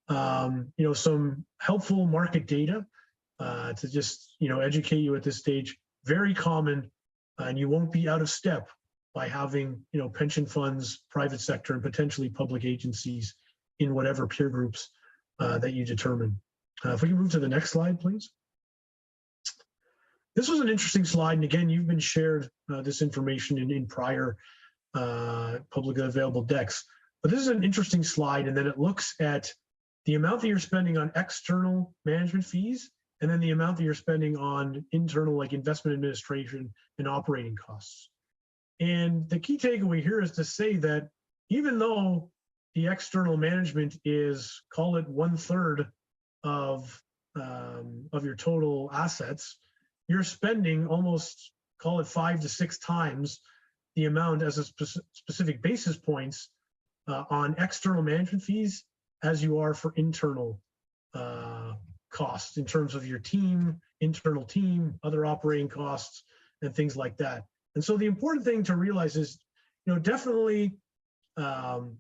some helpful market data to just educate you at this stage. Very common, and you won't be out of step by having pension funds, private sector, and potentially public agencies in whatever peer groups that you determine. If we can move to the next slide, please. This was an interesting slide, and again, you've been shared this information in prior publicly available decks. But this is an interesting slide, and then it looks at the amount that you're spending on external management fees, and then the amount that you're spending on internal, like investment administration and operating costs. And the key takeaway here is to say that even though the external management is, call it 1/3 of your total assets, you're spending almost, call it 5 to 6 times the amount as a specific basis points on external management fees as you are for internal costs in terms of your team, internal team, other operating costs, and things like that. And so the important thing to realize is, definitely, as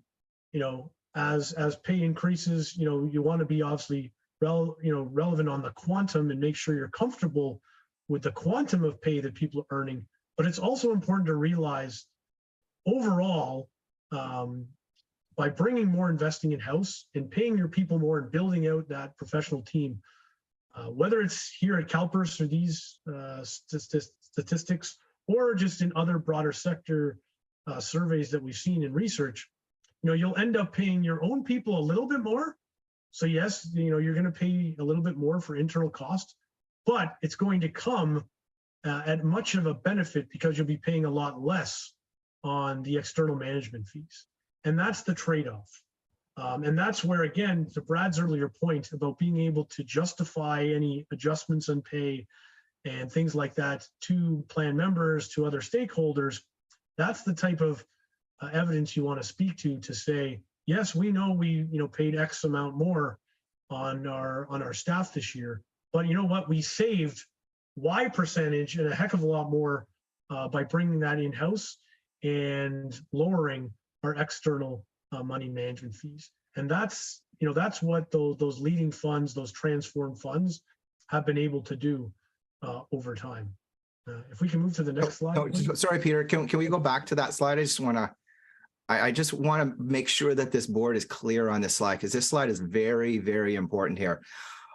pay increases, you want to be obviously relevant on the quantum and make sure you're comfortable with the quantum of pay that people are earning. But it's also important to realize overall, by bringing more investing in-house and paying your people more and building out that professional team, whether it's here at CalPERS or these statistics, or just in other broader sector surveys that we've seen in research, you'll end up paying your own people a little bit more. So yes, you're going to pay a little bit more for internal cost, but it's going to come at much of a benefit because you'll be paying a lot less on the external management fees. And that's the trade-off. And that's where, again, to Brad's earlier point about being able to justify any adjustments in pay and things like that to plan members, to other stakeholders, that's the type of evidence you want to speak to say, yes, we know we paid X amount more on our staff this year, but you know what, we saved Y percentage and a heck of a lot more by bringing that in-house and lowering our external money management fees. And that's what those leading funds, those transform funds, have been able to do over time. If we can move to the next slide. Sorry, Peter, can we go back to that slide? I just want to make sure that this board is clear on this slide, because this slide is very, very important here.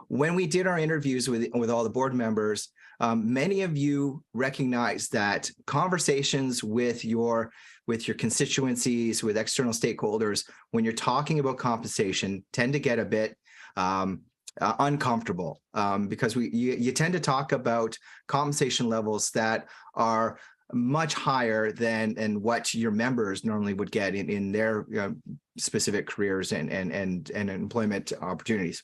When we did our interviews with all the board members, Many of you recognize that conversations with your constituencies, with external stakeholders, when you're talking about compensation, tend to get a bit uncomfortable because you tend to talk about compensation levels that are much higher than what your members normally would get in their specific careers and employment opportunities.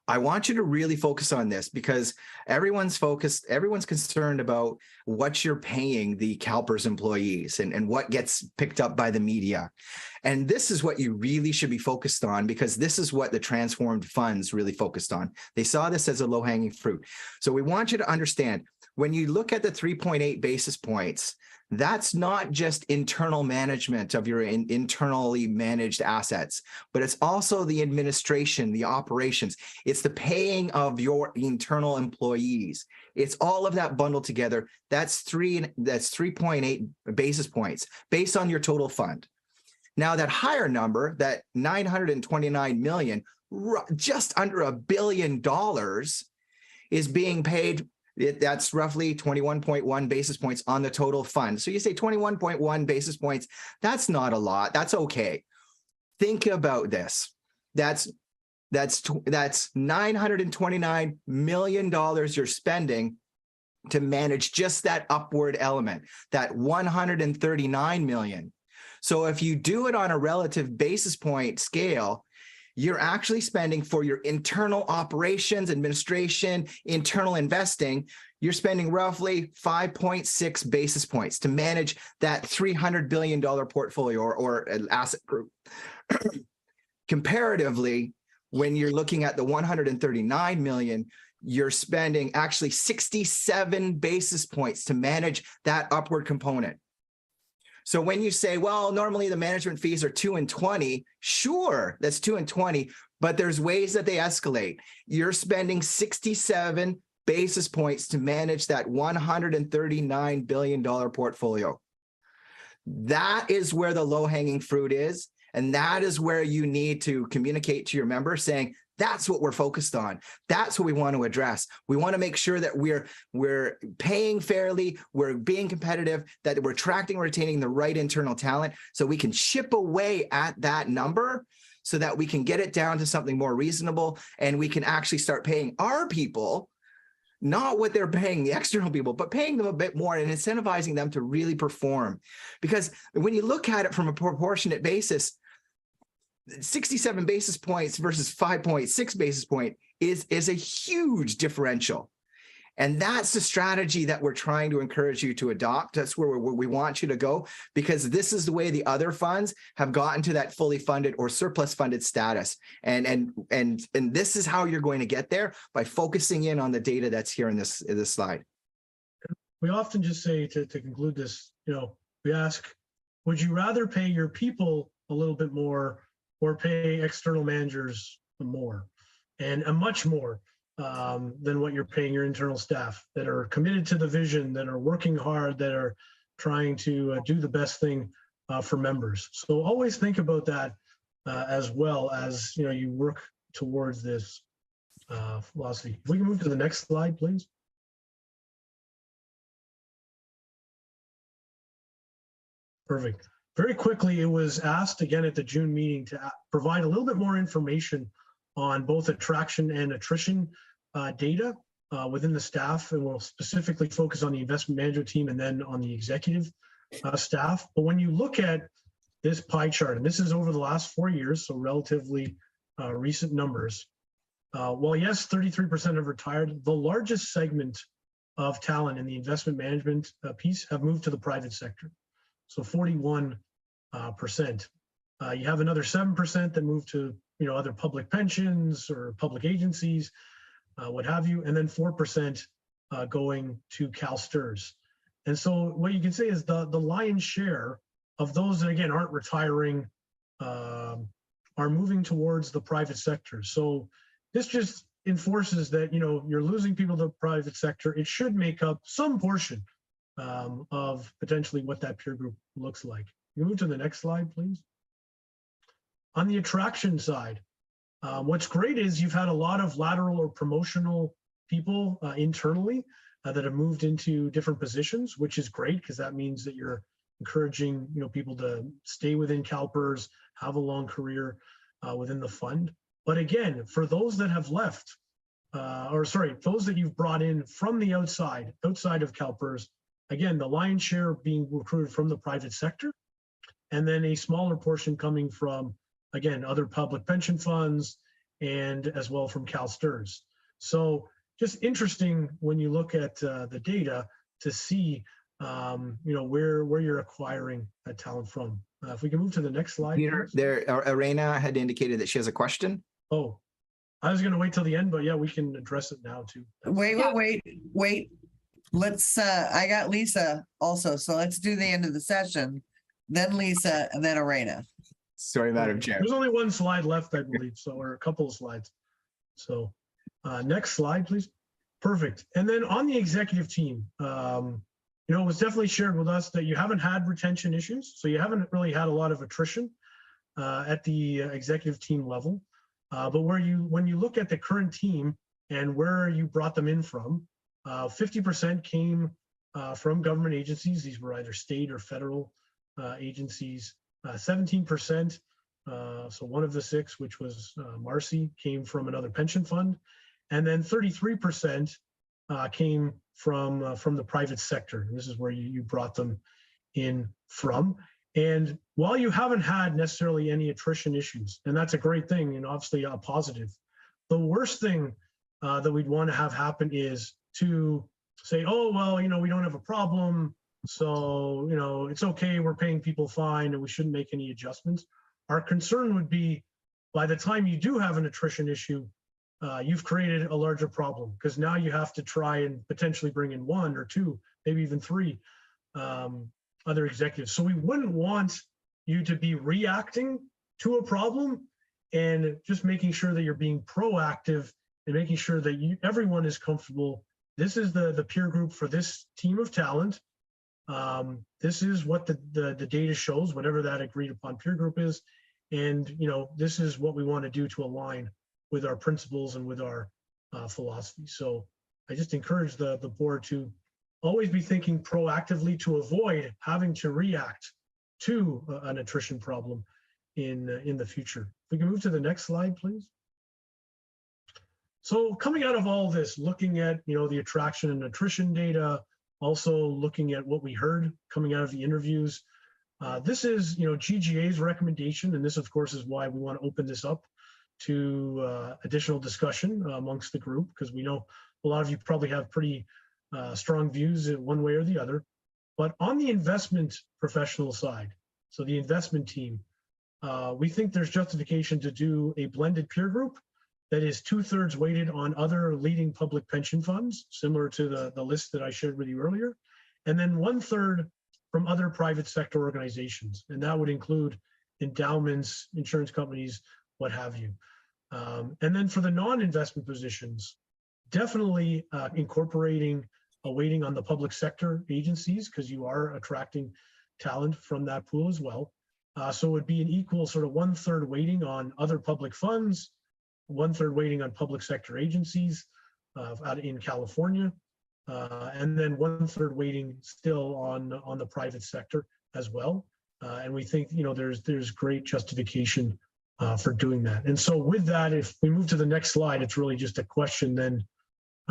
I want you to really focus on this because everyone's concerned about what you're paying the CalPERS employees and what gets picked up by the media. And this is what you really should be focused on, because this is what the transformed funds really focused on. They saw this as a low-hanging fruit. So we want you to understand, when you look at the 3.8 basis points, that's not just internal management of your internally managed assets, but it's also the administration, the operations. It's the paying of your internal employees. It's all of that bundled together. That's 3.8 basis points based on your total fund. Now that higher number, that 929 million, just under $1 billion, is being paid. That's roughly 21.1 basis points on the total fund. So you say 21.1 basis points, that's not a lot. That's okay. Think about this. That's $929 million you're spending to manage just that upward element, that 139 million. So if you do it on a relative basis point scale, you're actually spending for your internal operations, administration, internal investing, you're spending roughly 5.6 basis points to manage that $300 billion portfolio or an asset group. Comparatively, when you're looking at the 139 million, you're spending actually 67 basis points to manage that upward component. So when you say, well, normally the management fees are 2 and 20, sure, that's 2 and 20, but there's ways that they escalate. You're spending 67 basis points to manage that $139 billion portfolio. That is where the low-hanging fruit is. And that is where you need to communicate to your members saying, that's what we're focused on. That's what we want to address. We want to make sure that we're paying fairly, we're being competitive, that we're attracting and retaining the right internal talent so we can chip away at that number so that we can get it down to something more reasonable and we can actually start paying our people, not what they're paying the external people, but paying them a bit more and incentivizing them to really perform. Because when you look at it from a proportionate basis, 67 basis points versus 5.6 basis point is a huge differential. And that's the strategy that we're trying to encourage you to adopt. That's where we want you to go, because this is the way the other funds have gotten to that fully funded or surplus funded status. And this is how you're going to get there, by focusing in on the data that's here in this slide. We often just say to conclude this, we ask, would you rather pay your people a little bit more or pay external managers more, and a much more than what you're paying your internal staff that are committed to the vision, that are working hard, that are trying to do the best thing for members. So always think about that as well as you work towards this philosophy. If we can move to the next slide, please. Perfect. Very quickly, it was asked again at the June meeting to provide a little bit more information on both attraction and attrition data within the staff, and we'll specifically focus on the investment management team and then on the executive staff. But when you look at this pie chart, and this is over the last 4 years, so relatively recent numbers, well, yes, 33% have retired. The largest segment of talent in the investment management piece have moved to the private sector. So 41%. You have another 7% that move to other public pensions or public agencies, what have you, and then 4% going to CalSTRS. And so what you can say is the lion's share of those that again aren't retiring are moving towards the private sector. So this just enforces that you're losing people to the private sector. It should make up some portion of potentially what that peer group looks like. You move to the next slide, please. On the attraction side, what's great is you've had a lot of lateral or promotional people internally that have moved into different positions, which is great because that means that you're encouraging people to stay within CalPERS, have a long career within the fund. But again, for those that have left, those that you've brought in from the outside of CalPERS, again, the lion's share being recruited from the private sector, and then a smaller portion coming from, again, other public pension funds and as well from CalSTRS. So just interesting when you look at the data to see, where you're acquiring that talent from. If we can move to the next slide. Peter, Arena had indicated that she has a question. Oh, I was going to wait till the end, but yeah, we can address it now too. Wait. Let's, I got Lisa also, so let's do the end of the session, then Lisa, and then Arena. Sorry, Madam Chair. There's only one slide left, I believe, or a couple of slides. So next slide, please. Perfect. And then on the executive team, it was definitely shared with us that you haven't had retention issues. So you haven't really had a lot of attrition at the executive team level. But when you look at the current team and where you brought them in from, 50% came from government agencies. These were either state or federal agencies. 17%, so one of the 6, which was Marcy, came from another pension fund. And then 33% came from the private sector. And this is where you brought them in from. And while you haven't had necessarily any attrition issues, and that's a great thing and obviously a positive, the worst thing that we'd want to have happen is to say, oh, well, we don't have a problem. So, it's okay. We're paying people fine and we shouldn't make any adjustments. Our concern would be by the time you do have an attrition issue, you've created a larger problem because now you have to try and potentially bring in 1 or 2, maybe even 3 other executives. So we wouldn't want you to be reacting to a problem and just making sure that you're being proactive and making sure that everyone is comfortable. This is the peer group for this team of talent. This is what the data shows, whatever that agreed upon peer group is. And, this is what we want to do to align with our principles and with our philosophy. So I just encourage the board to always be thinking proactively to avoid having to react to an attrition problem in the future. If we can move to the next slide, please. So coming out of all this, looking at the attraction and attrition data, also looking at what we heard coming out of the interviews, this is GGA's recommendation, and this of course is why we want to open this up to additional discussion amongst the group, because we know a lot of you probably have pretty strong views in one way or the other. But on the investment professional side, so the investment team, we think there's justification to do a blended peer group that is 2/3 weighted on other leading public pension funds, similar to the list that I shared with you earlier, and then 1/3 from other private sector organizations. And that would include endowments, insurance companies, what have you. And then for the non-investment positions, definitely incorporating a weighting on the public sector agencies, because you are attracting talent from that pool as well. So it would be an equal sort of 1/3 weighting on other public funds, 1/3 weighting on public sector agencies out in California, and then 1/3 weighting still on the private sector as well. And we think there's great justification for doing that. And so with that, if we move to the next slide, it's really just a question then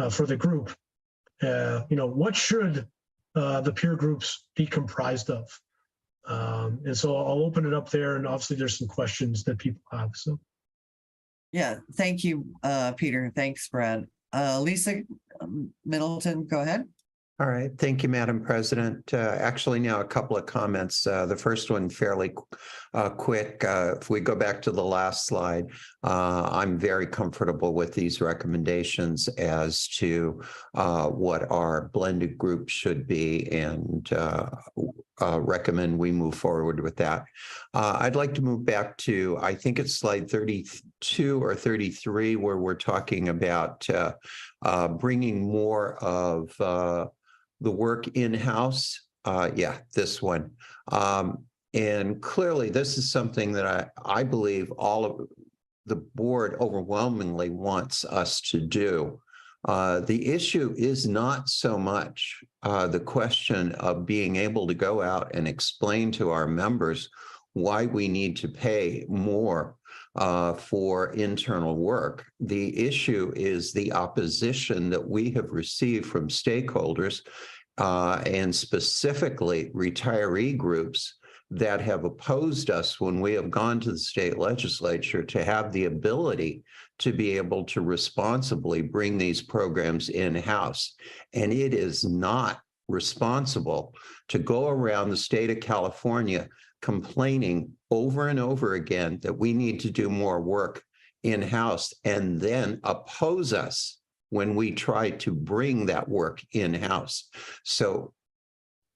for the group. What should the peer groups be comprised of? And so I'll open it up there, and obviously there's some questions that people have. So. Yeah, thank you, Peter. Thanks, Brad. Lisa Middleton, go ahead. All right. Thank you, Madam President. Actually, now a couple of comments. The first one fairly quick. If we go back to the last slide, I'm very comfortable with these recommendations as to what our blended group should be, and recommend we move forward with that. I'd like to move back to, I think it's slide 32 or 33, where we're talking about bringing more of the work in-house. Yeah, this one. And clearly, this is something that I believe all of the board overwhelmingly wants us to do. The issue is not so much the question of being able to go out and explain to our members why we need to pay more for internal work. The issue is the opposition that we have received from stakeholders and specifically retiree groups that have opposed us when we have gone to the state legislature to have the ability to be able to responsibly bring these programs in-house. And it is not responsible to go around the state of California complaining over and over again that we need to do more work in-house and then oppose us when we try to bring that work in-house. So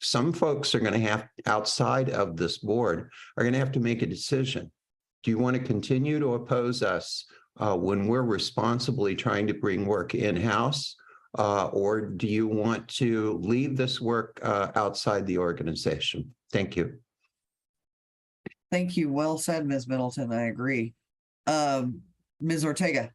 some folks are going to have, outside of this board, are going to have to make a decision. Do you want to continue to oppose us when we're responsibly trying to bring work in-house? Or do you want to leave this work outside the organization? Thank you. Thank you. Well said, Ms. Middleton. I agree. Ms. Ortega.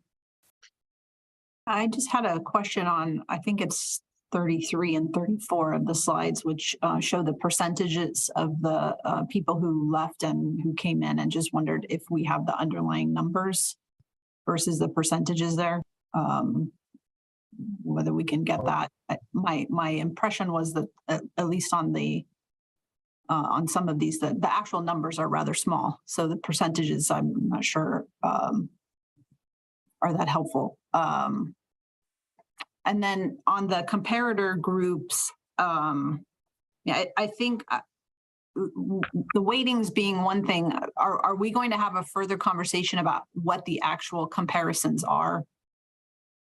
I just had a question on, I think it's 33 and 34 of the slides, which show the percentages of the people who left and who came in, and just wondered if we have the underlying numbers versus the percentages there, whether we can get that. My impression was that at least on the on some of these, the actual numbers are rather small. So the percentages, I'm not sure are that helpful. And then on the comparator groups, yeah, I think the weightings being one thing, are we going to have a further conversation about what the actual comparisons are?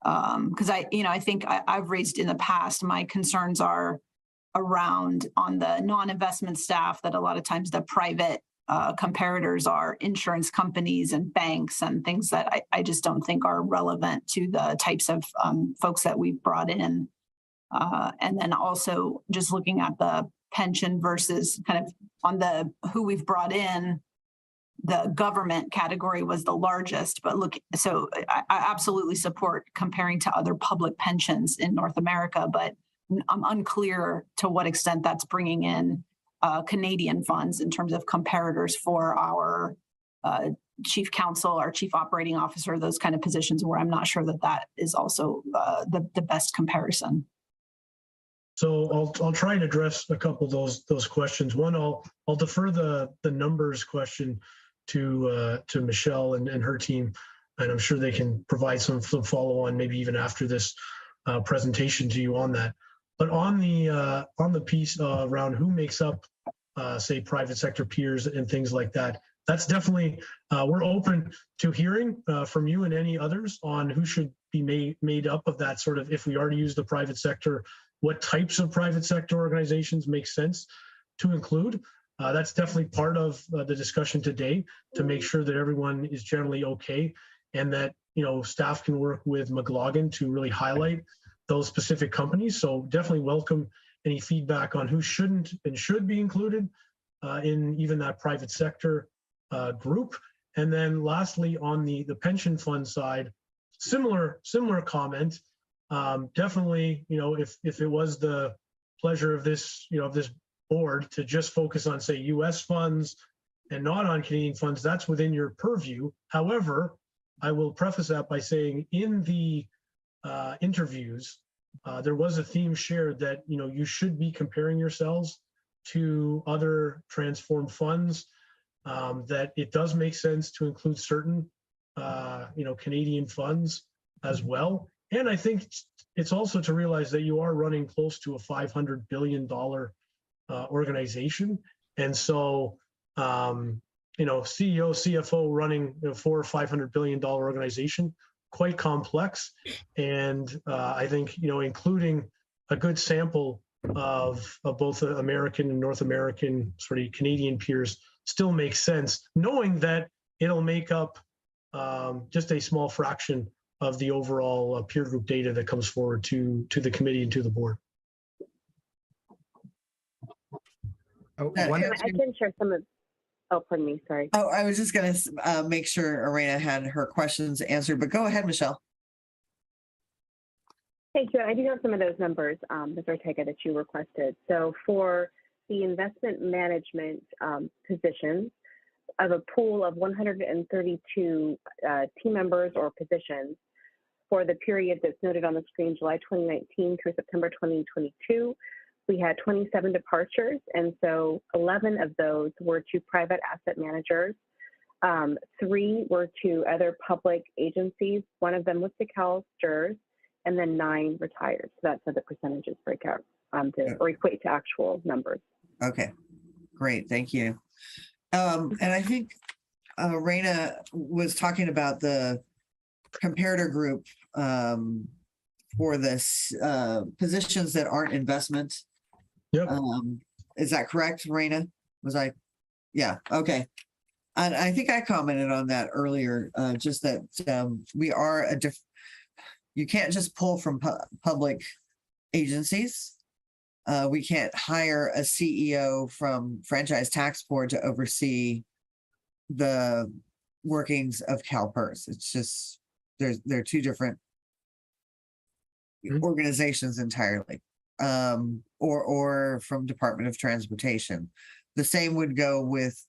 Because I think I've raised in the past, my concerns are around on the non-investment staff, that a lot of times the private comparators are insurance companies and banks and things that I just don't think are relevant to the types of folks that we've brought in. And then also just looking at the pension versus kind of on the who we've brought in, the government category was the largest, but look, so I absolutely support comparing to other public pensions in North America, but I'm unclear to what extent that's bringing in Canadian funds in terms of comparators for our chief counsel, our chief operating officer, those kind of positions where I'm not sure that that is also the best comparison. So I'll try and address a couple of those questions. One, I'll defer the numbers question to Michelle and her team, and I'm sure they can provide some follow on, maybe even after this presentation to you on that. But on the piece around who makes up, say, private sector peers and things like that, that's definitely, we're open to hearing from you and any others on who should be made up of that sort of, if we are to use the private sector, what types of private sector organizations make sense to include. That's definitely part of the discussion today, to make sure that everyone is generally okay, and that, you know, staff can work with McLaughlin to really highlight those specific companies. So definitely welcome any feedback on who shouldn't and should be included in even that private sector group. And then lastly, on the pension fund side, similar comment. Definitely, you know, if it was the pleasure of this, you know, of this board to just focus on, say, US funds and not on Canadian funds, that's within your purview. However, I will preface that by saying in the interviews, there was a theme shared that, you know, you should be comparing yourselves to other transformed funds, that it does make sense to include certain, you know, Canadian funds as well. And I think it's also to realize that you are running close to a $500 billion organization. And so, you know, CEO, CFO running a $400 or $500 billion organization, quite complex. And I think, you know, including a good sample of both American and North American, sort of Canadian peers still makes sense, knowing that it'll make up just a small fraction of the overall peer group data that comes forward to the committee and to the board. I can share some of, oh, pardon me, sorry. Oh, I was just going to make sure Arena had her questions answered, but go ahead, Michelle. Thank you. I do have some of those numbers, Ms. Ortega, that you requested. So for the investment management positions, of a pool of 132 team members or positions for the period that's noted on the screen, July 2019 through September 2022, we had 27 departures. And so 11 of those were to private asset managers. 3 were to other public agencies. 1 of them was to CalPERS, and then 9 retired. So that's how the percentages break out or equate to actual numbers. Okay, great, thank you. And I think Raina was talking about the comparator group for this positions that aren't investment. Yep. Is that correct, Raina? Was I? Yeah, okay. And I think I commented on that earlier, just that we are you can't just pull from public agencies. We can't hire a CEO from Franchise Tax Board to oversee the workings of CalPERS. It's just, they're 2 different organizations entirely, or from Department of Transportation. The same would go with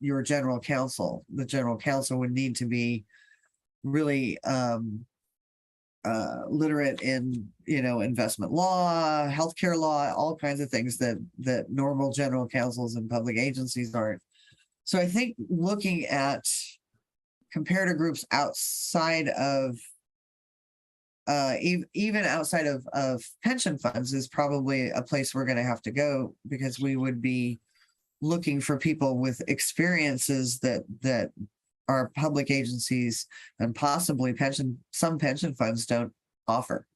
your general counsel. The general counsel would need to be really literate in, investment law, healthcare law, all kinds of things that normal general counsels and public agencies aren't. So I think looking at comparator groups outside of even outside of pension funds is probably a place we're going to have to go, because we would be looking for people with experiences that our public agencies and possibly some pension funds don't offer.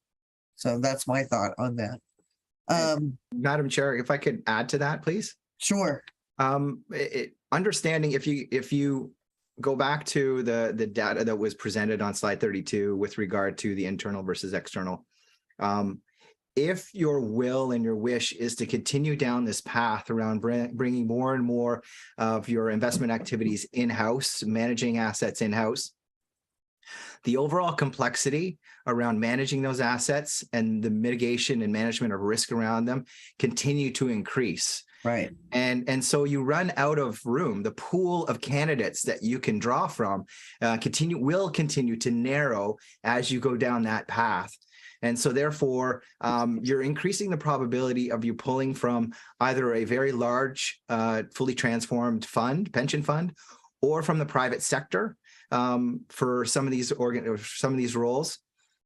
So that's my thought on that. Madam Chair, if I could add to that, please. Sure. Understanding, if you go back to the data that was presented on slide 32 with regard to the internal versus external, if your will and your wish is to continue down this path around bringing more and more of your investment activities in-house, managing assets in-house, the overall complexity around managing those assets and the mitigation and management of risk around them continue to increase. Right. And so you run out of room. The pool of candidates that you can draw from will continue to narrow as you go down that path. And so therefore, you're increasing the probability of you pulling from either a very large, fully transformed pension fund, or from the private sector for some of these roles.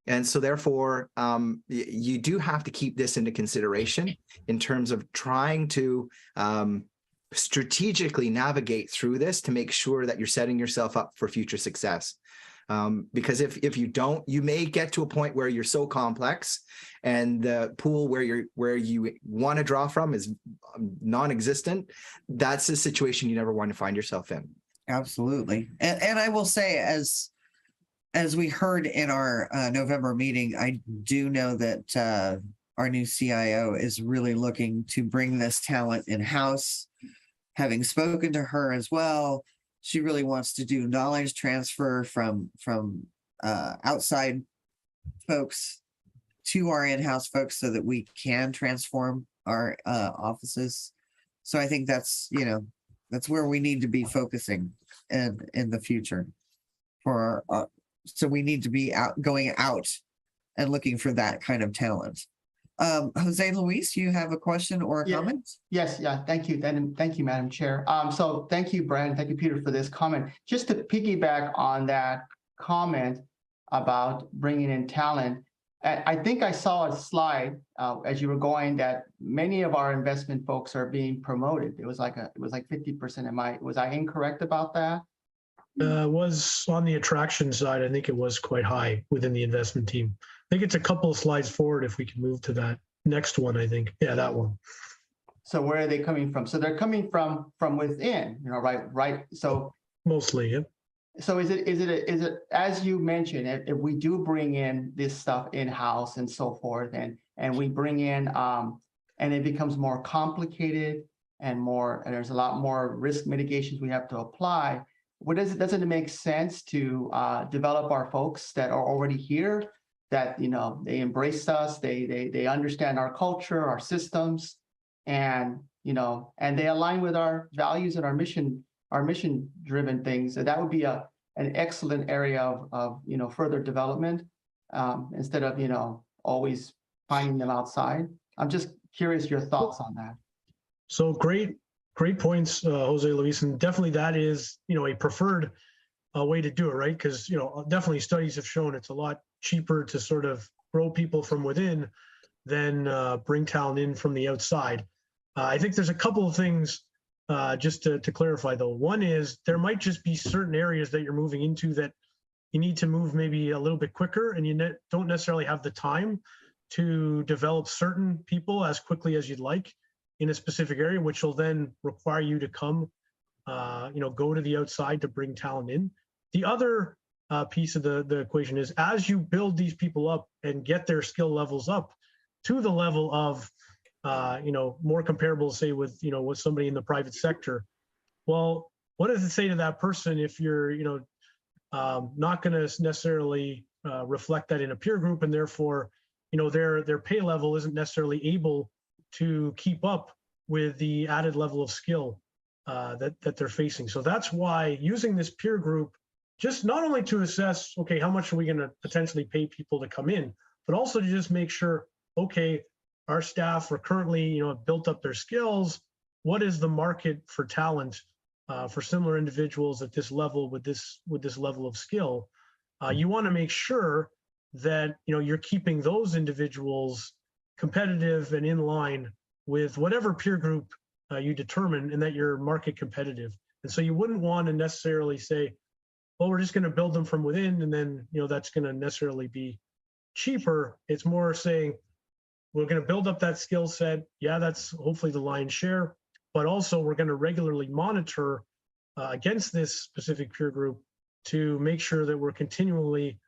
And so therefore, you do have to keep this into consideration in terms of trying to strategically navigate through this to make sure that you're setting yourself up for future success. Because if you don't, you may get to a point where you're so complex and the pool where you want to draw from is non-existent. That's a situation you never want to find yourself in. Absolutely. And I will say, as we heard in our November meeting, I do know that our new CIO is really looking to bring this talent in-house. Having spoken to her as well, she really wants to do knowledge transfer from outside folks to our in-house folks so that we can transform our offices. So I think that's where we need to be focusing in the future for our, so we need to be going out and looking for that kind of talent. Jose Luis, you have a question or a comment? Yes, yeah, thank you. Thank you, Madam Chair. So thank you, Brad, thank you, Peter, for this comment. Just to piggyback on that comment about bringing in talent, I think I saw a slide as you were going that many of our investment folks are being promoted. It was like 50%. Was I incorrect about that? Was on the attraction side, I think it was quite high within the investment team. I think it's a couple of slides forward if we can move to that next one, I think. Yeah, that one. So where are they coming from? So they're coming from within, right? So mostly, yeah. So is it as you mentioned, if we do bring in this stuff in-house and so forth, and we bring in and it becomes more complicated and there's a lot more risk mitigations we have to apply, doesn't it make sense to develop our folks that are already here that, they embraced us, they understand our culture, our systems, and, and they align with our values and our mission-driven things. So that would be an excellent area of further development, instead of, always finding them outside. I'm just curious your thoughts on that. So great points, Jose Luis, and definitely that is, a preferred way to do it, right? Because, definitely studies have shown it's a lot cheaper to sort of grow people from within than bring talent in from the outside. I think there's a couple of things just to clarify, though. One is there might just be certain areas that you're moving into that you need to move maybe a little bit quicker, and you don't necessarily have the time to develop certain people as quickly as you'd like in a specific area, which will then require you to come, go to the outside to bring talent in. The other piece of the equation is as you build these people up and get their skill levels up to the level of, more comparable, say, with somebody in the private sector. Well, what does it say to that person if you're, not going to necessarily reflect that in a peer group, and therefore, their pay level isn't necessarily able to keep up with the added level of skill that they're facing. So that's why using this peer group, just not only to assess, okay, how much are we going to potentially pay people to come in, but also to just make sure, okay, our staff are currently, built up their skills. What is the market for talent for similar individuals at this level with this level of skill? You want to make sure that you're keeping those individuals competitive and in line with whatever peer group you determine, and that you're market competitive. And so you wouldn't want to necessarily say, well, we're just going to build them from within, and then that's going to necessarily be cheaper. It's more saying we're going to build up that skill set. Yeah, that's hopefully the lion's share, but also we're going to regularly monitor against this specific peer group to make sure that we're continually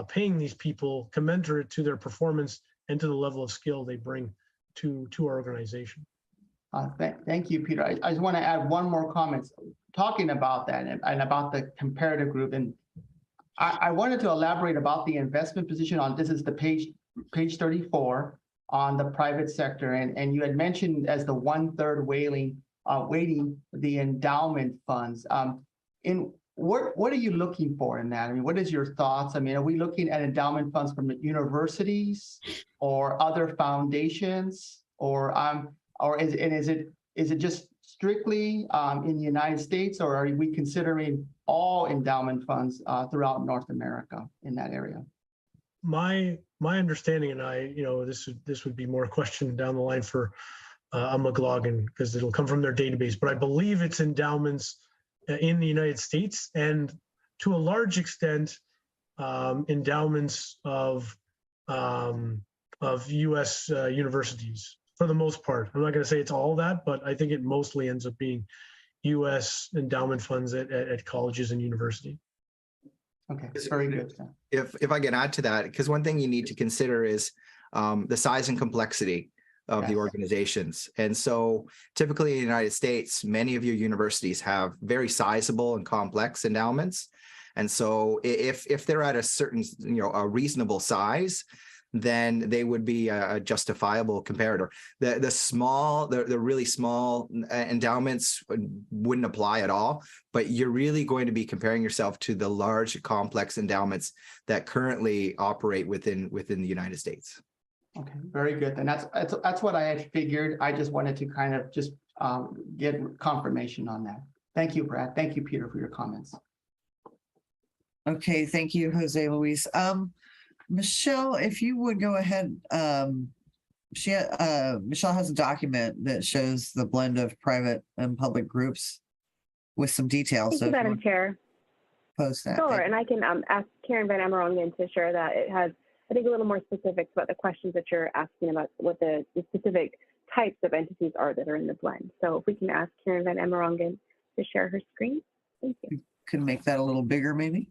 paying these people commensurate to their performance and to the level of skill they bring to our organization. Thank you, Peter. I just want to add one more comment talking about that and about the comparative group. And I wanted to elaborate about the investment position on, this is the page 34 on the private sector. And you had mentioned as the 1/3 weighting the endowment funds. What are you looking for in that? I mean, what is your thoughts? I mean, are we looking at endowment funds from universities or other foundations, or is it just strictly in the United States, or are we considering all endowment funds throughout North America in that area? My understanding, and this would be more a question down the line for McLaughlin, because it'll come from their database, but I believe it's endowments in the United States, and to a large extent, endowments of U.S. universities for the most part. I'm not going to say it's all that, but I think it mostly ends up being U.S. endowment funds at colleges and universities. Okay, very good. If I can add to that, because one thing you need to consider is the size and complexity of the organizations. And so typically in the United States, many of your universities have very sizable and complex endowments. And so if they're at a certain, a reasonable size, then they would be a justifiable comparator. The really small endowments wouldn't apply at all, but you're really going to be comparing yourself to the large, complex endowments that currently operate within the United States. Okay, very good. And that's what I had figured. I just wanted to kind of just get confirmation on that. Thank you, Brad. Thank you, Peter, for your comments. Okay, thank you, Jose Luis. Michelle, if you would go ahead, Michelle has a document that shows the blend of private and public groups with some details. Thank you, Madam Chair. Post that. Sure, and I can ask Karen Van Amerongen to share that. It has, I think, a little more specifics about the questions that you're asking about, what the specific types of entities are that are in the blend. So if we can ask Karen Van Amerongen to share her screen. Thank you. Could make that a little bigger, maybe.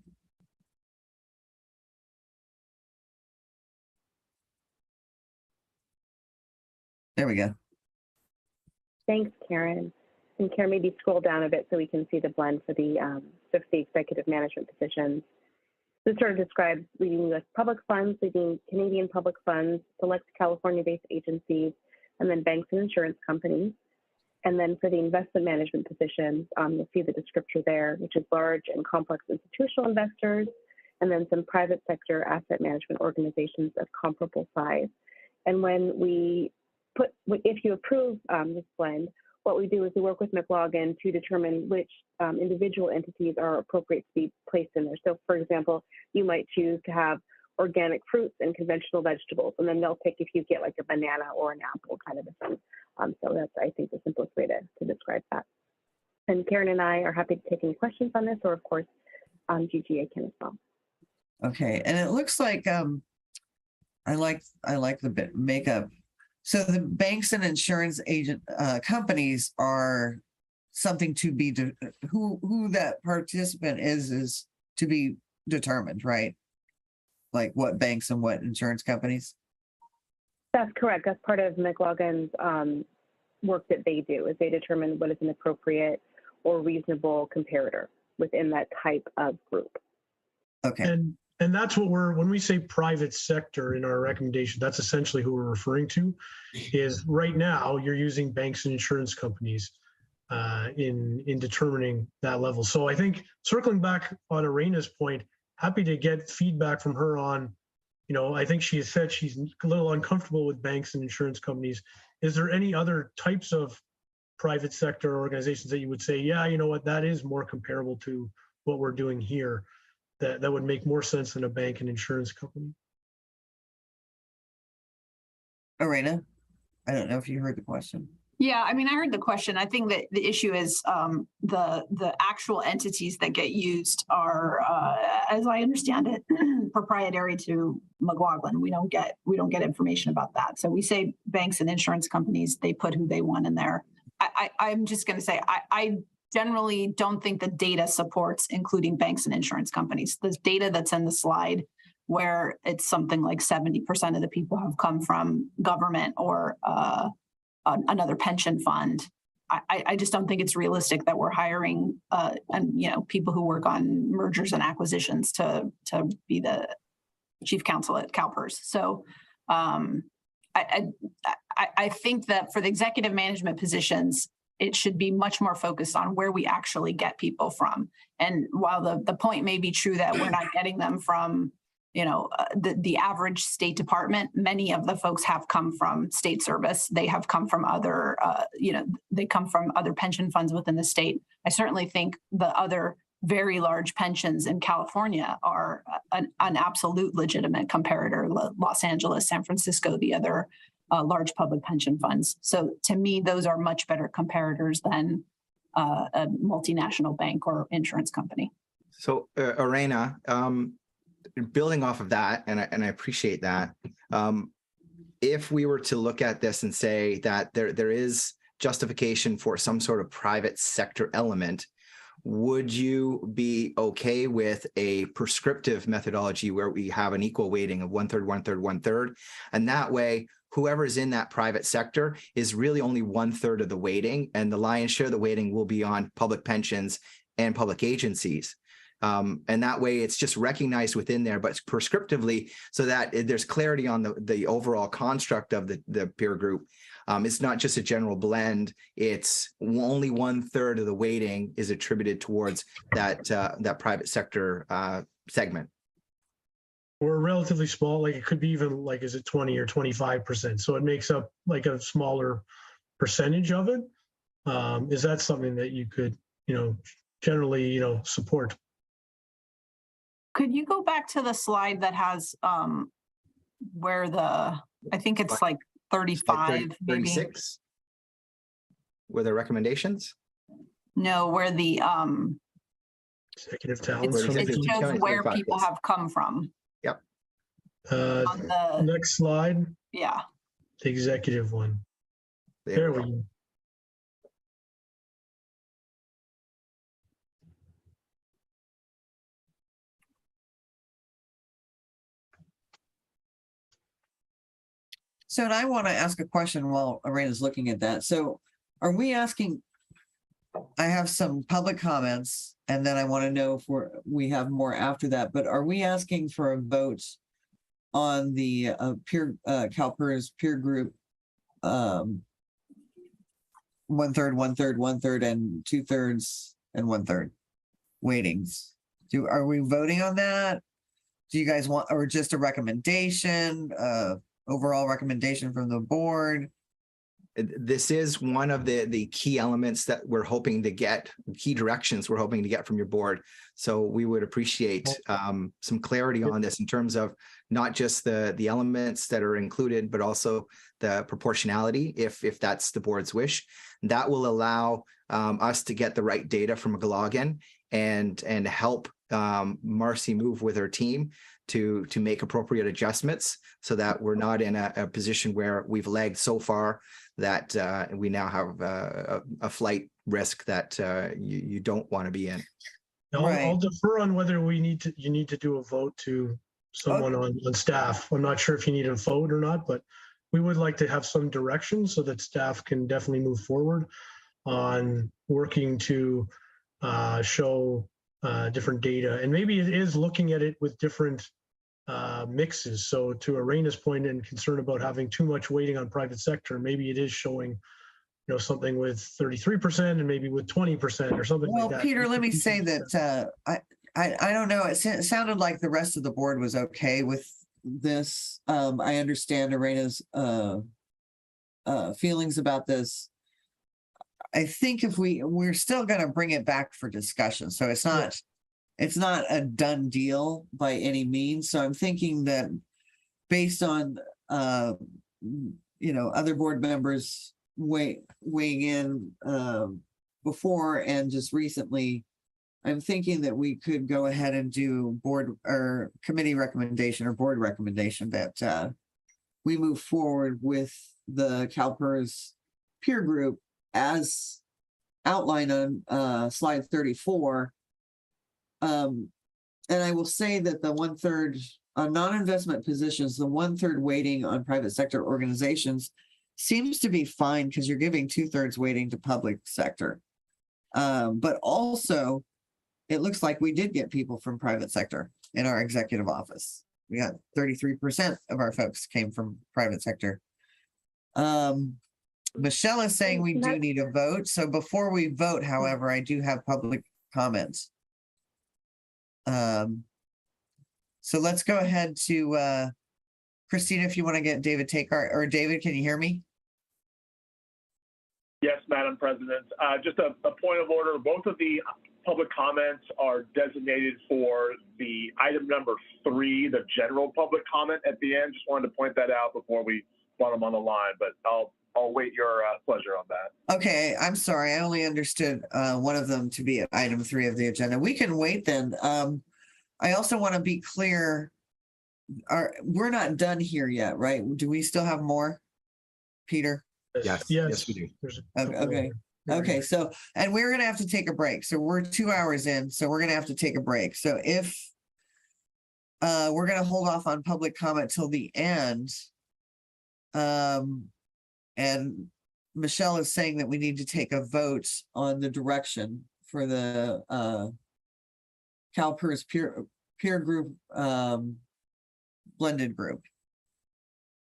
There we go. Thanks, Karen. And Karen, maybe scroll down a bit so we can see the blend for the executive management positions. This sort of describes leading U.S. public funds, leading Canadian public funds, select California-based agencies, and then banks and insurance companies. And then for the investment management positions, you'll see the descriptor there, which is large and complex institutional investors, and then some private sector asset management organizations of comparable size. And when we if you approve this blend, what we do is we work with McLaughlin to determine which individual entities are appropriate to be placed in there. So for example, you might choose to have organic fruits and conventional vegetables, and then they'll pick if you get like a banana or an apple kind of a thing. So that's, I think, the simplest way to describe that. And Karen and I are happy to take any questions on this, or of course, GGA can as well. Okay, and it looks like I like the bit makeup. So the banks and insurance agent companies are something to be who that participant is to be determined, right? Like what banks and what insurance companies? That's correct. That's part of McLaughlин's work that they do, is they determine what is an appropriate or reasonable comparator within that type of group. Okay. And that's what when we say private sector in our recommendation, that's essentially who we're referring to. Is right now you're using banks and insurance companies in determining that level. So I think circling back on Arena's point, happy to get feedback from her on, I think she has said she's a little uncomfortable with banks and insurance companies. Is there any other types of private sector organizations that you would say, yeah, you know what, that is more comparable to what we're doing here, that would make more sense than a bank and insurance company? Arena, I don't know if you heard the question. Yeah, I mean, I heard the question. I think that the issue is the actual entities that get used are, as I understand it, proprietary to McLaughlin. We don't get information about that. So we say banks and insurance companies, they put who they want in there. I'm just going to say I generally don't think the data supports including banks and insurance companies. The data that's in the slide, where it's something like 70% of the people have come from government or another pension fund. I just don't think it's realistic that we're hiring people who work on mergers and acquisitions to be the chief counsel at CalPERS. So I think that for the executive management positions, it should be much more focused on where we actually get people from. And while the point may be true that we're not getting them from the average State Department, many of the folks have come from state service. They have come from other, they come from other pension funds within the state. I certainly think the other very large pensions in California are an absolute legitimate comparator. Los Angeles, San Francisco, the other large public pension funds. So to me, those are much better comparators than a multinational bank or insurance company. So Arena, building off of that, and I appreciate that, if we were to look at this and say that there is justification for some sort of private sector element, would you be okay with a prescriptive methodology where we have an equal weighting of 1/3, 1/3, 1/3, and that way whoever is in that private sector is really only 1/3 of the weighting, and the lion's share of the weighting will be on public pensions and public agencies. And that way it's just recognized within there, but prescriptively, so that there's clarity on the overall construct of the peer group. It's not just a general blend. It's only 1/3 of the weighting is attributed towards that private sector segment. We're relatively small, like it could be even like, is it 20 or 25%? So it makes up like a smaller percentage of it. Is that something that you could, generally, support? Could you go back to the slide that has where I think it's like 35, maybe 36? Were there recommendations? No, where the executive talent. it shows where people have come from. Yep. Next slide. Yeah. The executive one. There we go. So, and I want to ask a question while Arena's looking at that. So, are we asking I have some public comments, and then I want to know if we have more after that, but are we asking for a vote on the CalPERS peer group? 1/3, 1/3, 1/3, and 2/3 and 1/3 weightings? Are we voting on that? Do you guys want, or just a recommendation, overall recommendation from the board? This is one of the key elements that we're hoping to get, key directions we're hoping to get from your board. So we would appreciate some clarity on this in terms of not just the elements that are included, but also the proportionality, if that's the board's wish. That will allow us to get the right data from Galagan and help Marcy move with her team to make appropriate adjustments so that we're not in a position where we've lagged so far that we now have a flight risk that you don't want to be in. I'll defer on whether you need to do a vote to someone on staff. I'm not sure if you need a vote or not, but we would like to have some direction so that staff can definitely move forward on working to show different data. And maybe it is looking at it with different mixes. So to Arena's point and concern about having too much weighting on private sector, maybe it is showing, something with 33% and maybe with 20% or something like that. Well, Peter, let me say that I don't know. It sounded like the rest of the board was okay with this. I understand Arena's feelings about this. I think if we're still going to bring it back for discussion. So it's not a done deal by any means. So I'm thinking that based on, other board members weighing in before and just recently, I'm thinking that we could go ahead and do board or committee recommendation or board recommendation that we move forward with the CalPERS peer group as outlined on slide 34. And I will say that the 1/3 on non-investment positions, the 1/3 weighting on private sector organizations seems to be fine because you're giving 2/3 weighting to public sector. But also, it looks like we did get people from private sector in our executive office. We got 33% of our folks came from private sector. Michelle is saying we do need a vote. So before we vote, however, I do have public comments. So let's go ahead to Christina, if you want to get David Takar, or David, can you hear me? Yes, Madam President. Just a point of order. Both of the public comments are designated for the item number 3, the general public comment at the end. Just wanted to point that out before we brought them on the line, but I'll wait your pleasure on that. Okay, I'm sorry. I only understood one of them to be at item 3 of the agenda. We can wait then. I also want to be clear. We're not done here yet, right? Do we still have more, Peter? Yes, we do. Okay. So, and we're going to have to take a break. So we're 2 hours in, so we're going to have to take a break. So if we're going to hold off on public comment till the end, and Michelle is saying that we need to take a vote on the direction for the CalPERS peer group blended group.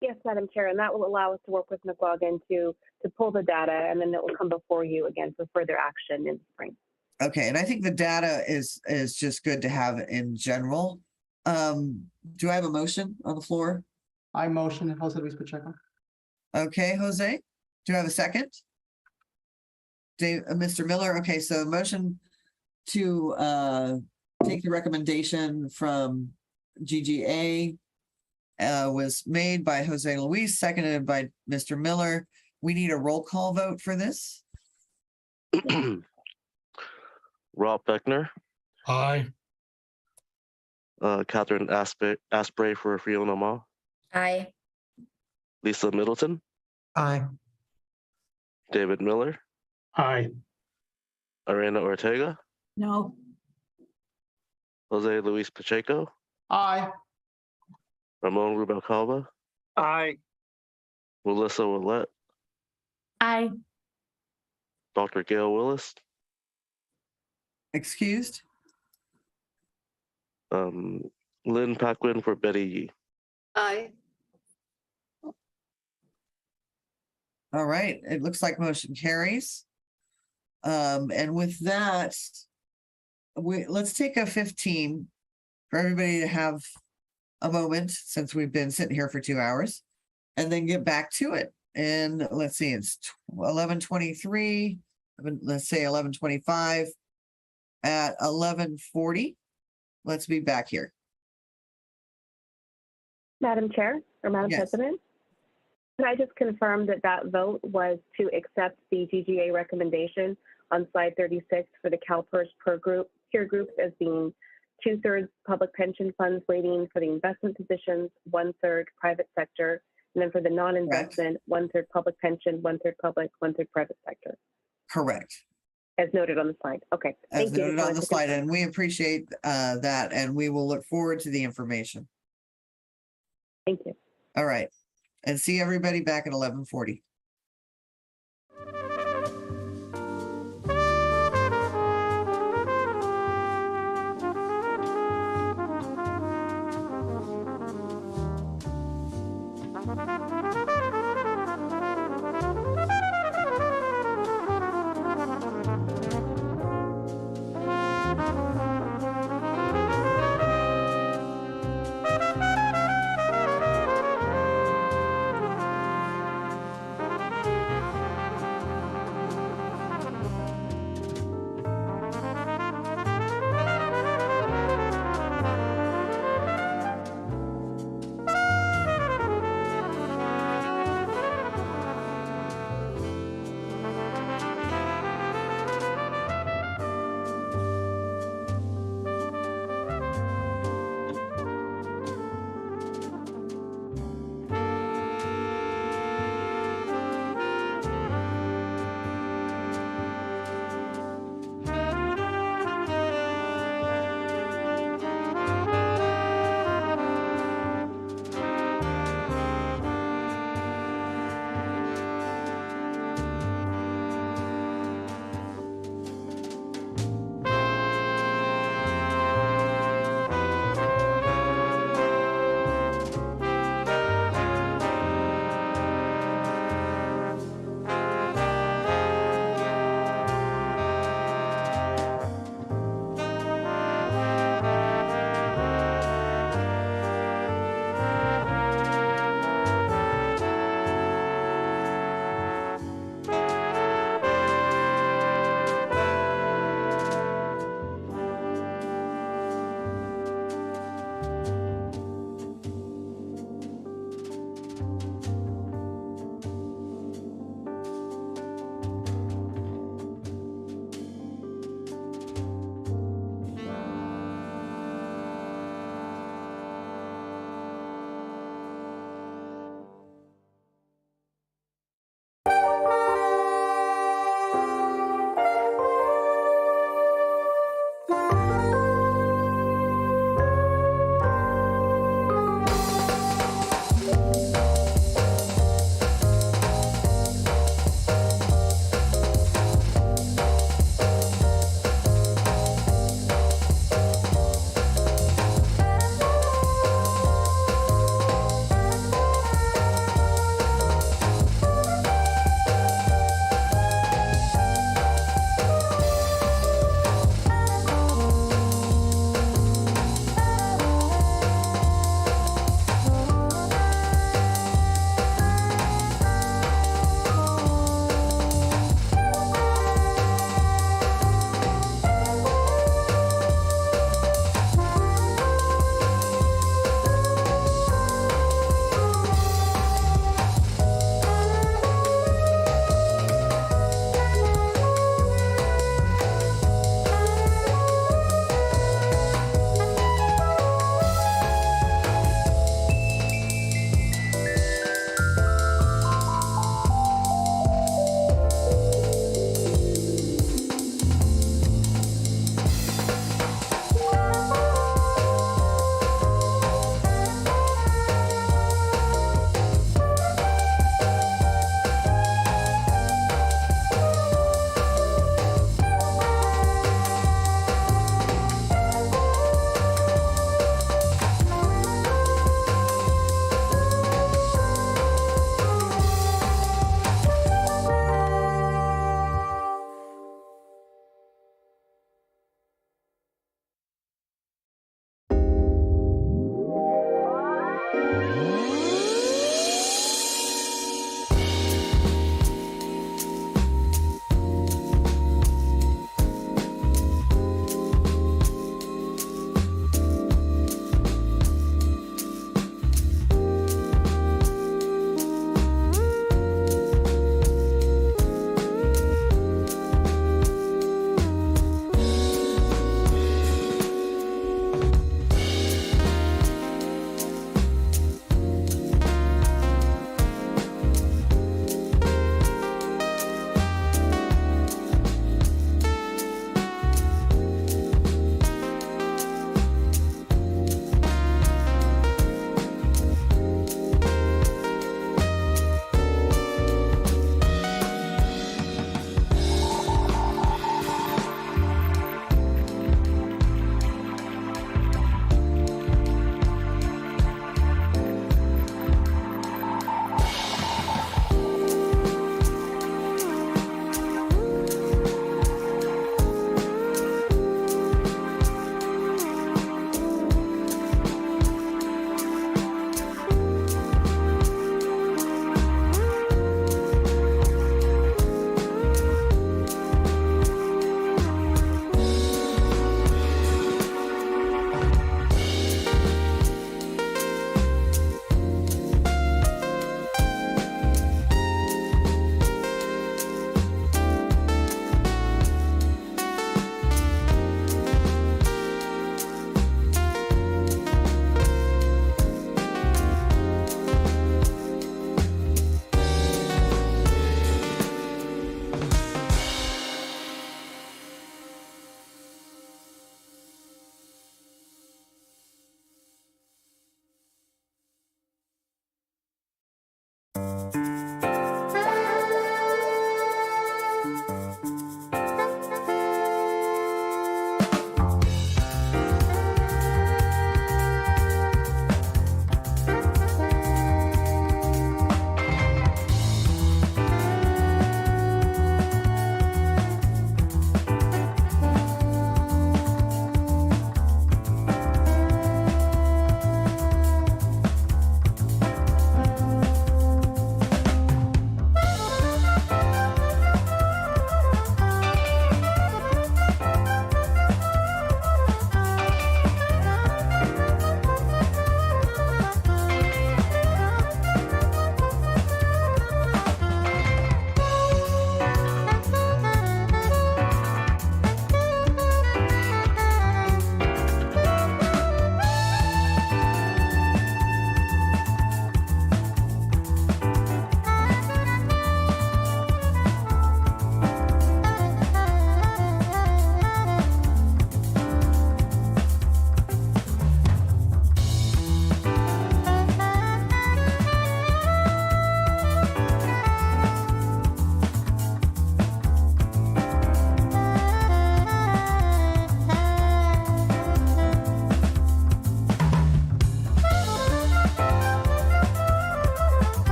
Yes, Madam Chair, and that will allow us to work with McLaughlin to pull the data, and then it will come before you again for further action in spring. Okay, and I think the data is just good to have in general. Do I have a motion on the floor? I motion Jose Luis Pacheco. Okay, Jose, do I have a second? Mr. Miller, okay, so motion to take the recommendation from GGA was made by Jose Luis, seconded by Mr. Miller. We need a roll call vote for this. Rob Beckner. Aye. Catherine Asprey for Fiona Ma. Aye. Lisa Middleton. Aye. David Miller. Aye. Arena Ortega. No. Jose Luis Pacheco. Aye. Ramon Rubalcaba. Aye. Melissa Willett. Aye. Dr. Gail Willis. excused? Lynn Paquin for Betty Yee. Aye. All right, it looks like motion carries. And with that, let's take a 15 for everybody to have a moment since we've been sitting here for 2 hours and then get back to it. And let's see, it's 11:23, let's say 11:25 at 11:40. Let's be back here. Madam Chair or Madam Yes. President, can I just confirm that that vote was to accept the GGA recommendation on slide 36 for the CalPERS peer groups as being 2/3 public pension funds waiting for the investment positions, 1/3 private sector, and then for the non-investment, 1/3 public pension, 1/3 public, 1/3 private sector, Correct. as noted on the slide. Okay. As Thank you. noted Just on wanted the to slide, confirm. and we appreciate that, and we will look forward to the information. Thank you. All right. And see everybody back at 11:40.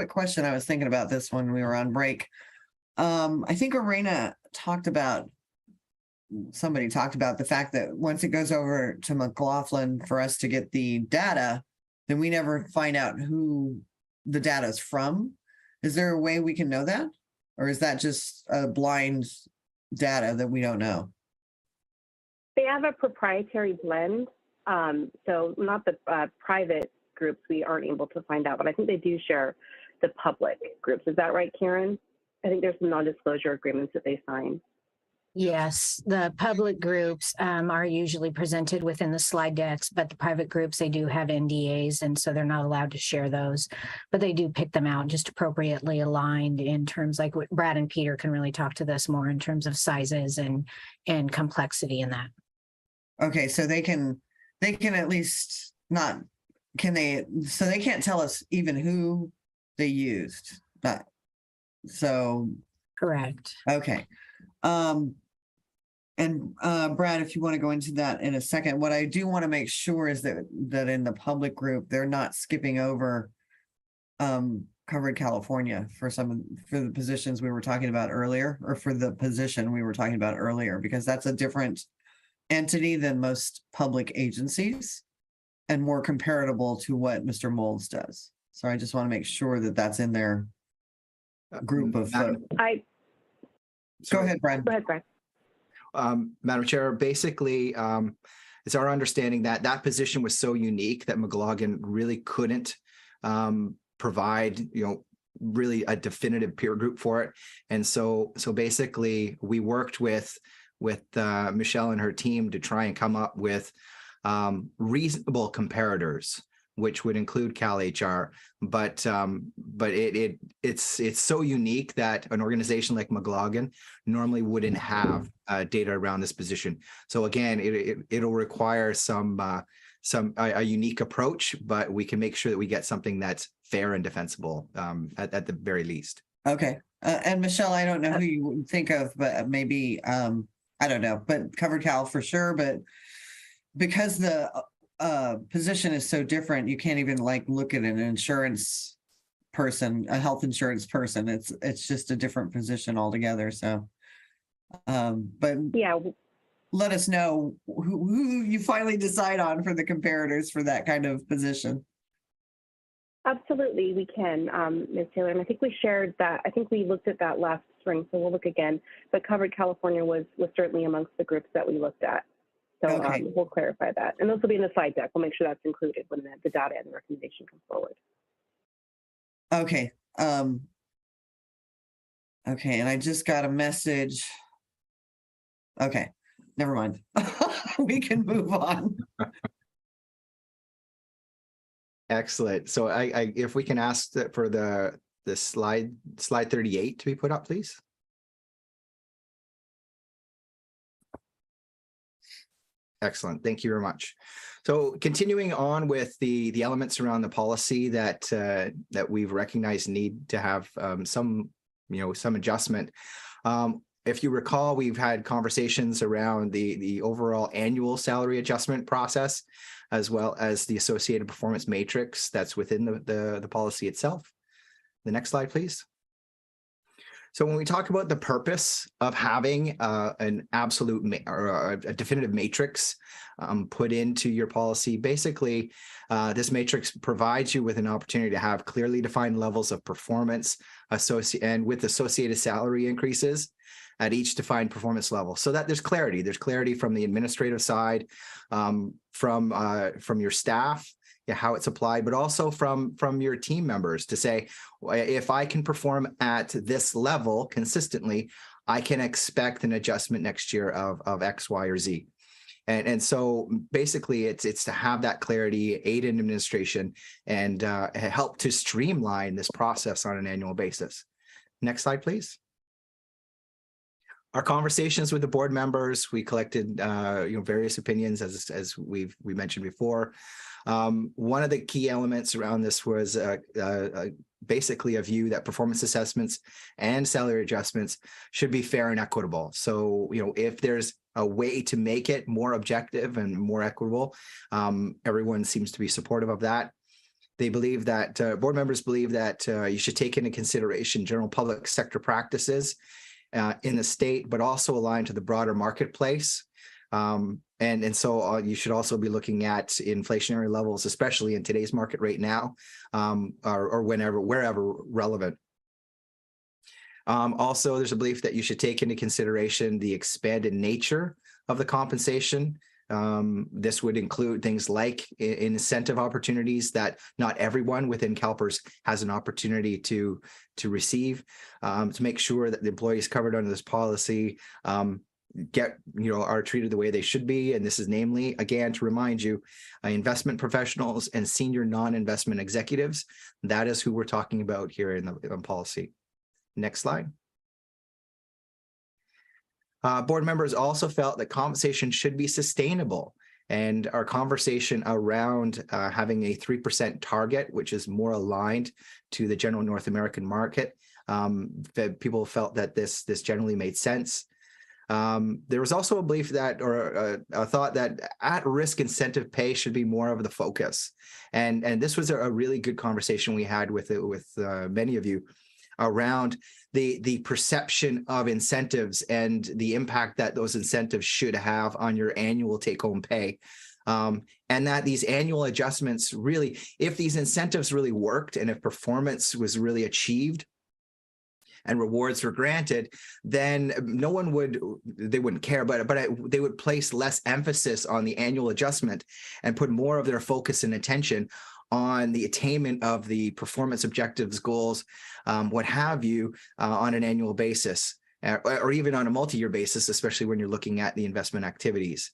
quick question. I was thinking about this when we were on break. I think somebody talked about the fact that once it goes over to McLaughlin for us to get the data, then we never find out who the data is from. Is there a way we can know that? Or is that just a blind data that we don't know? They have a proprietary blend. So not the private groups we aren't able to find out, but I think they do share the public groups. Is that right, Karen? I think there's some non-disclosure agreements that they sign. Yes, the public groups are usually presented within the slide decks, but the private groups, they do have NDAs, and so they're not allowed to share those, but they do pick them out just appropriately aligned in terms like what Brad and Peter can really talk to this more in terms of sizes and complexity in that. Okay, so they can at least not, so they can't tell us even who they used. So. Correct. Okay. And Brad, if you want to go into that in a second, what I do want to make sure is that in the public group, they're not skipping over covered California for the positions we were talking about earlier, or for the position we were talking about earlier, because that's a different entity than most public agencies and more comparable to what Mr. Molds does. So I just want to make sure that that's in their group of. Go ahead, Brad. Go ahead, Brad. Madam Chair, basically, it's our understanding that that position was so unique that McLaughlin really couldn't provide, really a definitive peer group for it. And so basically, we worked with Michelle and her team to try and come up with reasonable comparators, which would include CalHR, but it's so unique that an organization like McLaughlin normally wouldn't have data around this position. So again, it'll require a unique approach, but we can make sure that we get something that's fair and defensible at the very least. Okay, and Michelle, I don't know who you would think of, but maybe I don't know, but covered Cal for sure. But because the position is so different, you can't even look at an insurance person, a health insurance person. It's just a different position altogether. So, but yeah, let us know who you finally decide on for the comparators for that kind of position. Absolutely, we can, Ms. Taylor. And I think we shared that. I think we looked at that last spring, so we'll look again. But Covered California was certainly amongst the groups that we looked at. So okay. We'll clarify that. And those will be in the slide deck. We'll make sure that's included when the data and the recommendation comes forward. Okay. Okay, and I just got a message. Okay, never mind. We can move on. Excellent. So if we can ask that for the slide 38 to be put up, please. Excellent. Thank you very much. So continuing on with the elements around the policy that we've recognized need to have some adjustment. If you recall, we've had conversations around the overall annual salary adjustment process, as well as the associated performance matrix that's within the policy itself. The next slide, please. So when we talk about the purpose of having an absolute or a definitive matrix put into your policy, basically, this matrix provides you with an opportunity to have clearly defined levels of performance and with associated salary increases at each defined performance level, so that there's clarity. There's clarity from the administrative side, from your staff, how it's applied, but also from your team members to say, if I can perform at this level consistently, I can expect an adjustment next year of X, Y, or Z. And so basically it's to have that clarity, aid in administration, and help to streamline this process on an annual basis. Next slide, please. Our conversations with the board members, we collected various opinions as we mentioned before. One of the key elements around this was basically a view that performance assessments and salary adjustments should be fair and equitable. So, if there's a way to make it more objective and more equitable, everyone seems to be supportive of that. They believe that board members believe that you should take into consideration general public sector practices in the state, but also align to the broader marketplace. And so you should also be looking at inflationary levels, especially in today's market right now, or wherever relevant. Also, there's a belief that you should take into consideration the expanded nature of the compensation. This would include things like incentive opportunities that not everyone within CalPERS has an opportunity to receive, to make sure that the employees covered under this policy are treated the way they should be. And this is namely, again, to remind you, investment professionals and senior non-investment executives. That is who we're talking about here in the policy. Next slide. Board members also felt that compensation should be sustainable, and our conversation around having a 3% target, which is more aligned to the general North American market, that people felt that this generally made sense. There was also a belief that, or a thought that at-risk incentive pay should be more of the focus, and this was a really good conversation we had with many of you around the perception of incentives and the impact that those incentives should have on your annual take-home pay. And that these annual adjustments really, if these incentives really worked and if performance was really achieved and rewards were granted, then no one they wouldn't care, but they would place less emphasis on the annual adjustment and put more of their focus and attention on the attainment of the performance objectives, goals, what have you, on an annual basis, or even on a multi-year basis, especially when you're looking at the investment activities.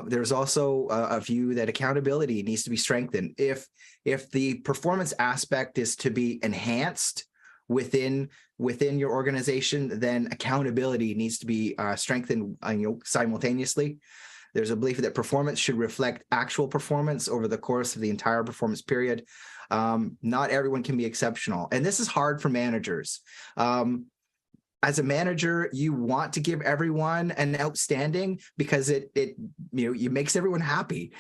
There's also a view that accountability needs to be strengthened. If the performance aspect is to be enhanced within your organization, then accountability needs to be strengthened simultaneously. There's a belief that performance should reflect actual performance over the course of the entire performance period. Not everyone can be exceptional, and this is hard for managers. As a manager, you want to give everyone an outstanding because it makes everyone happy.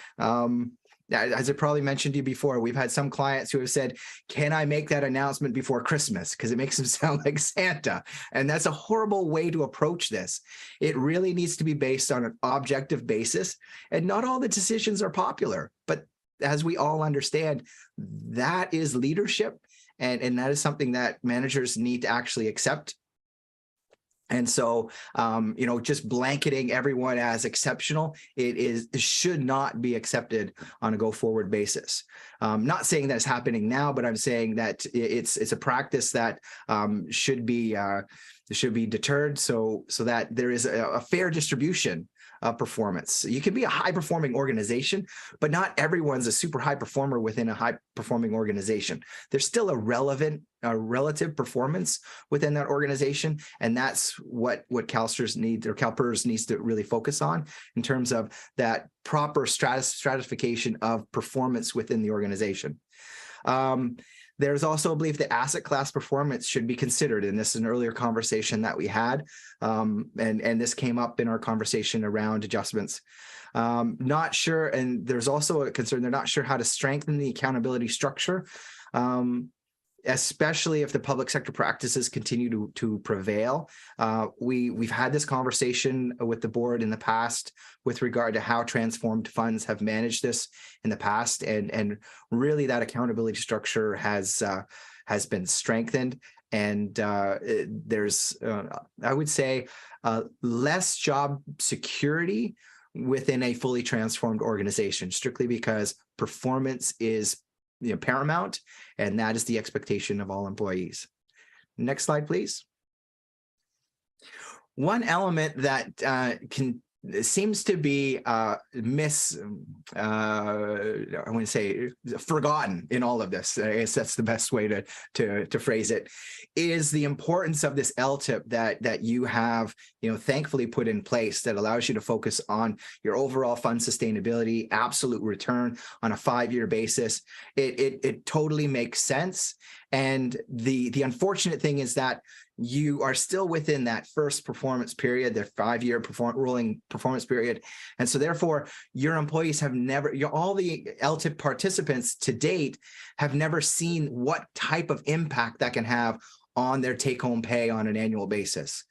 As I probably mentioned to you before, we've had some clients who have said, can I make that announcement before Christmas? Because it makes them sound like Santa. And that's a horrible way to approach this. It really needs to be based on an objective basis. And not all the decisions are popular. But as we all understand, that is leadership. And that is something that managers need to actually accept. And so, just blanketing everyone as exceptional, it should not be accepted on a go-forward basis. Not saying that it's happening now, but I'm saying that it's a practice that should be deterred, so that there is a fair distribution of performance. You can be a high-performing organization, but not everyone's a super high performer within a high-performing organization. There's still a relative performance within that organization, and that's what CalSTRS needs, or CalPERS needs to really focus on in terms of that proper stratification of performance within the organization. There's also a belief that asset class performance should be considered, and this is an earlier conversation that we had, and this came up in our conversation around adjustments. Not sure, and there's also a concern, they're not sure how to strengthen the accountability structure, especially if the public sector practices continue to prevail. We've had this conversation with the board in the past with regard to how transformed funds have managed this in the past, and really that accountability structure has been strengthened. And there's, I would say, less job security within a fully transformed organization, strictly because performance is paramount, and that is the expectation of all employees. Next slide, please. One element that seems to be I wouldn't say forgotten in all of this, I guess that's the best way to phrase it, is the importance of this LTIP that you have thankfully put in place, that allows you to focus on your overall fund sustainability, absolute return on a 5-year basis. It totally makes sense. And the unfortunate thing is that you are still within that first performance period, the 5-year rolling performance period. And so therefore, your employees have never, all the LTIP participants to date have never seen what type of impact that can have on their take-home pay on an annual basis.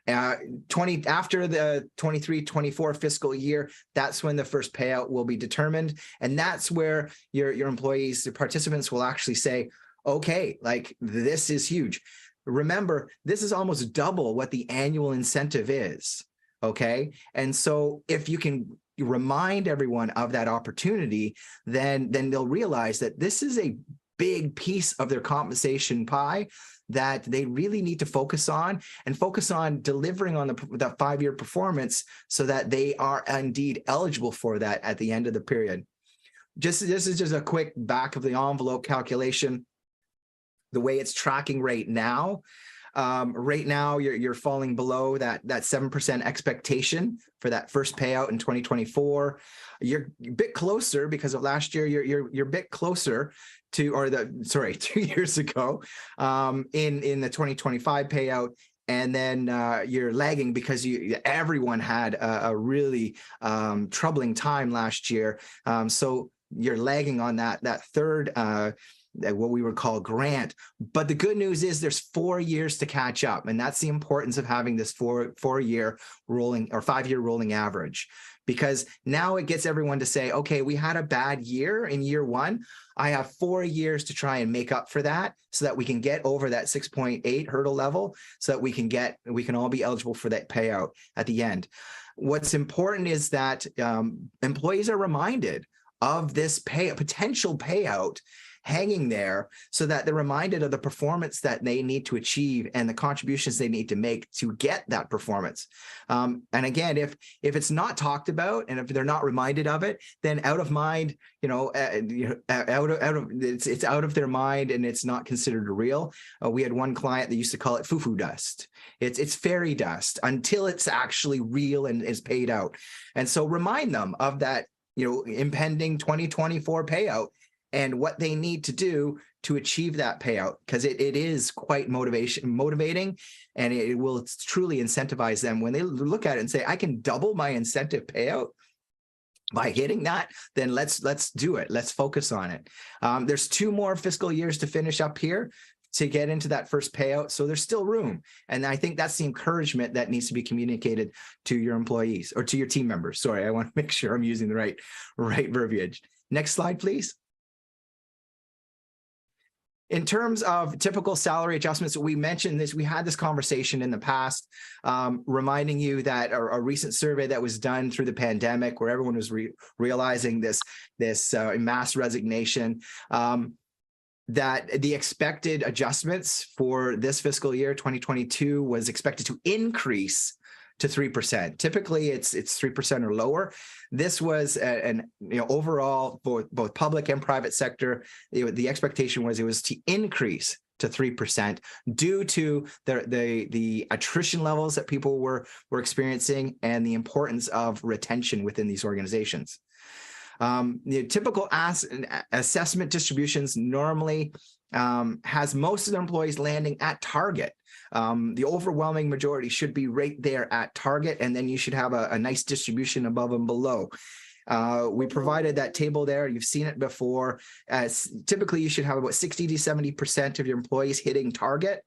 After the 23-24 fiscal year, that's when the first payout will be determined. And that's where your employees, the participants will actually say, okay, like this is huge. Remember, this is almost double what the annual incentive is, okay? And so if you can remind everyone of that opportunity, then they'll realize that this is a big piece of their compensation pie that they really need to focus on delivering on the 5-year performance so that they are indeed eligible for that at the end of the period. This is just a quick back of the envelope calculation. The way it's tracking right now, you're falling below that 7% expectation for that first payout in 2024. You're a bit closer because of last year. You're a bit closer to, 2 years ago, in the 2025 payout. And then you're lagging because everyone had a really troubling time last year. So you're lagging on that third what we would call grant. But the good news is there's 4 years to catch up. And that's the importance of having this four-year rolling or 5-year rolling average, because now it gets everyone to say, okay, we had a bad year in year 1. I have 4 years to try and make up for that so that we can get over that 6.8 hurdle level so that we can all be eligible for that payout at the end. What's important is that employees are reminded of this potential payout hanging there so that they're reminded of the performance that they need to achieve and the contributions they need to make to get that performance. And again, if it's not talked about and if they're not reminded of it, then out of mind, it's out of their mind and it's not considered real. We had one client that used to call it foo-foo dust. It's fairy dust until it's actually real and is paid out. And so remind them of that, impending 2024 payout and what they need to do to achieve that payout, because it is quite motivating, and it will truly incentivize them when they look at it and say, I can double my incentive payout by hitting that, then let's do it. Let's focus on it. There's 2 more fiscal years to finish up here to get into that first payout. So there's still room. And I think that's the encouragement that needs to be communicated to your employees or to your team members. Sorry, I want to make sure I'm using the right verbiage. Next slide, please. In terms of typical salary adjustments, we mentioned this, we had this conversation in the past, reminding you that a recent survey that was done through the pandemic where everyone was realizing this mass resignation, that the expected adjustments for this fiscal year, 2022, was expected to increase to 3%. Typically, it's 3% or lower. This was overall for both public and private sector. The expectation was it was to increase to 3% due to the attrition levels that people were experiencing and the importance of retention within these organizations. The typical assessment distributions normally has most of their employees landing at target. The overwhelming majority should be right there at target, and then you should have a nice distribution above and below. We provided that table there. You've seen it before. Typically, you should have about 60 to 70% of your employees hitting target.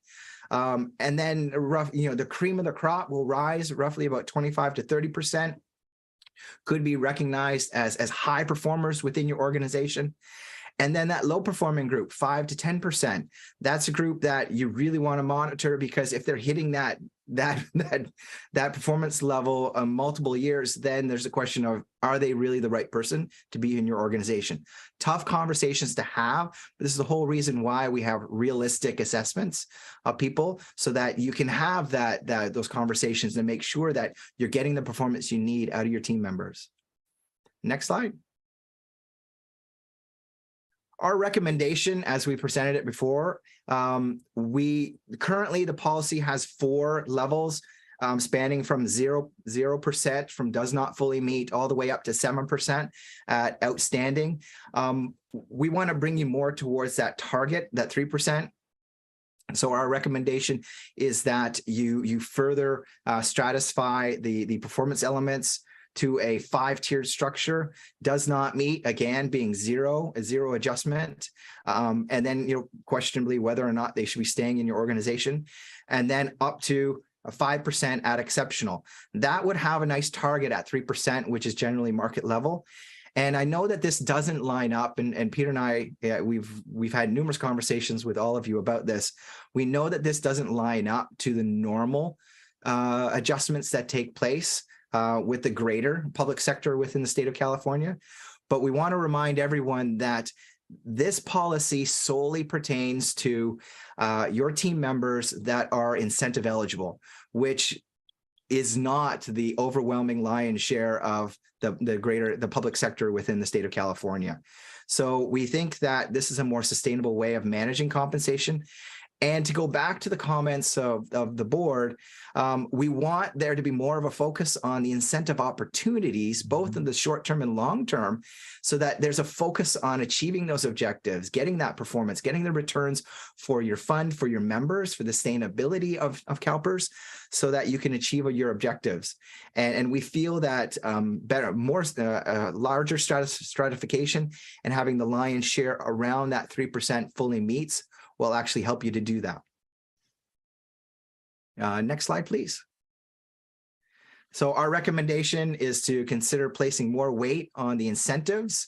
And then the cream of the crop will rise roughly about 25 to 30%. Could be recognized as high performers within your organization. And then that low performing group, 5 to 10%, that's a group that you really want to monitor, because if they're hitting that performance level multiple years, then there's a question of, are they really the right person to be in your organization? Tough conversations to have, but this is the whole reason why we have realistic assessments of people, so that you can have those conversations and make sure that you're getting the performance you need out of your team members. Next slide. Our recommendation, as we presented it before, currently the policy has 4 levels, spanning from 0% from does not fully meet all the way up to 7% at outstanding. We want to bring you more towards that target, that 3%, So our recommendation is that you further stratify the performance elements to a 5-tiered structure. Does not meet, again, being a zero adjustment, and then questionably whether or not they should be staying in your organization, and then up to a 5% at exceptional. That would have a nice target at 3%, which is generally market level. And I know that this doesn't line up, and Peter and I, we've had numerous conversations with all of you about this. We know that this doesn't line up to the normal adjustments that take place with the greater public sector within the state of California. But we want to remind everyone that this policy solely pertains to your team members that are incentive eligible, which is not the overwhelming lion's share of the public sector within the state of California. So we think that this is a more sustainable way of managing compensation. And to go back to the comments of the board, we want there to be more of a focus on the incentive opportunities, both in the short term and long term, so that there's a focus on achieving those objectives, getting that performance, getting the returns for your fund, for your members, for the sustainability of CalPERS, so that you can achieve your objectives. And we feel that larger stratification and having the lion's share around that 3% fully meets will actually help you to do that. Next slide, please. So our recommendation is to consider placing more weight on the incentives,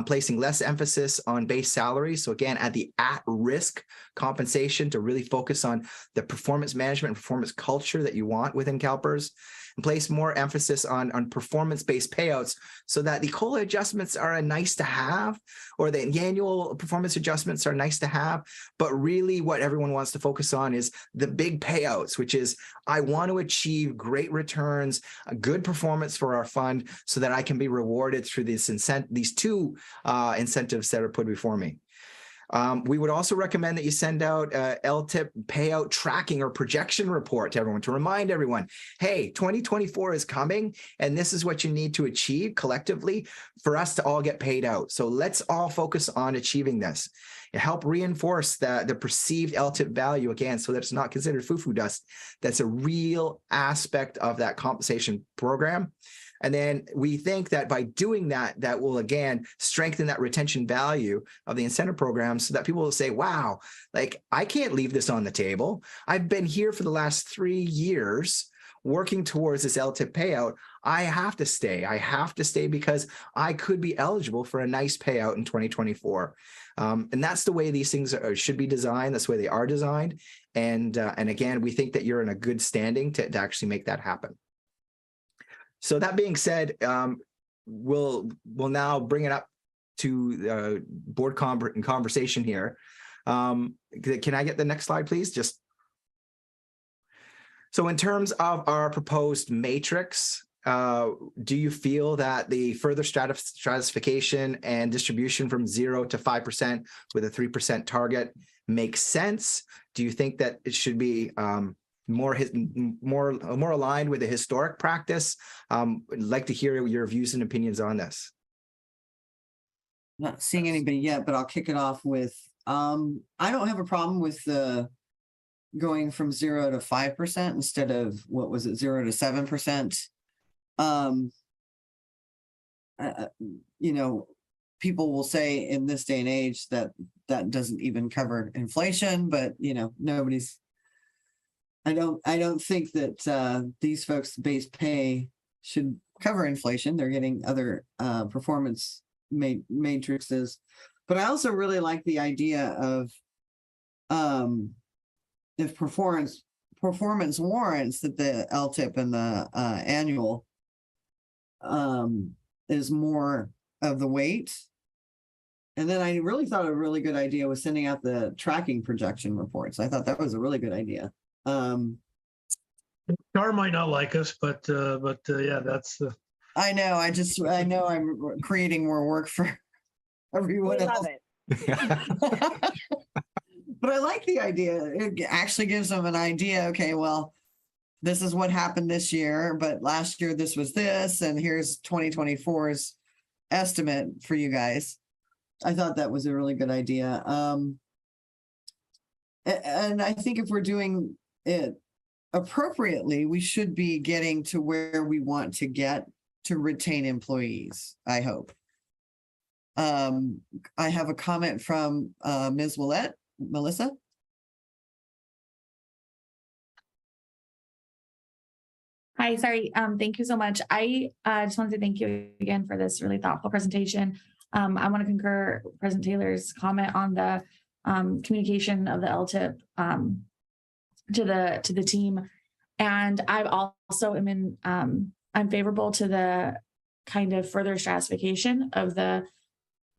placing less emphasis on base salary. So again, at the at-risk compensation, to really focus on the performance management and performance culture that you want within CalPERS, and place more emphasis on performance-based payouts, so that the COLA adjustments are a nice to have, or the annual performance adjustments are nice to have. But really what everyone wants to focus on is the big payouts, which is, I want to achieve great returns, a good performance for our fund, so that I can be rewarded through these two incentives that are put before me. We would also recommend that you send out LTIP payout tracking or projection report to everyone, to remind everyone, hey, 2024 is coming, and this is what you need to achieve collectively for us to all get paid out. So let's all focus on achieving this. It help reinforce the perceived LTIP value, again, so that it's not considered foo-foo dust. That's a real aspect of that compensation program. And then we think that by doing that, that will, again, strengthen that retention value of the incentive program, so that people will say, wow, like, I can't leave this on the table. I've been here for the last 3 years working towards this LTIP payout. I have to stay. I have to stay because I could be eligible for a nice payout in 2024. And that's the way these things should be designed. That's the way they are designed. And again, we think that you're in a good standing to actually make that happen. So that being said, we'll now bring it up to board conversation here. Can I get the next slide, please? So in terms of our proposed matrix, do you feel that the further stratification and distribution from 0 to 5% with a 3% target makes sense? Do you think that it should be more aligned with the historic practice? I'd like to hear your views and opinions on this. Not seeing anybody yet, but I'll kick it off with, I don't have a problem with the going from 0 to 5% instead of, what was it, 0 to 7%. People will say in this day and age that that doesn't even cover inflation, but nobody's, I don't think that these folks' base pay should cover inflation. They're getting other performance matrices. But I also really like the idea of if performance warrants that the LTIP and the annual is more of the weight. And then I really thought a really good idea was sending out the tracking projection reports. I thought that was a really good idea. Gar might not like us, but yeah, that's the. I know. I know I'm creating more work for everyone else. But I like the idea. It actually gives them an idea. Okay, well, this is what happened this year, but last year this was this, and here's 2024's estimate for you guys. I thought that was a really good idea. And I think if we're doing it appropriately, we should be getting to where we want to get to retain employees, I hope. I have a comment from Ms. Willett. Melissa? Hi, sorry. Thank you so much. I just wanted to thank you again for this really thoughtful presentation. I want to concur President Taylor's comment on the communication of the LTIP to the team. And I've also I'm favorable to the kind of further stratification of the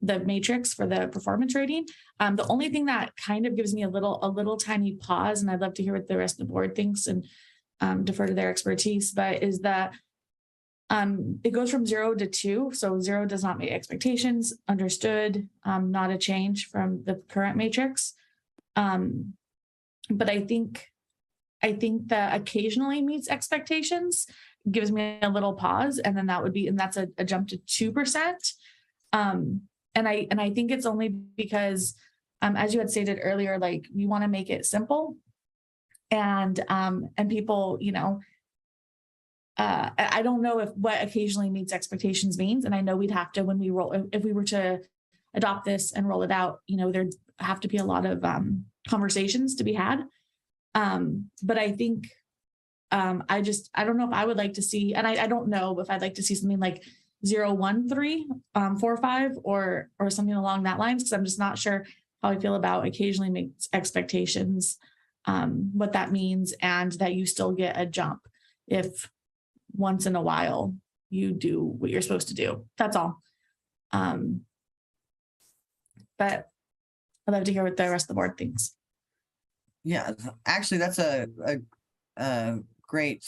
matrix for the performance rating. The only thing that kind of gives me a little tiny pause, and I'd love to hear what the rest of the board thinks and defer to their expertise, but is that it goes from 0 to 2. So 0 does not meet expectations, understood, not a change from the current matrix. But I think that occasionally meets expectations gives me a little pause, and then that's a jump to 2%. And I think it's only because, as you had stated earlier, like we want to make it simple, and people, I don't know what occasionally meets expectations means, and I know we'd have to, when we if we were to adopt this and roll it out, there'd have to be a lot of conversations to be had. But I think I don't know if I would like to see, and I don't know if I'd like to see something like 0, 1, 3, 4, 5, or something along that lines, because I'm just not sure how I feel about occasionally meets expectations, what that means, and that you still get a jump if once in a while you do what you're supposed to do. That's all. But I'd love to hear what the rest of the board thinks. Yeah, actually, that's a great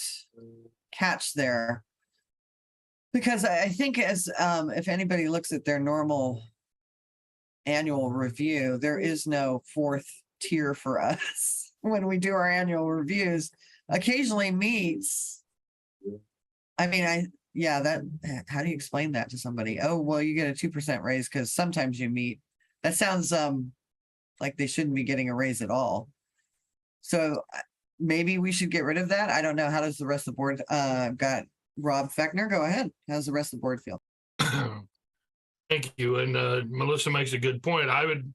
catch there. Because I think as if anybody looks at their normal annual review, there is no fourth tier for us when we do our annual reviews. Occasionally meets. I mean, how do you explain that to somebody? Oh, well, you get a 2% raise because sometimes you meet. That sounds like they shouldn't be getting a raise at all. So maybe we should get rid of that. I don't know. How does the rest of the board got Rob Fechner? Go ahead. How's the rest of the board feel? Thank you. And Melissa makes a good point. I would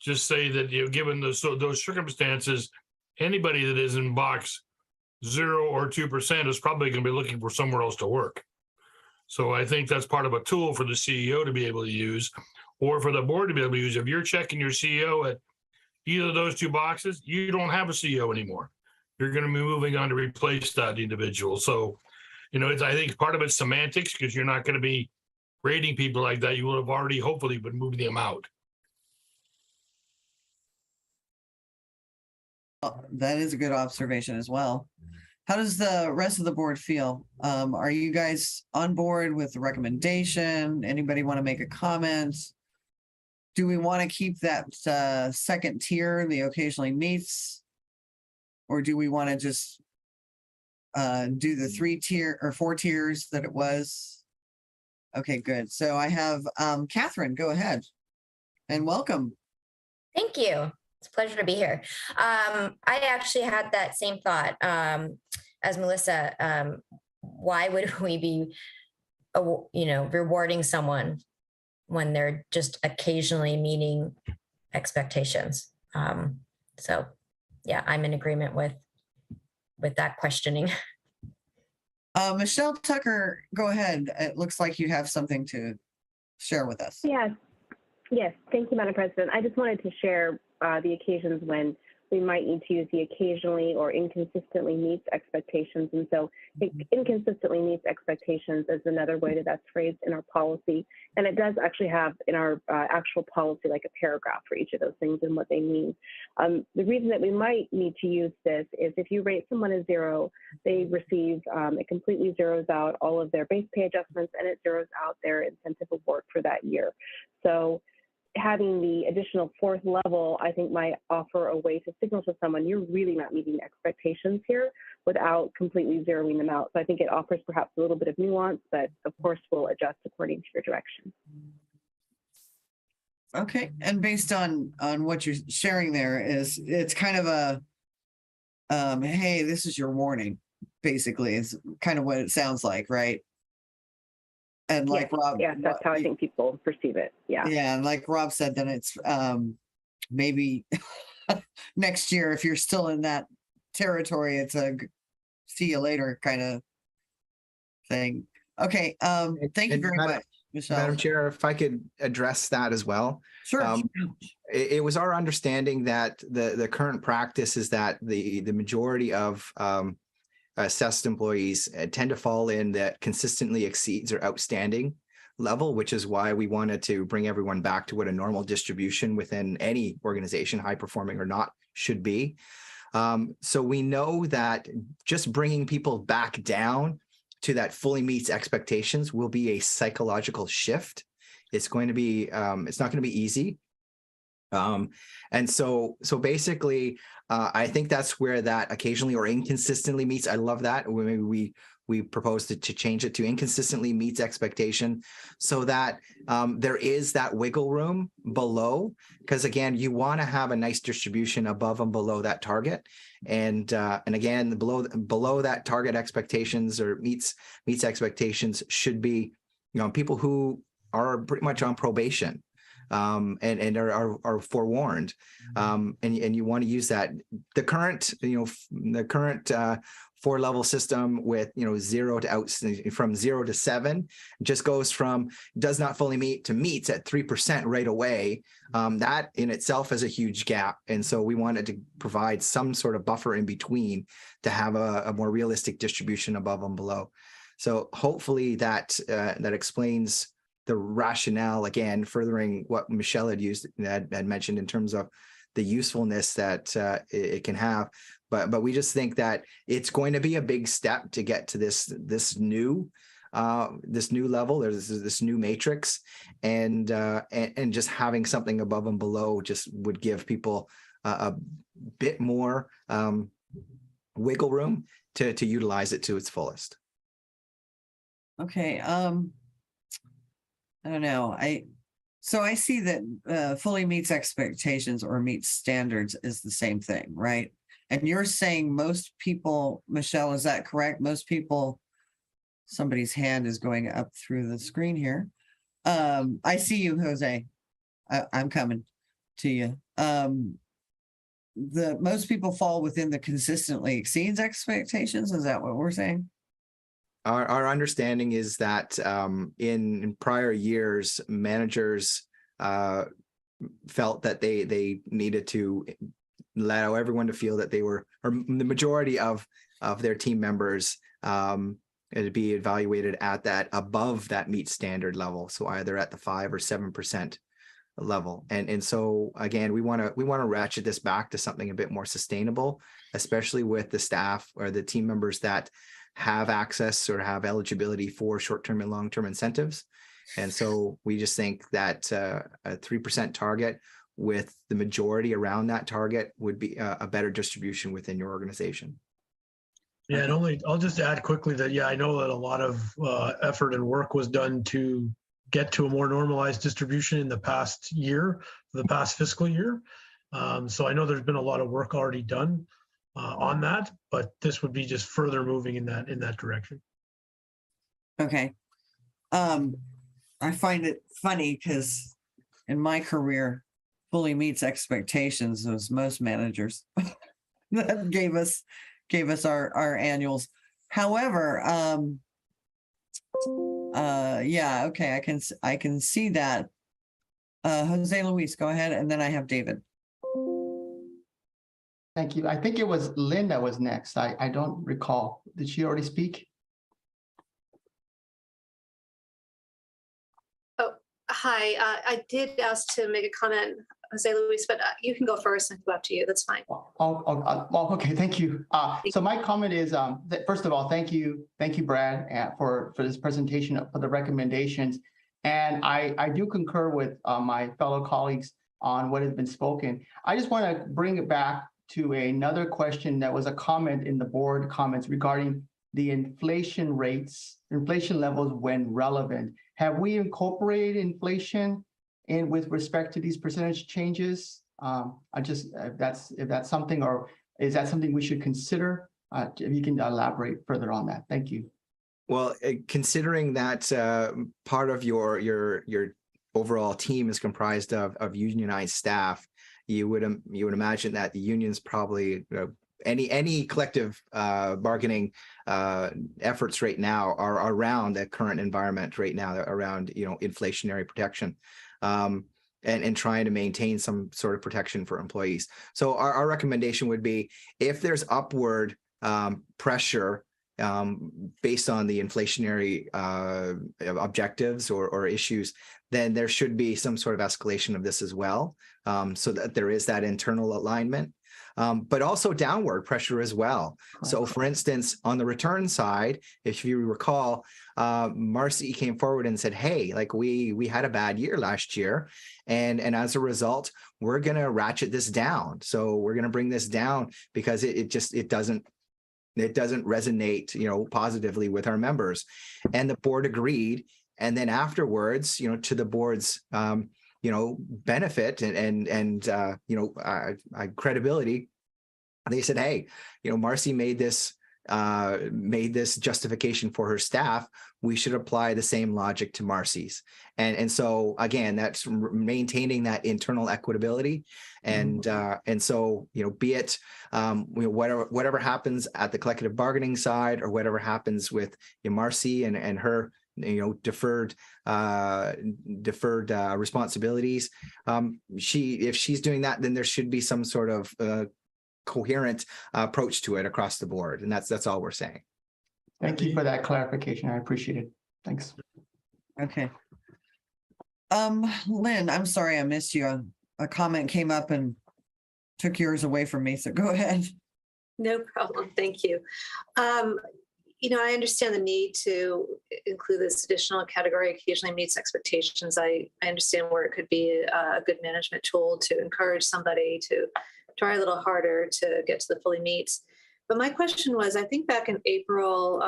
just say that, given those circumstances, anybody that is in box 0 or 2% is probably going to be looking for somewhere else to work. So I think that's part of a tool for the CEO to be able to use, or for the board to be able to use. If you're checking your CEO at either of those two boxes, you don't have a CEO anymore. You're going to be moving on to replace that individual. So, I think part of it's semantics, because you're not going to be rating people like that. You will have already hopefully been moving them out. That is a good observation as well. How does the rest of the board feel? Are you guys on board with the recommendation? Anybody want to make a comment? Do we want to keep that second tier, the occasionally meets? Or do we want to just do the 3-tier or 4 tiers that it was? Okay, good. So I have Catherine, go ahead and welcome. Thank you. It's a pleasure to be here. I actually had that same thought as Melissa. Why would we be, rewarding someone when they're just occasionally meeting expectations? So, yeah, I'm in agreement with that questioning. Michelle Tucker, go ahead. It looks like you have something to share with us. Yes. Thank you, Madam President. I just wanted to share the occasions when we might need to use the occasionally or inconsistently meets expectations. And so inconsistently meets expectations is another way that's phrased in our policy. And it does actually have in our actual policy like a paragraph for each of those things and what they mean. The reason that we might need to use this is if you rate someone a 0, they receive, it completely zeroes out all of their base pay adjustments, and it zeroes out their incentive award for that year. So having the additional 4th level, I think, might offer a way to signal to someone you're really not meeting expectations here without completely zeroing them out. So I think it offers perhaps a little bit of nuance, but of course we'll adjust according to your direction. Okay, and based on what you're sharing there is, it's kind of a, hey, this is your warning, basically, is kind of what it sounds like, right? And like Rob. Yes, that's how I think people perceive it. Yeah. Yeah, and like Rob said, then it's maybe next year, if you're still in that territory, it's a see you later kind of thing. Okay, thank you very much, Michelle. Madam Chair, if I could address that as well. Sure. It was our understanding that the current practice is that the majority of assessed employees tend to fall in that consistently exceeds or outstanding level, which is why we wanted to bring everyone back to what a normal distribution within any organization, high performing or not, should be. So we know that just bringing people back down to that fully meets expectations will be a psychological shift. It's going to be, it's not going to be easy. And so basically, I think that's where that occasionally or inconsistently meets. I love that. We proposed to change it to inconsistently meets expectation, so that there is that wiggle room below. Because again, you want to have a nice distribution above and below that target, and again, below that target expectations or meets expectations should be, people who are pretty much on probation. And are forewarned, and you want to use that. The current 4-level system with 0 to out, from 0 to 7, just goes from does not fully meet to meets at 3% right away. That in itself is a huge gap, and so we wanted to provide some sort of buffer in between to have a more realistic distribution above and below. So hopefully that explains the rationale, again, furthering what Michelle had mentioned in terms of the usefulness that it can have. But we just think that it's going to be a big step to get to this new level. There's this new matrix, and just having something above and below just would give people a bit more wiggle room to utilize it to its fullest. Okay. I don't know. So I see that fully meets expectations or meets standards is the same thing, right? And you're saying most people, Michelle, is that correct? Most people, somebody's hand is going up through the screen here. I see you, Jose. I'm coming to you. Most people fall within the consistently exceeds expectations. Is that what we're saying? Our understanding is that in prior years, managers felt that they needed to allow everyone to feel that they were, or the majority of their team members to be evaluated at that above that meet standard level. So either at the 5 or 7% level. And so again, we want to ratchet this back to something a bit more sustainable, especially with the staff or the team members that have access or have eligibility for short-term and long-term incentives. And so we just think that a 3% target with the majority around that target would be a better distribution within your organization. Yeah, and I'll just add quickly that, yeah, I know that a lot of effort and work was done to get to a more normalized distribution in the past year, the past fiscal year. So I know there's been a lot of work already done on that, but this would be just further moving in that direction. Okay. I find it funny because in my career, fully meets expectations was most managers that gave us our annuals. However, yeah, okay, I can see that. Jose Luis, go ahead, and then I have David. Thank you. I think it was Lynn that was next. I don't recall. Did she already speak? Oh, hi. I did ask to make a comment, Jose Luis, but you can go first and go up to you. That's fine. Okay. Thank you. So my comment is, that first of all, thank you, Brad, for this presentation, for the recommendations. And I do concur with my fellow colleagues on what has been spoken. I just want to bring it back to another question that was a comment in the board comments regarding the inflation rates, inflation levels when relevant. Have we incorporated inflation in with respect to these percentage changes? I just, if that's something, or is that something we should consider? If you can elaborate further on that. Thank you. Well, considering that part of your overall team is comprised of unionized staff, you would imagine that the unions probably any collective bargaining efforts right now are around the current environment right now, around inflationary protection. And trying to maintain some sort of protection for employees. So our recommendation would be, if there's upward pressure based on the inflationary objectives or issues, then there should be some sort of escalation of this as well, so that there is that internal alignment, but also downward pressure as well. So for instance, on the return side, if you recall, Marcy came forward and said, hey, like we had a bad year last year, and as a result, we're going to ratchet this down. So we're going to bring this down because it doesn't resonate, positively with our members. And the board agreed. And then afterwards, to the board's, benefit and credibility, they said, hey, Marcy made this justification for her staff. We should apply the same logic to Marcy's. And so again, that's maintaining that internal equitability. And so, be it, whatever happens at the collective bargaining side, or whatever happens with Marcy and her, deferred responsibilities. If she's doing that, then there should be some sort of coherent approach to it across the board. And that's all we're saying. Thank you for that clarification. I appreciate it. Thanks. Okay. Lynn, I'm sorry I missed you. A comment came up and took yours away from me, so go ahead. No problem. Thank you. I understand the need to include this additional category occasionally meets expectations. I understand where it could be a good management tool to encourage somebody to try a little harder to get to the fully meets. But my question was, I think back in April,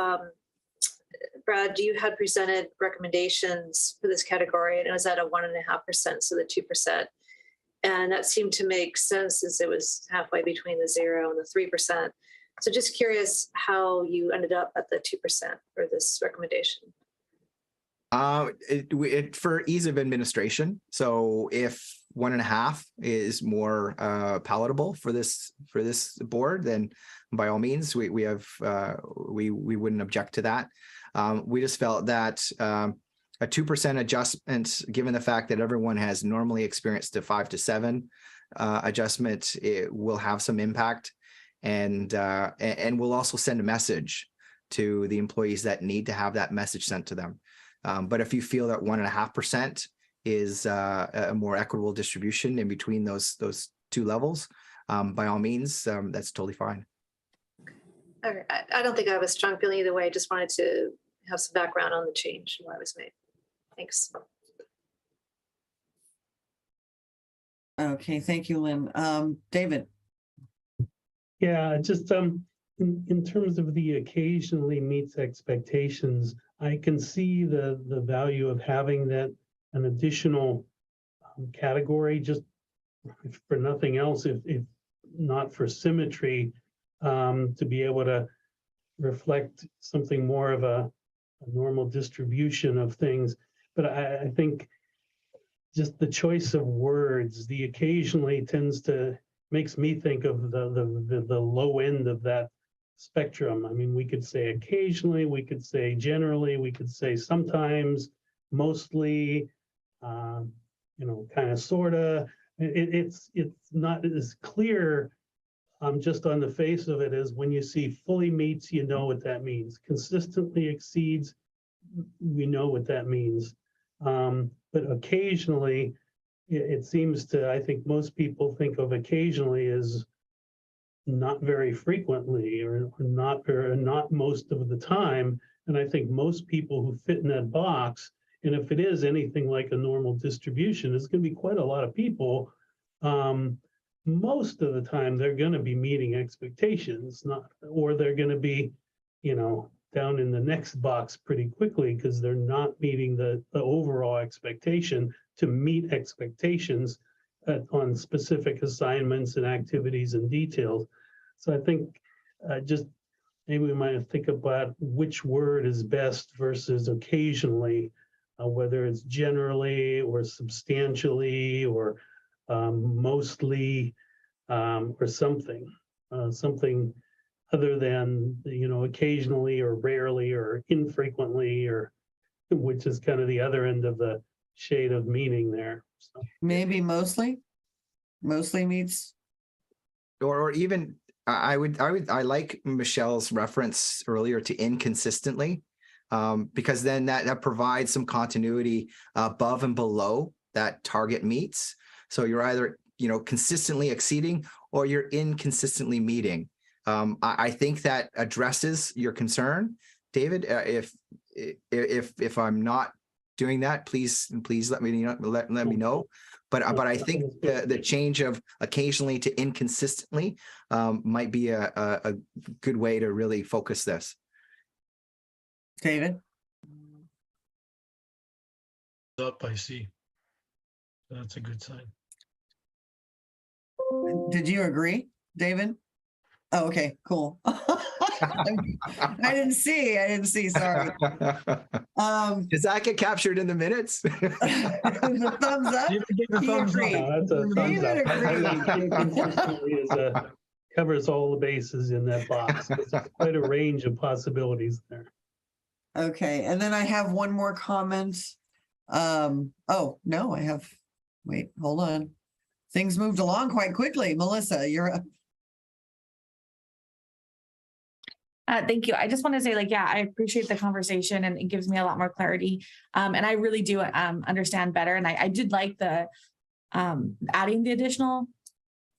Brad, you had presented recommendations for this category, and it was at a 1.5%, so the 2%. And that seemed to make sense, since it was halfway between the 0 and the 3%. So just curious how you ended up at the 2% for this recommendation. For ease of administration. So if 1.5 is more palatable for this board, then by all means, we wouldn't object to that. We just felt that a 2% adjustment, given the fact that everyone has normally experienced a 5 to 7 adjustment, it will have some impact, and we'll also send a message to the employees that need to have that message sent to them. But if you feel that 1.5% is a more equitable distribution in between those two levels, by all means, that's totally fine. All right. I don't think I have a strong feeling either way. I just wanted to have some background on the change and why it was made. Thanks. Okay, thank you, Lynn. David. Yeah, just in terms of the occasionally meets expectations, I can see the value of having that an additional category, just for nothing else, if not for symmetry, to be able to reflect something more of a normal distribution of things. But I think just the choice of words, the occasionally makes me think of the low end of that spectrum. I mean, we could say occasionally, we could say generally, we could say sometimes, mostly, kind of, sort of. It's not as clear just on the face of it as when you see fully meets, you know what that means. Consistently exceeds, we know what that means. But occasionally, it seems to, I think most people think of occasionally as not very frequently, or not most of the time. And I think most people who fit in that box, and if it is anything like a normal distribution, it's going to be quite a lot of people. Most of the time, they're going to be meeting expectations, or they're going to be, down in the next box pretty quickly because they're not meeting the overall expectation. to meet expectations on specific assignments and activities and details. So I think just maybe we might think about which word is best versus occasionally, whether it's generally or substantially or mostly or something other than, occasionally or rarely or infrequently, or which is kind of the other end of the shade of meaning there. So. Maybe mostly meets. Or even I like Michelle's reference earlier to inconsistently, because then that provides some continuity above and below that target meets. So you're either, consistently exceeding or you're inconsistently meeting. I think that addresses your concern, David. If I'm not doing that, please let me know. But I think the change of occasionally to inconsistently might be a good way to really focus this. David? Up, I see. That's a good sign. Did you agree, David? Oh, okay, cool. I didn't see, sorry. Does that get captured in the minutes? The thumbs up? He agreed. No, that's a thumbs up. I think inconsistently covers all the bases in that box. There's quite a range of possibilities there. Okay, and then I have one more comment. Oh, no, wait, hold on. Things moved along quite quickly. Melissa, you're up. Thank you. I just want to say, I appreciate the conversation and it gives me a lot more clarity. And I really do understand better. And I did like the adding the additional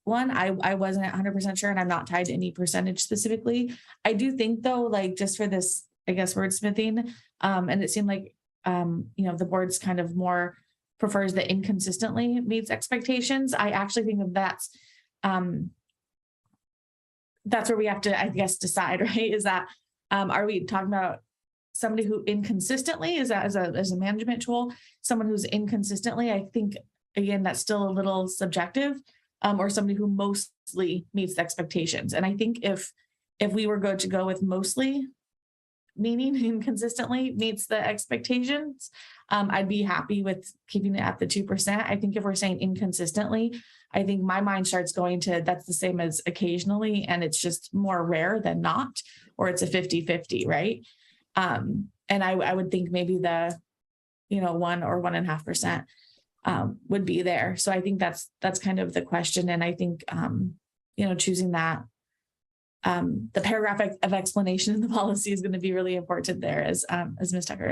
one. I wasn't 100% sure, and I'm not tied to any percentage specifically. I do think though, just for this, I guess, wordsmithing, and it seemed like, the board's kind of more prefers the inconsistently meets expectations. I actually think that's where we have to, I guess, decide, right? Is that, are we talking about somebody who inconsistently, is that as a management tool, someone who's inconsistently, I think, again, that's still a little subjective, or somebody who mostly meets the expectations. And I think if we were going to go with mostly, meaning inconsistently meets the expectations, I'd be happy with keeping it at the 2%. I think if we're saying inconsistently, I think my mind starts going to, that's the same as occasionally, and it's just more rare than not, or it's a 50-50, right? And I would think maybe the, 1 or 1.5% would be there. So I think that's kind of the question. And I think, choosing that, the paragraph of explanation in the policy is going to be really important there, as Ms. Tucker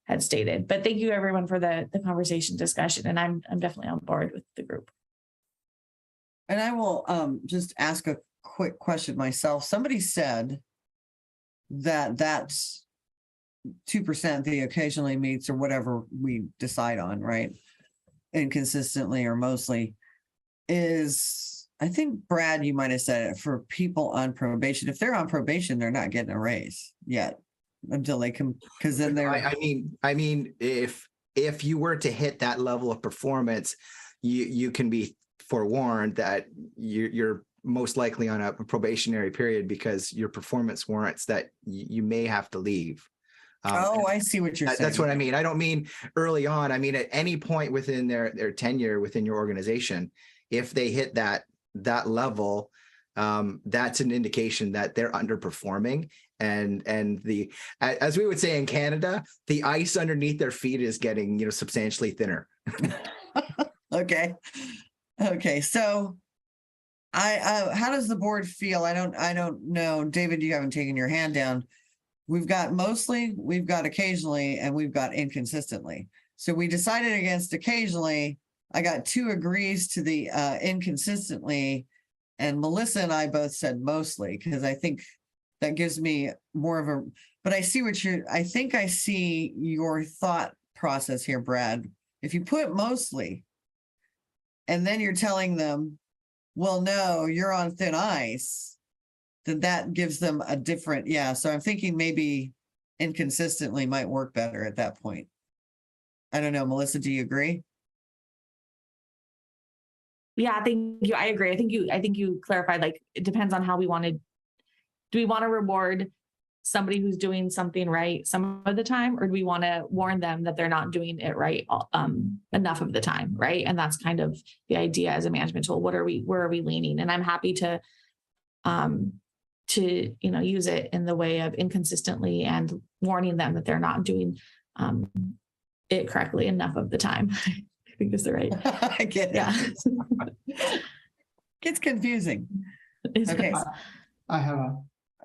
had stated. But thank you everyone for the conversation discussion, and I'm definitely on board with the group. And I will just ask a quick question myself. Somebody said that that's 2%, the occasionally meets or whatever we decide on, right? Inconsistently or mostly is, I think, Brad, you might have said it, for people on probation. If they're on probation, they're not getting a raise yet until they can, because then they're. I mean, if you were to hit that level of performance, you can be forewarned that you're most likely on a probationary period because your performance warrants that you may have to leave. I see what you're saying. That's what I mean. I don't mean early on. I mean, at any point within their tenure within your organization, if they hit that level, that's an indication that they're underperforming. And as we would say in Canada, the ice underneath their feet is getting, substantially thinner. Okay. So how does the board feel? I don't know. David, you haven't taken your hand down. We've got mostly, we've got occasionally, and we've got inconsistently. So we decided against occasionally. I got 2 agrees to the inconsistently, and Melissa and I both said mostly, because I think that gives me more of a, but I see I think I see your thought process here, Brad. If you put mostly, and then you're telling them, well, no, you're on thin ice, then that gives them a different, so I'm thinking maybe inconsistently might work better at that point. I don't know, Melissa, do you agree? Yeah, thank you. I agree. I think you clarified, like, it depends on how we want to, do we want to reward somebody who's doing something right some of the time, or do we want to warn them that they're not doing it right enough of the time, right? And that's kind of the idea as a management tool. Where are we leaning? And I'm happy to use it in the way of inconsistently and warning them that they're not doing it correctly enough of the time. I think that's the right. I get it. Yeah. Gets confusing. It's Okay. nice. I have a.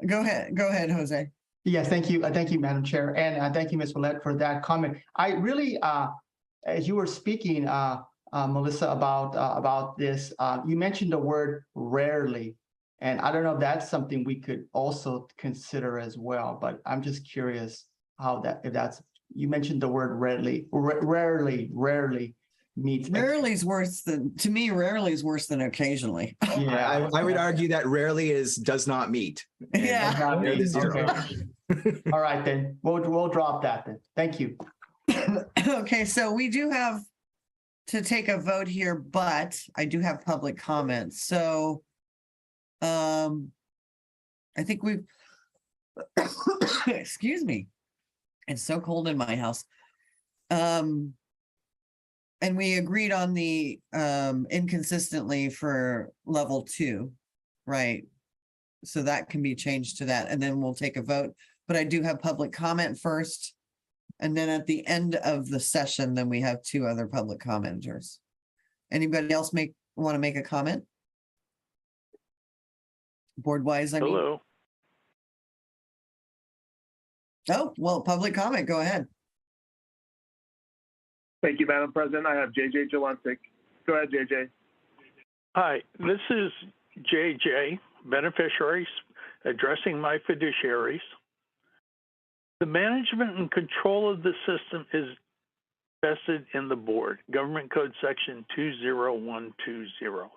Go ahead, Jose. Yes, thank you. Thank you, Madam Chair. And thank you, Ms. Willett, for that comment. I really, as you were speaking, Melissa, about this, you mentioned the word rarely. And I don't know if that's something we could also consider as well, but I'm just curious how you mentioned the word rarely meets. Rarely is worse than, to me, rarely is worse than occasionally. Yeah. I would argue that rarely does not meet. Yeah. Okay. All right, then we'll drop that then. Thank you. Okay, so we do have to take a vote here, but I do have public comments. So I think we've excuse me. It's so cold in my house. And we agreed on the inconsistently for level 2, right? So that can be changed to that, and then we'll take a vote. But I do have public comment first. And then at the end of the session, then we have 2 other public commenters. Anybody else want to make a comment? Board wise, I mean. Hello. Oh, well, public comment, go ahead. Thank you, Madam President. I have JJ Jelencic. Go ahead, JJ. Hi, this is JJ, beneficiaries, addressing my fiduciaries. The management and control of the system is vested in the board, Government Code Section 20120.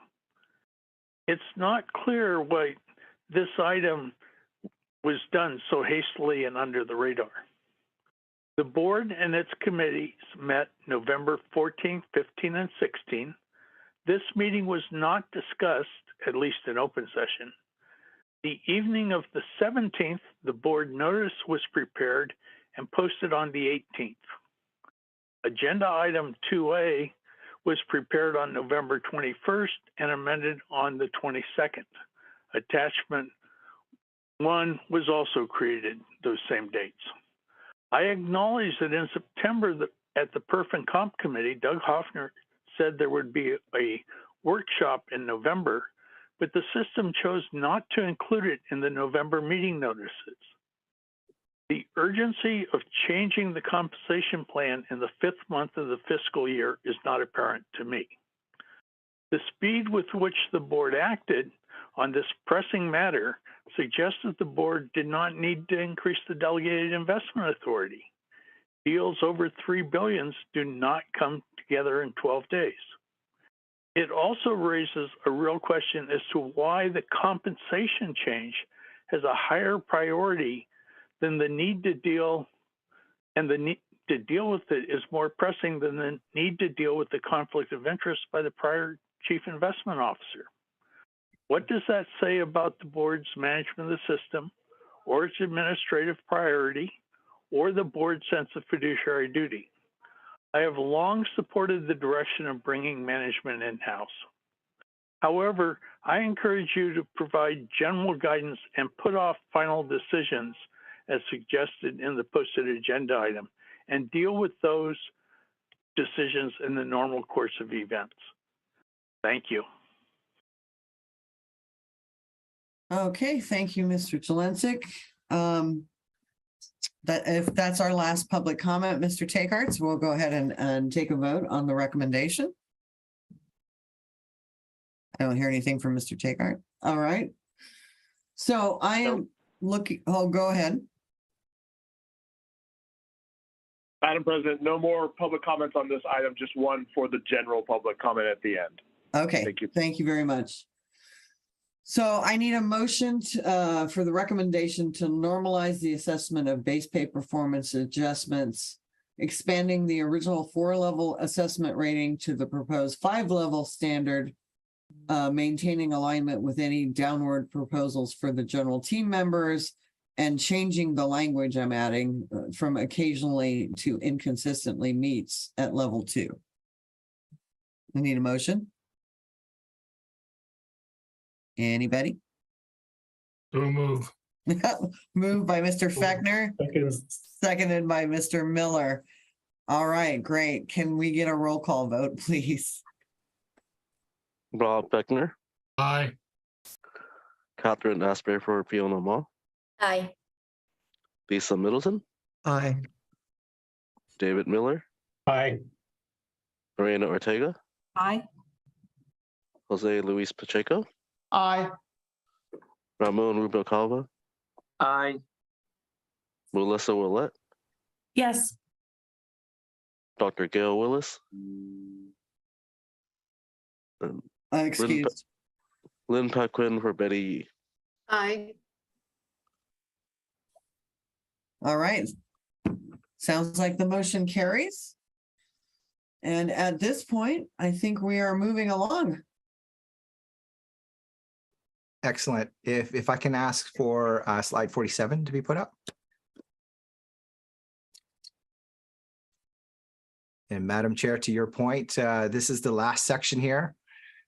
It's not clear why this item was done so hastily and under the radar. The board and its committees met November 14, 15, and 16. This meeting was not discussed, at least in open session. The evening of the 17th, the board notice was prepared and posted on the 18th. Agenda item 2A was prepared on November 21st and amended on the 22nd. Attachment 1 was also created those same dates. I acknowledge that in September at the Perf and Comp Committee, Doug Hoffner said there would be a workshop in November, but the system chose not to include it in the November meeting notices. The urgency of changing the compensation plan in the 5th month of the fiscal year is not apparent to me. The speed with which the board acted on this pressing matter suggests that the board did not need to increase the delegated investment authority. Deals over $3 billion do not come together in 12 days. It also raises a real question as to why the compensation change has a higher priority than the need to deal, and the need to deal with it is more pressing than the need to deal with the conflict of interest by the prior chief investment officer. What does that say about the board's management of the system, or its administrative priority, or the board's sense of fiduciary duty? I have long supported the direction of bringing management in-house. However, I encourage you to provide general guidance and put off final decisions as suggested in the posted agenda item, and deal with those decisions in the normal course of events. Thank you. Okay, thank you, Mr. Jelencic. If that's our last public comment, Mr. Takearts, we'll go ahead and take a vote on the recommendation. I don't hear anything from Mr. Takeart. All right. So I am looking, go ahead. Madam President, no more public comments on this item, just one for the general public comment at the end. Okay, Thank you. Thank you very much. So I need a motion for the recommendation to normalize the assessment of base pay performance adjustments, expanding the original 4-level assessment rating to the proposed 5-level standard maintaining alignment with any downward proposals for the general team members, and changing the language I'm adding from occasionally to inconsistently meets at level 2. I need a motion. Anybody? So move. Moved by Mr. Fechner, seconded by Mr. Miller. All right, great. Can we get a roll call vote, please? Rob Beckner, Aye. Catherine Asbury for Fiona Ma, Aye. Lisa Middleton, Aye. David Miller, Aye. Marina Ortega, Aye. Jose Luis Pacheco, Aye. Ramon Rubalcaba, Aye. Melissa Willette, Yes. Dr. Gail Willis, and Excused. Lynn Paquin for Betty Yee. Aye. All right. Sounds like the motion carries. And at this point, I think we are moving along. Excellent. If I can ask for slide 47 to be put up. And Madam Chair, to your point, this is the last section here,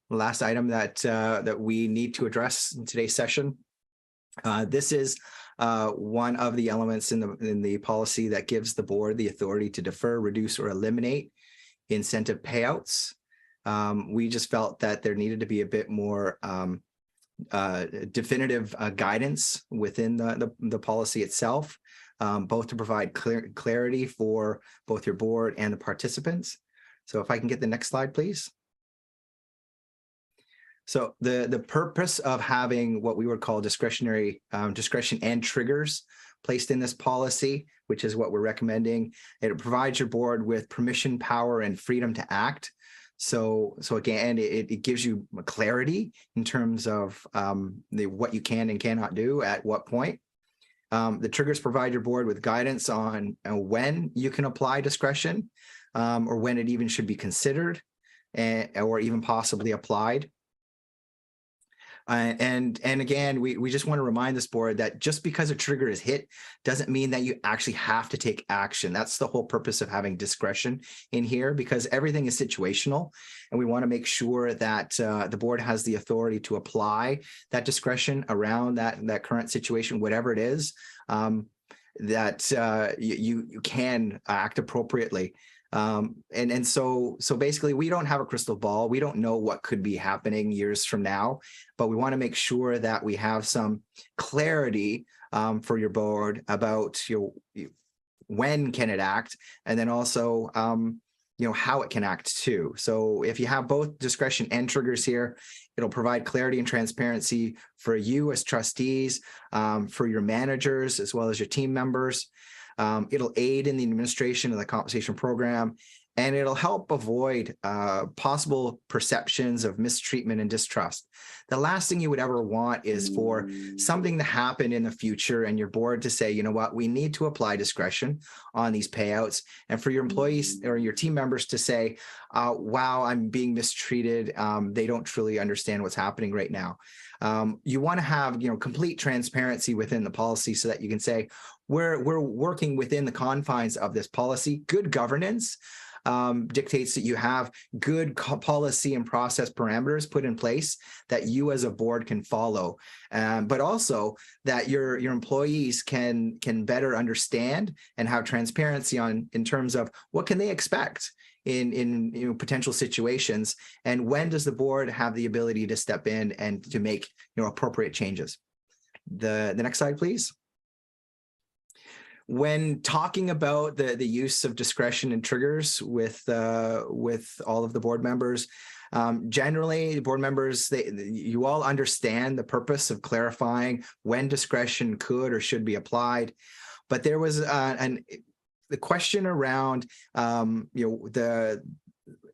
the last item that we need to address in today's session. This is one of the elements in the policy that gives the board the authority to defer, reduce, or eliminate incentive payouts. We just felt that there needed to be a bit more definitive guidance within the policy itself, both to provide clarity for both your board and the participants. So if I can get the next slide, please. So the purpose of having what we would call discretionary discretion and triggers placed in this policy, which is what we're recommending, it provides your board with permission, power, and freedom to act. So again, it gives you clarity in terms of what you can and cannot do at what point. The triggers provide your board with guidance on when you can apply discretion, or when it even should be considered, or even possibly applied. And again, we just want to remind this board that just because a trigger is hit doesn't mean that you actually have to take action. That's the whole purpose of having discretion in here, because everything is situational, and we want to make sure that the board has the authority to apply that discretion around that current situation, whatever it is, that you can act appropriately. And so basically we don't have a crystal ball. We don't know what could be happening years from now, but we want to make sure that we have some clarity for your board about when can it act, and then also how it can act too. So if you have both discretion and triggers here, it'll provide clarity and transparency for you as trustees, for your managers, as well as your team members. It'll aid in the administration of the compensation program, and it'll help avoid possible perceptions of mistreatment and distrust. The last thing you would ever want is for something to happen in the future and your board to say, you know what, we need to apply discretion on these payouts, and for your employees or your team members to say, wow, I'm being mistreated. They don't truly understand what's happening right now. You want to have complete transparency within the policy so that you can say, we're working within the confines of this policy. Good governance dictates that you have good policy and process parameters put in place that you as a board can follow, but also that your employees can better understand and have transparency in terms of what can they expect in potential situations, and when does the board have the ability to step in and to make appropriate changes. The next slide, please. When talking about the use of discretion and triggers with all of the board members, generally the board members, you all understand the purpose of clarifying when discretion could or should be applied, but there was the question around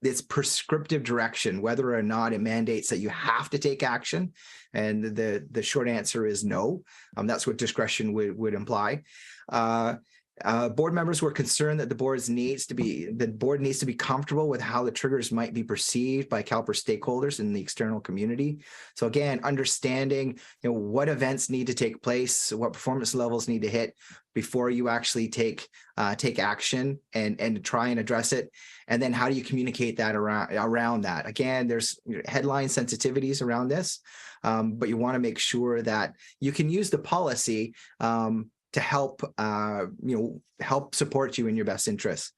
this prescriptive direction, whether or not it mandates that you have to take action, and the short answer is no. That's what discretion would imply. Board members were concerned that the board needs to be comfortable with how the triggers might be perceived by CalPERS stakeholders in the external community. So again, understanding what events need to take place, what performance levels need to hit before you actually take action and try and address it. And then how do you communicate that around that? Again, there's headline sensitivities around this, but you want to make sure that you can use the policy to help help support you in your best interests.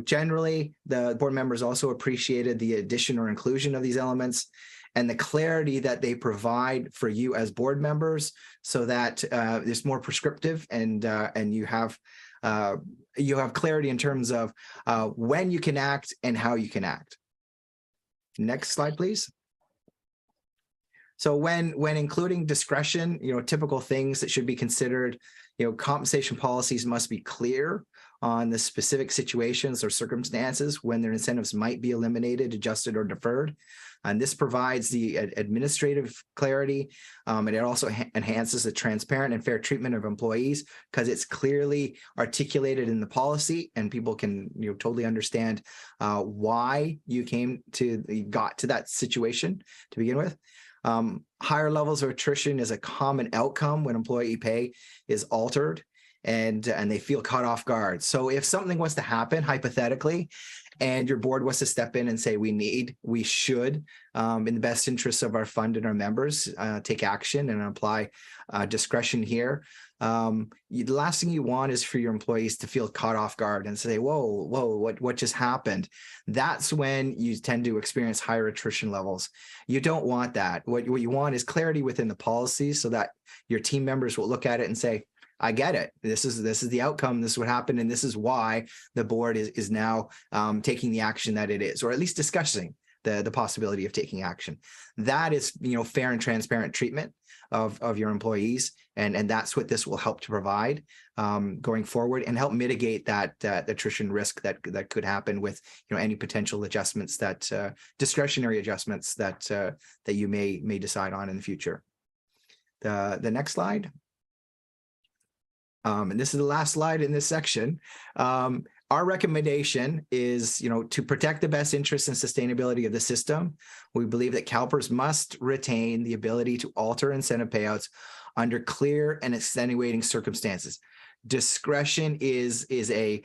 Generally, the board members also appreciated the addition or inclusion of these elements and the clarity that they provide for you as board members, so that it's more prescriptive and you have clarity in terms of when you can act and how you can act. Next slide, please. So when including discretion, typical things that should be considered, compensation policies must be clear on the specific situations or circumstances when their incentives might be eliminated, adjusted, or deferred. And this provides the administrative clarity, and it also enhances the transparent and fair treatment of employees because it's clearly articulated in the policy, and people can totally understand why you got to that situation to begin with. Higher levels of attrition is a common outcome when employee pay is altered and they feel caught off guard. So if something was to happen, hypothetically, and your board was to step in and say, we should, in the best interests of our fund and our members, take action and apply discretion here. The last thing you want is for your employees to feel caught off guard and say, whoa, what just happened? That's when you tend to experience higher attrition levels. You don't want that. What you want is clarity within the policy so that your team members will look at it and say, I get it. This is the outcome. This is what happened. And this is why the board is now taking the action that it is, or at least discussing the possibility of taking action. That is, fair and transparent treatment of your employees. And that's what this will help to provide going forward and help mitigate that attrition risk that could happen with, any potential adjustments discretionary adjustments that you may decide on in the future. The next slide. And this is the last slide in this section. Our recommendation is, to protect the best interests and sustainability of the system. We believe that CalPERS must retain the ability to alter incentive payouts under clear and extenuating circumstances. Discretion is a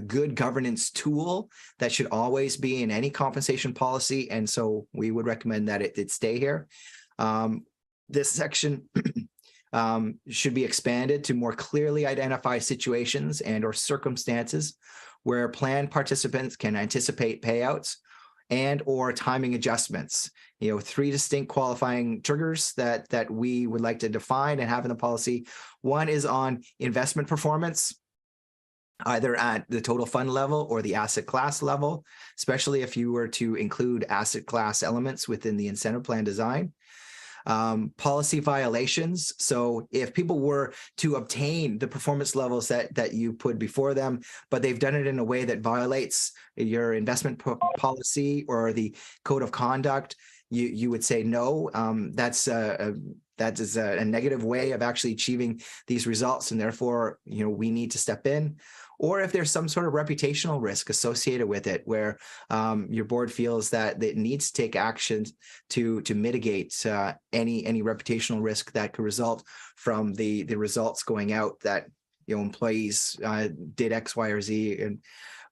good governance tool that should always be in any compensation policy, and so we would recommend that it stay here. This section should be expanded to more clearly identify situations and or circumstances where plan participants can anticipate payouts and or timing adjustments. 3 distinct qualifying triggers that we would like to define and have in the policy. One is on investment performance, either at the total fund level or the asset class level, especially if you were to include asset class elements within the incentive plan design. Policy violations. So if people were to obtain the performance levels that you put before them, but they've done it in a way that violates your investment policy or the code of conduct, you would say no. That is a negative way of actually achieving these results, and therefore, we need to step in. Or if there's some sort of reputational risk associated with it, where your board feels that it needs to take actions to mitigate any reputational risk that could result from the results going out that employees did X, Y, or Z.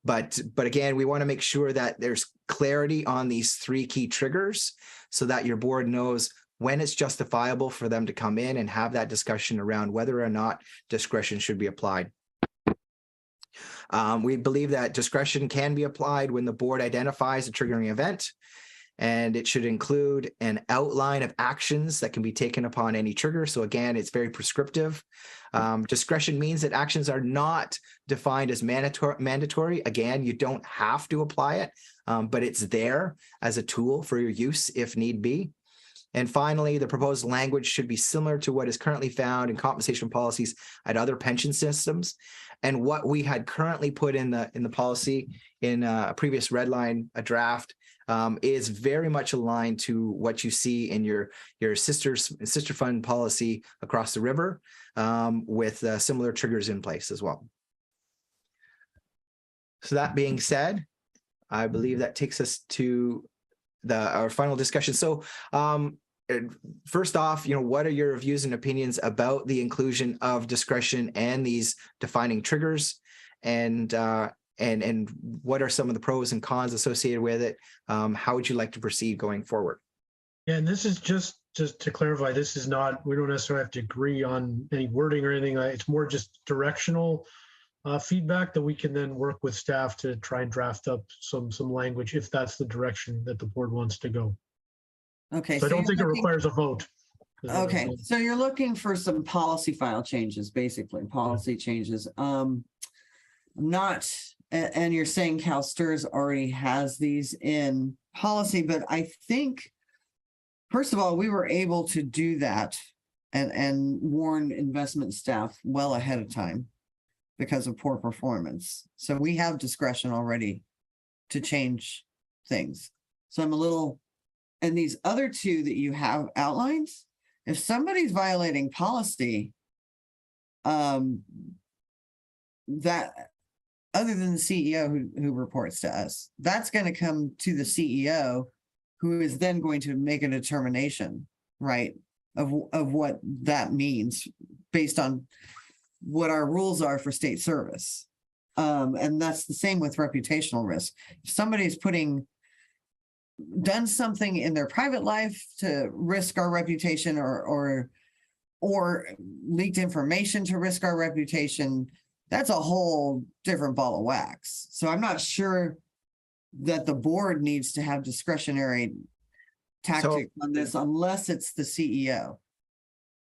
But again, we want to make sure that there's clarity on these 3 key triggers so that your board knows when it's justifiable for them to come in and have that discussion around whether or not discretion should be applied. We believe that discretion can be applied when the board identifies a triggering event, and it should include an outline of actions that can be taken upon any trigger. So again, it's very prescriptive. Discretion means that actions are not defined as mandatory. Again, you don't have to apply it, but it's there as a tool for your use if need be. And finally, the proposed language should be similar to what is currently found in compensation policies at other pension systems. And what we had currently put in the policy in a previous red line, a draft, is very much aligned to what you see in your sister fund policy across the river, with similar triggers in place as well. So that being said, I believe that takes us to our final discussion. So first off, what are your views and opinions about the inclusion of discretion and these defining triggers, and what are some of the pros and cons associated with it? How would you like to proceed going forward? Yeah, and this is just to clarify, this is not, we don't necessarily have to agree on any wording or anything. It's more just directional feedback that we can then work with staff to try and draft up some language if that's the direction that the board wants to go. Okay. So I don't think it requires a vote. Okay, so you're looking for some policy file changes, basically policy changes. Not, and you're saying CalSTRS already has these in policy, but I think, first of all, we were able to do that and warn investment staff well ahead of time because of poor performance. So we have discretion already to change things. So I'm a little, and these other two that you have outlined, if somebody's violating policy, that other than the CEO who reports to us, that's going to come to the CEO, who is then going to make a determination, right, of what that means based on what our rules are for state service. And that's the same with reputational risk. If somebody's done something in their private life to risk our reputation, or leaked information to risk our reputation, that's a whole different ball of wax. So I'm not sure that the board needs to have discretionary tactics on this unless it's the CEO.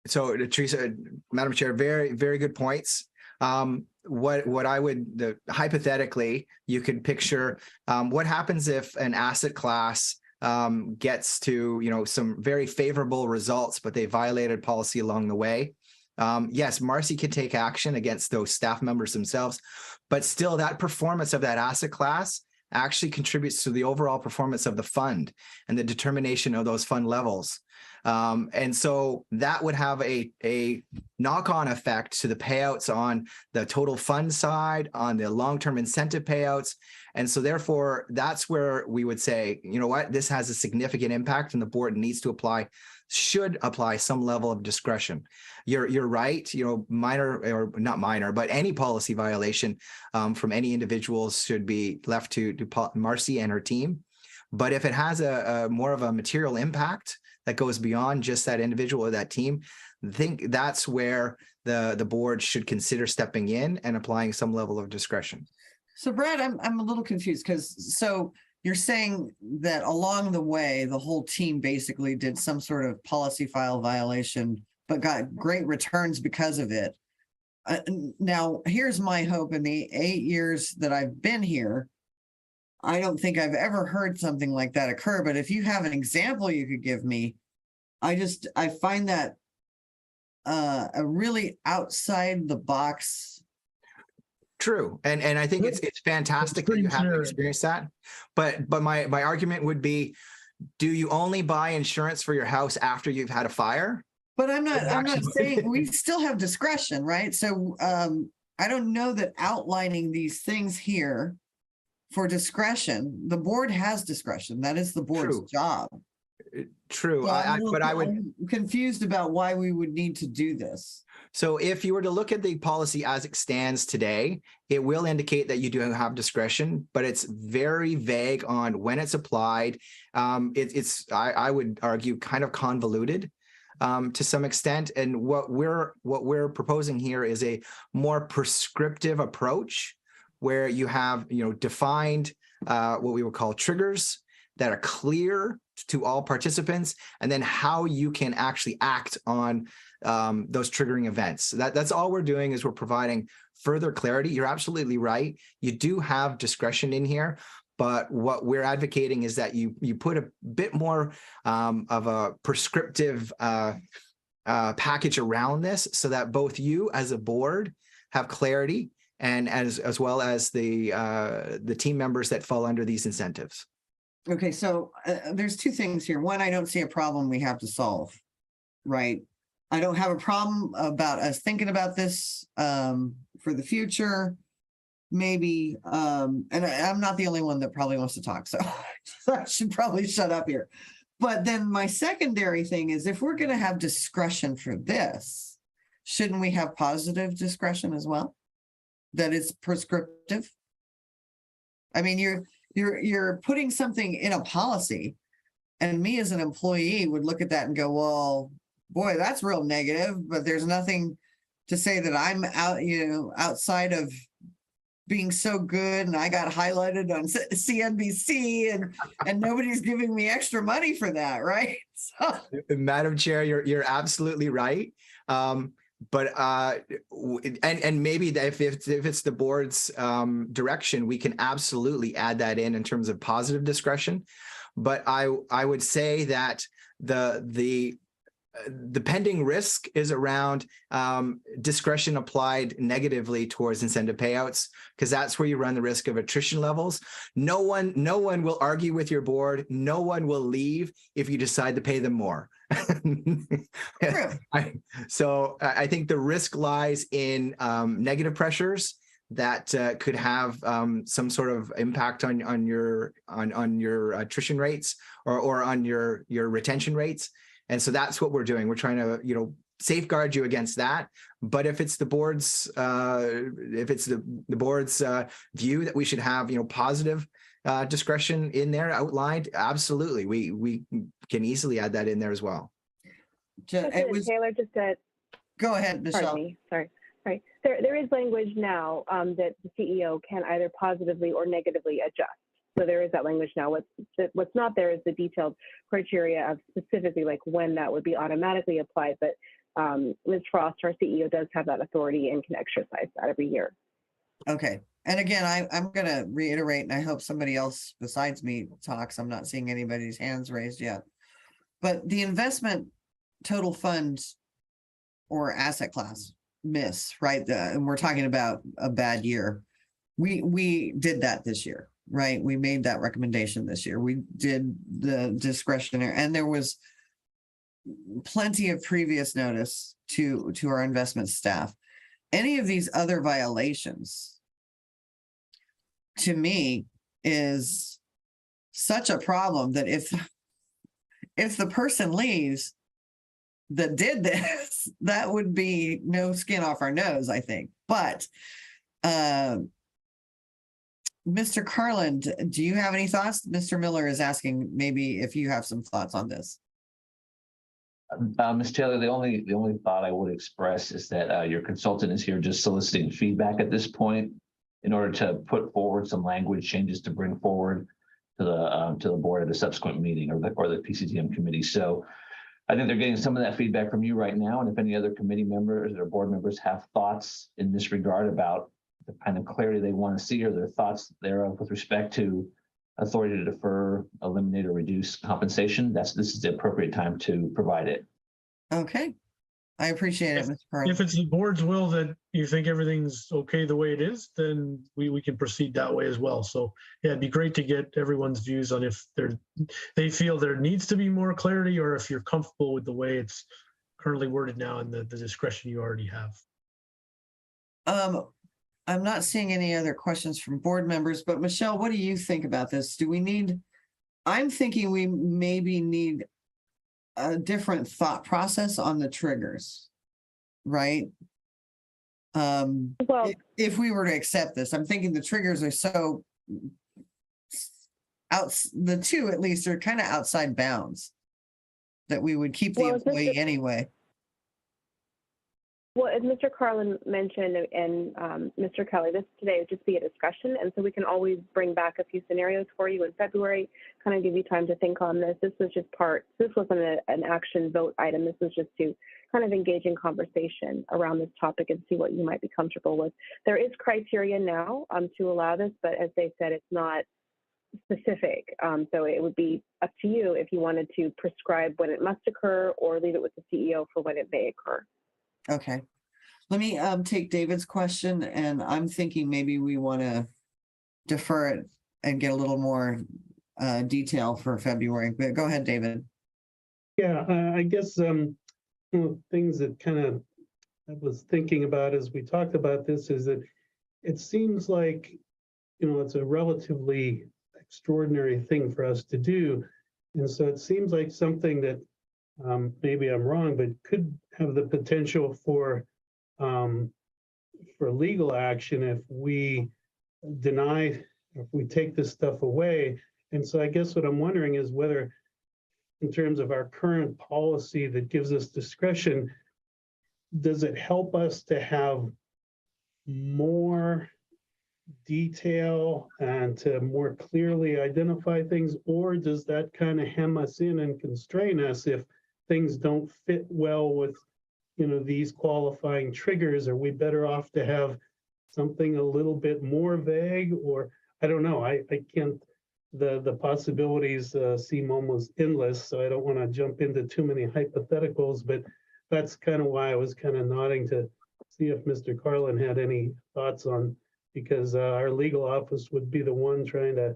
So Teresa, Madam Chair, very, very good points. What I would, hypothetically, you could picture what happens if an asset class gets to, some very favorable results, but they violated policy along the way. Yes, Marcy can take action against those staff members themselves, but still that performance of that asset class actually contributes to the overall performance of the fund and the determination of those fund levels. And so that would have a knock-on effect to the payouts on the total fund side, on the long-term incentive payouts. And so therefore, that's where we would say, you know what, this has a significant impact and the board should apply some level of discretion. You're right, minor or not minor, but any policy violation from any individuals should be left to Marcy and her team. But if it has a more of a material impact that goes beyond just that individual or that team, I think that's where the board should consider stepping in and applying some level of discretion. So Brad, I'm a little confused because you're saying that along the way, the whole team basically did some sort of policy file violation, but got great returns because of it. Now, here's my hope. In the 8 years that I've been here, I don't think I've ever heard something like that occur, but if you have an example you could give me, I find that a really outside the box. True. And I think it's fantastic that you haven't experienced that. But my argument would be, do you only buy insurance for your house after you've had a fire? But I'm not saying we still have discretion, right? So I don't know that outlining these things here for discretion, the board has discretion. That is the board's job. True. So I'm confused about why we would need to do this. So if you were to look at the policy as it stands today, it will indicate that you do have discretion, but it's very vague on when it's applied. I would argue kind of convoluted to some extent. And what we're proposing here is a more prescriptive approach where you have, defined what we would call triggers that are clear to all participants, and then how you can actually act on those triggering events. That's all we're doing, is we're providing further clarity. You're absolutely right. You do have discretion in here, But what we're advocating is that you put a bit more of a prescriptive package around this, so that both you as a board have clarity, and as well as the team members that fall under these incentives. Okay, so there's two things here. One, I don't see a problem we have to solve, right? I don't have a problem about us thinking about this for the future. Maybe, and I'm not the only one that probably wants to talk, so I should probably shut up here. But then my secondary thing is, if we're going to have discretion for this, shouldn't we have positive discretion as well? That is prescriptive. I mean, you're putting something in a policy, and me as an employee would look at that and go, well, boy, that's real negative, but there's nothing to say that I'm out, outside of being so good, and I got highlighted on CNBC, and nobody's giving me extra money for that, right? So. Madam Chair, you're absolutely right. But and maybe if it's the board's direction, we can absolutely add that in terms of positive discretion. But I would say that the pending risk is around discretion applied negatively towards incentive payouts, because that's where you run the risk of attrition levels. No one will argue with your board. No one will leave if you decide to pay them more. So I think the risk lies in negative pressures that could have some sort of impact on your attrition rates or on your retention rates. And so that's what we're doing. We're trying to, safeguard you against that. But if it's the board's, view that we should have, positive discretion in there outlined, absolutely, we can easily add that in there as well. Taylor, just to go ahead, Michelle. Pardon me. Sorry. Right. There is language now that the CEO can either positively or negatively adjust. So there is that language now. What's not there is the detailed criteria of specifically like when that would be automatically applied. But Ms. Frost, our CEO, does have that authority and can exercise that every year. Okay. And again, I'm going to reiterate, and I hope somebody else besides me talks. I'm not seeing anybody's hands raised yet. But the investment total funds or asset class miss, right? And we're talking about a bad year. We did that this year, right? We made that recommendation this year. We did the discretionary, and there was plenty of previous notice to our investment staff. Any of these other violations, to me, is such a problem that if the person leaves that did this, that would be no skin off our nose, I think. But Mr. Carlin, do you have any thoughts? Mr. Miller is asking maybe if you have some thoughts on this. Ms. Taylor, the only thought I would express is that your consultant is here just soliciting feedback at this point in order to put forward some language changes to bring forward to the board at a subsequent meeting or the PCTM committee. So I think they're getting some of that feedback from you right now. And if any other committee members or board members have thoughts in this regard about the kind of clarity they want to see or their thoughts thereof with respect to authority to defer, eliminate, or reduce compensation, this is the appropriate time to provide it. Okay. I appreciate it, Mr. Carlin. If it's the board's will that you think everything's okay the way it is, then we can proceed that way as well. So yeah, it'd be great to get everyone's views on if they feel there needs to be more clarity, or if you're comfortable with the way it's currently worded now and the discretion you already have. I'm not seeing any other questions from board members, but Michelle, what do you think about this? I'm thinking we maybe need a different thought process on the triggers, right? Well, if we were to accept this, I'm thinking the triggers are so the two at least are kind of outside bounds that we would keep the employee anyway. Well, as Mr. Carlin mentioned and Mr. Kelly, this today would just be a discussion, and so we can always bring back a few scenarios for you in February, kind of give you time to think on this. This was just this wasn't an action vote item. This was just to kind of engage in conversation around this topic and see what you might be comfortable with. There is criteria now to allow this, but as they said, it's not specific. So it would be up to you if you wanted to prescribe when it must occur or leave it with the CEO for when it may occur. Okay. Let me take David's question, and I'm thinking maybe we want to defer it and get a little more detail for February. But go ahead, David. Yeah, I guess one of the things that kind of I was thinking about as we talked about this is that it seems like, it's a relatively extraordinary thing for us to do. And so it seems like something that maybe I'm wrong, but could have the potential for legal action if we take this stuff away. And so I guess what I'm wondering is whether, in terms of our current policy that gives us discretion, does it help us to have more detail and to more clearly identify things, or does that kind of hem us in and constrain us if things don't fit well with, these qualifying triggers? Are we better off to have something a little bit more vague? Or I don't know. I can't. The possibilities seem almost endless, so I don't want to jump into too many hypotheticals, but that's kind of why I was kind of nodding to see if Mr. Carlin had any thoughts on, because our legal office would be the one trying to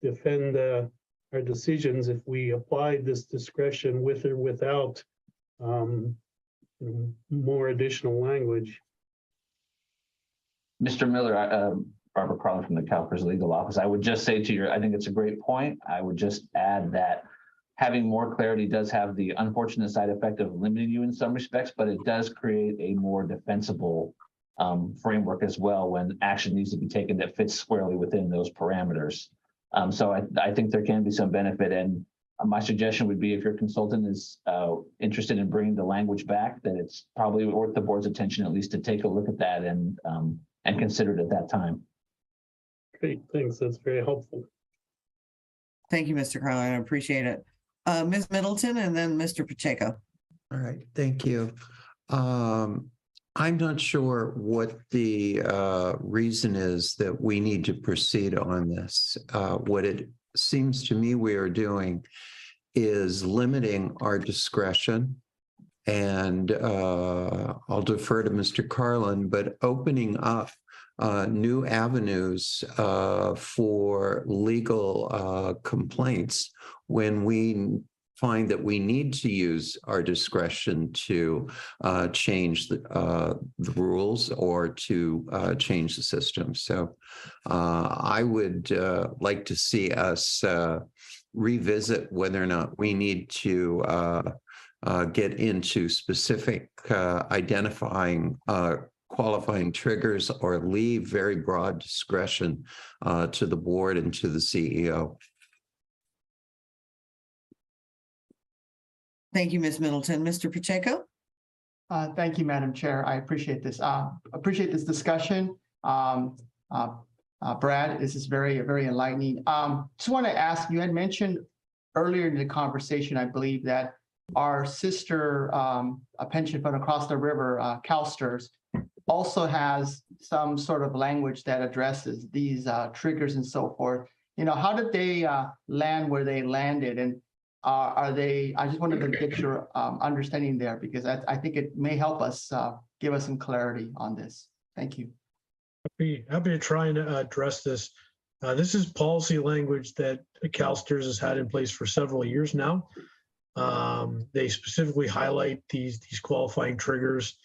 defend our decisions if we applied this discretion with or without more additional language. Mr. Miller, Barbara Carlin from the CalPERS legal office. I would just say I think it's a great point. I would just add that having more clarity does have the unfortunate side effect of limiting you in some respects, but it does create a more defensible framework as well when action needs to be taken that fits squarely within those parameters. So I think there can be some benefit. And my suggestion would be, if your consultant is interested in bringing the language back, that it's probably worth the board's attention at least to take a look at that and consider it at that time. Great, thanks. That's very helpful. Thank you, Mr. Carlin. I appreciate it. Ms. Middleton and then Mr. Pacheco. All right, thank you. I'm not sure what the reason is that we need to proceed on this. What it seems to me we are doing is limiting our discretion, and I'll defer to Mr. Carlin, but opening up new avenues for legal complaints when we find that we need to use our discretion to change the rules or to change the system. So I would like to see us revisit whether or not we need to get into specific identifying qualifying triggers, or leave very broad discretion to the board and to the CEO. Thank you, Ms. Middleton. Mr. Pacheco? Thank you, Madam Chair. I appreciate this. Appreciate this discussion. Brad, this is very, very enlightening. Just want to ask, you had mentioned earlier in the conversation, I believe, that our sister a pension fund across the river, CalPERS, also has some sort of language that addresses these triggers and so forth. How did they land where they landed? And are they, I just wanted to get your understanding there, because I think it may help us give us some clarity on this. Thank you. Happy to try and address this. This is policy language that CalPERS has had in place for several years now. They specifically highlight these qualifying triggers.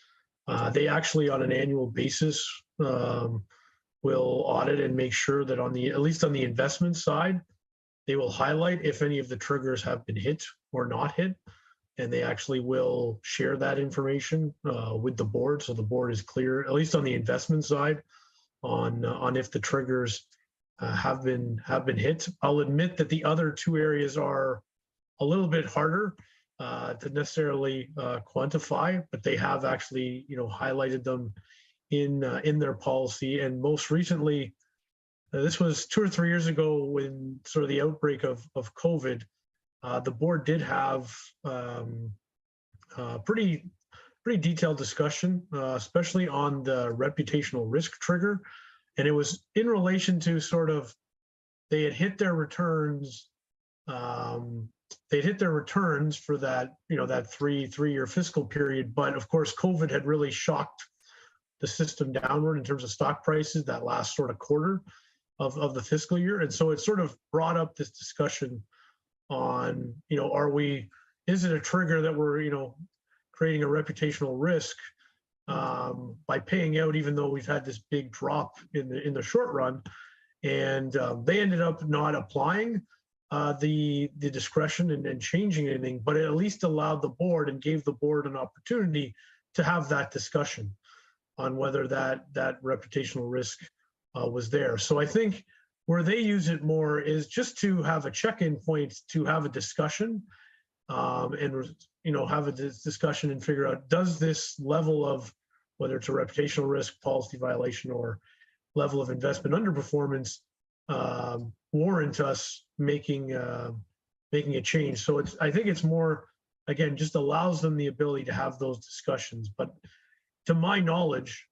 They actually, on an annual basis, will audit and make sure that at least on the investment side, they will highlight if any of the triggers have been hit or not hit, and they actually will share that information with the board, so the board is clear, at least on the investment side, on if the triggers have been hit. I'll admit that the other two areas are a little bit harder to necessarily quantify, but they have actually highlighted them in their policy. And most recently, this was 2 or 3 years ago, when sort of the outbreak of COVID, the board did have pretty detailed discussion, especially on the reputational risk trigger. And it was in relation to sort of they had hit their returns. They'd hit their returns for that, that three-year fiscal period. But of course, COVID had really shocked the system downward in terms of stock prices that last sort of quarter of the fiscal year. And so it sort of brought up this discussion on, is it a trigger that we're, creating a reputational risk by paying out, even though we've had this big drop in the short run. And they ended up not applying the discretion and changing anything, but it at least allowed the board and gave the board an opportunity to have that discussion on whether that reputational risk was there. So I think where they use it more is just to have a check-in point, to have a discussion and have a discussion and figure out, does this level of, whether it's a reputational risk, policy violation, or level of investment underperformance, warrant us making a change. So I think it's more, again, just allows them the ability to have those discussions. But to my knowledge,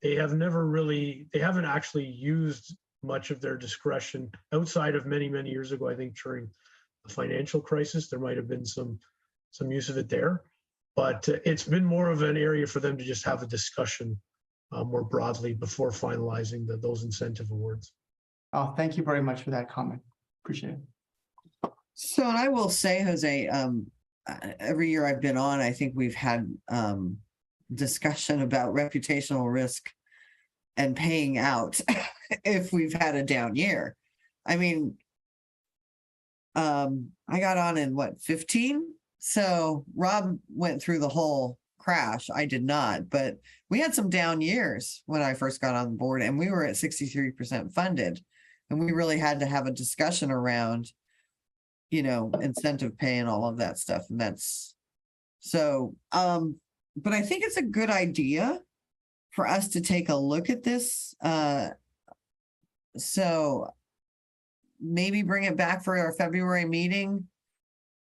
they haven't actually used much of their discretion outside of many years ago. I think during the financial crisis, there might have been some use of it there, but it's been more of an area for them to just have a discussion more broadly before finalizing those incentive awards. Oh, thank you very much for that comment. Appreciate it. So, and I will say, Jose, every year I've been on, I think we've had discussion about reputational risk and paying out if we've had a down year. I mean, I got on in 15? So Rob went through the whole crash. I did not, but we had some down years when I first got on board, and we were at 63% funded. And we really had to have a discussion around, incentive pay and all of that stuff. And that's so, but I think it's a good idea for us to take a look at this. So maybe bring it back for our February meeting.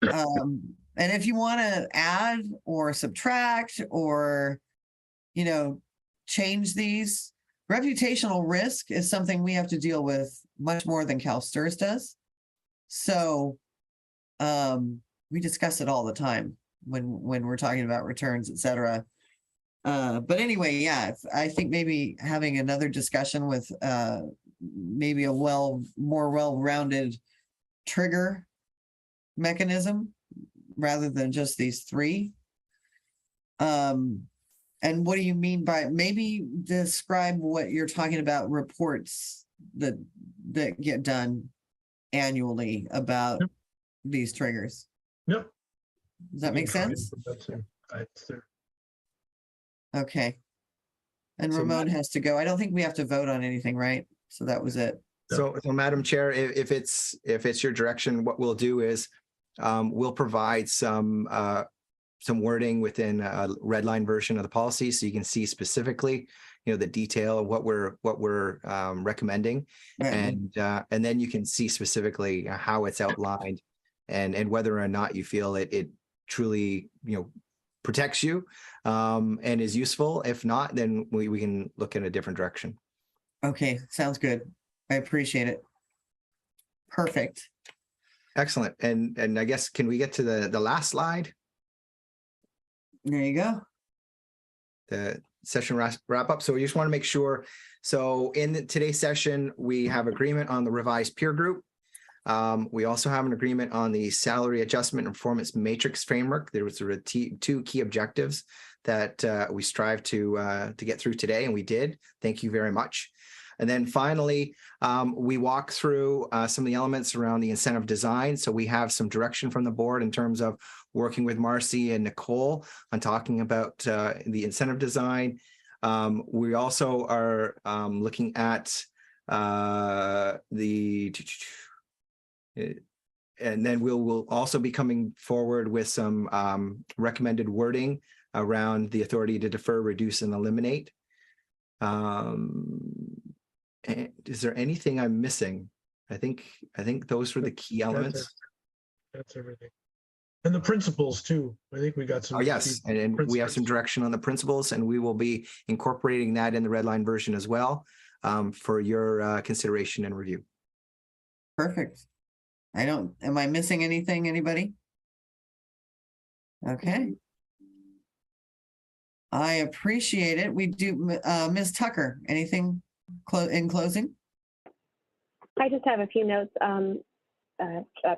And if you want to add or subtract or, change these, reputational risk is something we have to deal with much more than CalSTRS does. So we discuss it all the time when we're talking about returns, et cetera. But anyway, yeah, I think maybe having another discussion with maybe a more well-rounded trigger mechanism rather than just these three. And what do you mean by, maybe describe what you're talking about, reports that get done annually about these triggers? Yep. Does that make sense? Okay. And Ramon has to go. I don't think we have to vote on anything, right? So that was it. So Madam Chair, if it's your direction, what we'll do is we'll provide some wording within a red line version of the policy, so you can see specifically, the detail of what we're recommending, and then you can see specifically how it's outlined, and whether or not you feel it truly protects you and is useful. If not, then we can look in a different direction. Okay, sounds good. I appreciate it. Perfect. Excellent. And I guess, can we get to the last slide? There you go. The session wrap up. So we just want to make sure. So in today's session, we have agreement on the revised peer group. We also have an agreement on the salary adjustment and performance matrix framework. There was two key objectives that we strive to get through today, and we did. Thank you very much. And then finally, we walk through some of the elements around the incentive design. So we have some direction from the board in terms of working with Marcy and Nicole on talking about the incentive design. We also are looking at and then we'll also be coming forward with some recommended wording around the authority to defer, reduce, and eliminate. And is there anything I'm missing? I think those were the key elements. That's everything. And the principles too. I think we got some. Oh, yes. And we have some direction on the principles, and we will be incorporating that in the red line version as well for your consideration and review. Perfect. Am I missing anything, anybody? Okay. I appreciate it. We do, Ms. Tucker, anything in closing? I just have a few notes.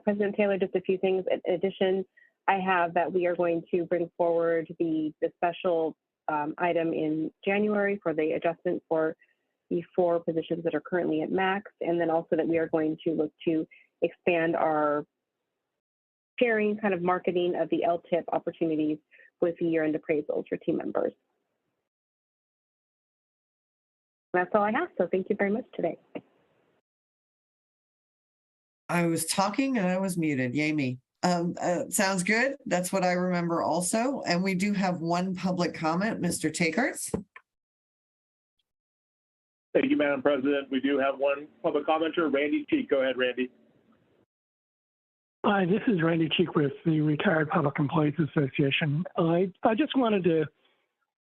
President Taylor, just a few things. In addition, I have that we are going to bring forward the special item in January for the adjustment for the 4 positions that are currently at max, and then also that we are going to look to expand our sharing kind of marketing of the LTIP opportunities with the year-end appraisals for team members. That's all I have, so thank you very much today. I was talking and I was muted. Yay me. Sounds good. That's what I remember also. And we do have one public comment, Mr. Takarts. Thank you, Madam President. We do have one public commenter, Randy Cheek. Go ahead, Randy. Hi, this is Randy Cheek with the Retired Public Employees Association. I just wanted to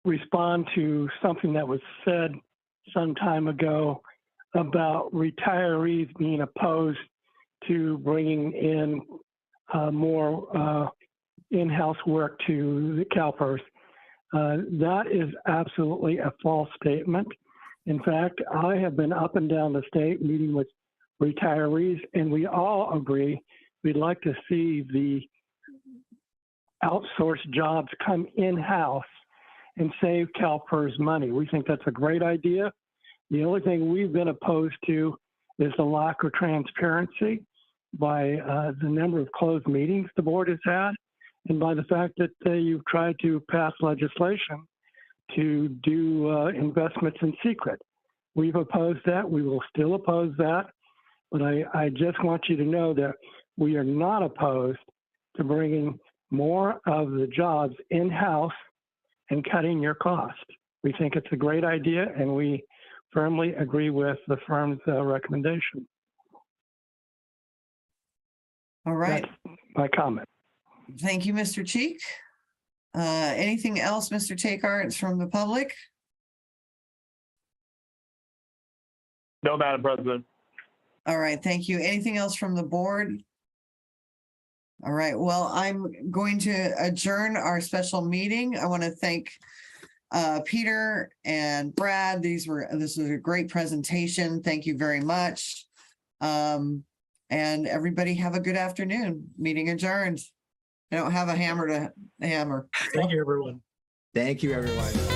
respond to something that was said some time ago about retirees being opposed to bringing in more in-house work to the CalPERS. That is absolutely a false statement. In fact, I have been up and down the state meeting with retirees, and we all agree we'd like to see the outsourced jobs come in-house and save CalPERS money. We think that's a great idea. The only thing we've been opposed to is the lack of transparency by the number of closed meetings the board has had, and by the fact that you've tried to pass legislation to do investments in secret. We've opposed that. We will still oppose that. But I just want you to know that we are not opposed to bringing more of the jobs in-house and cutting your cost. We think it's a great idea, and we firmly agree with the firm's recommendation. All right. That's my comment. Thank you, Mr. Cheek. Anything else, Mr. Takarts, from the public? No, Madam President. All right, thank you. Anything else from the board? All right, well, I'm going to adjourn our special meeting. I want to thank Peter and Brad. This was a great presentation. Thank you very much. And everybody have a good afternoon. Meeting adjourned. I don't have a hammer to hammer. Thank you, everyone. Thank you, everyone.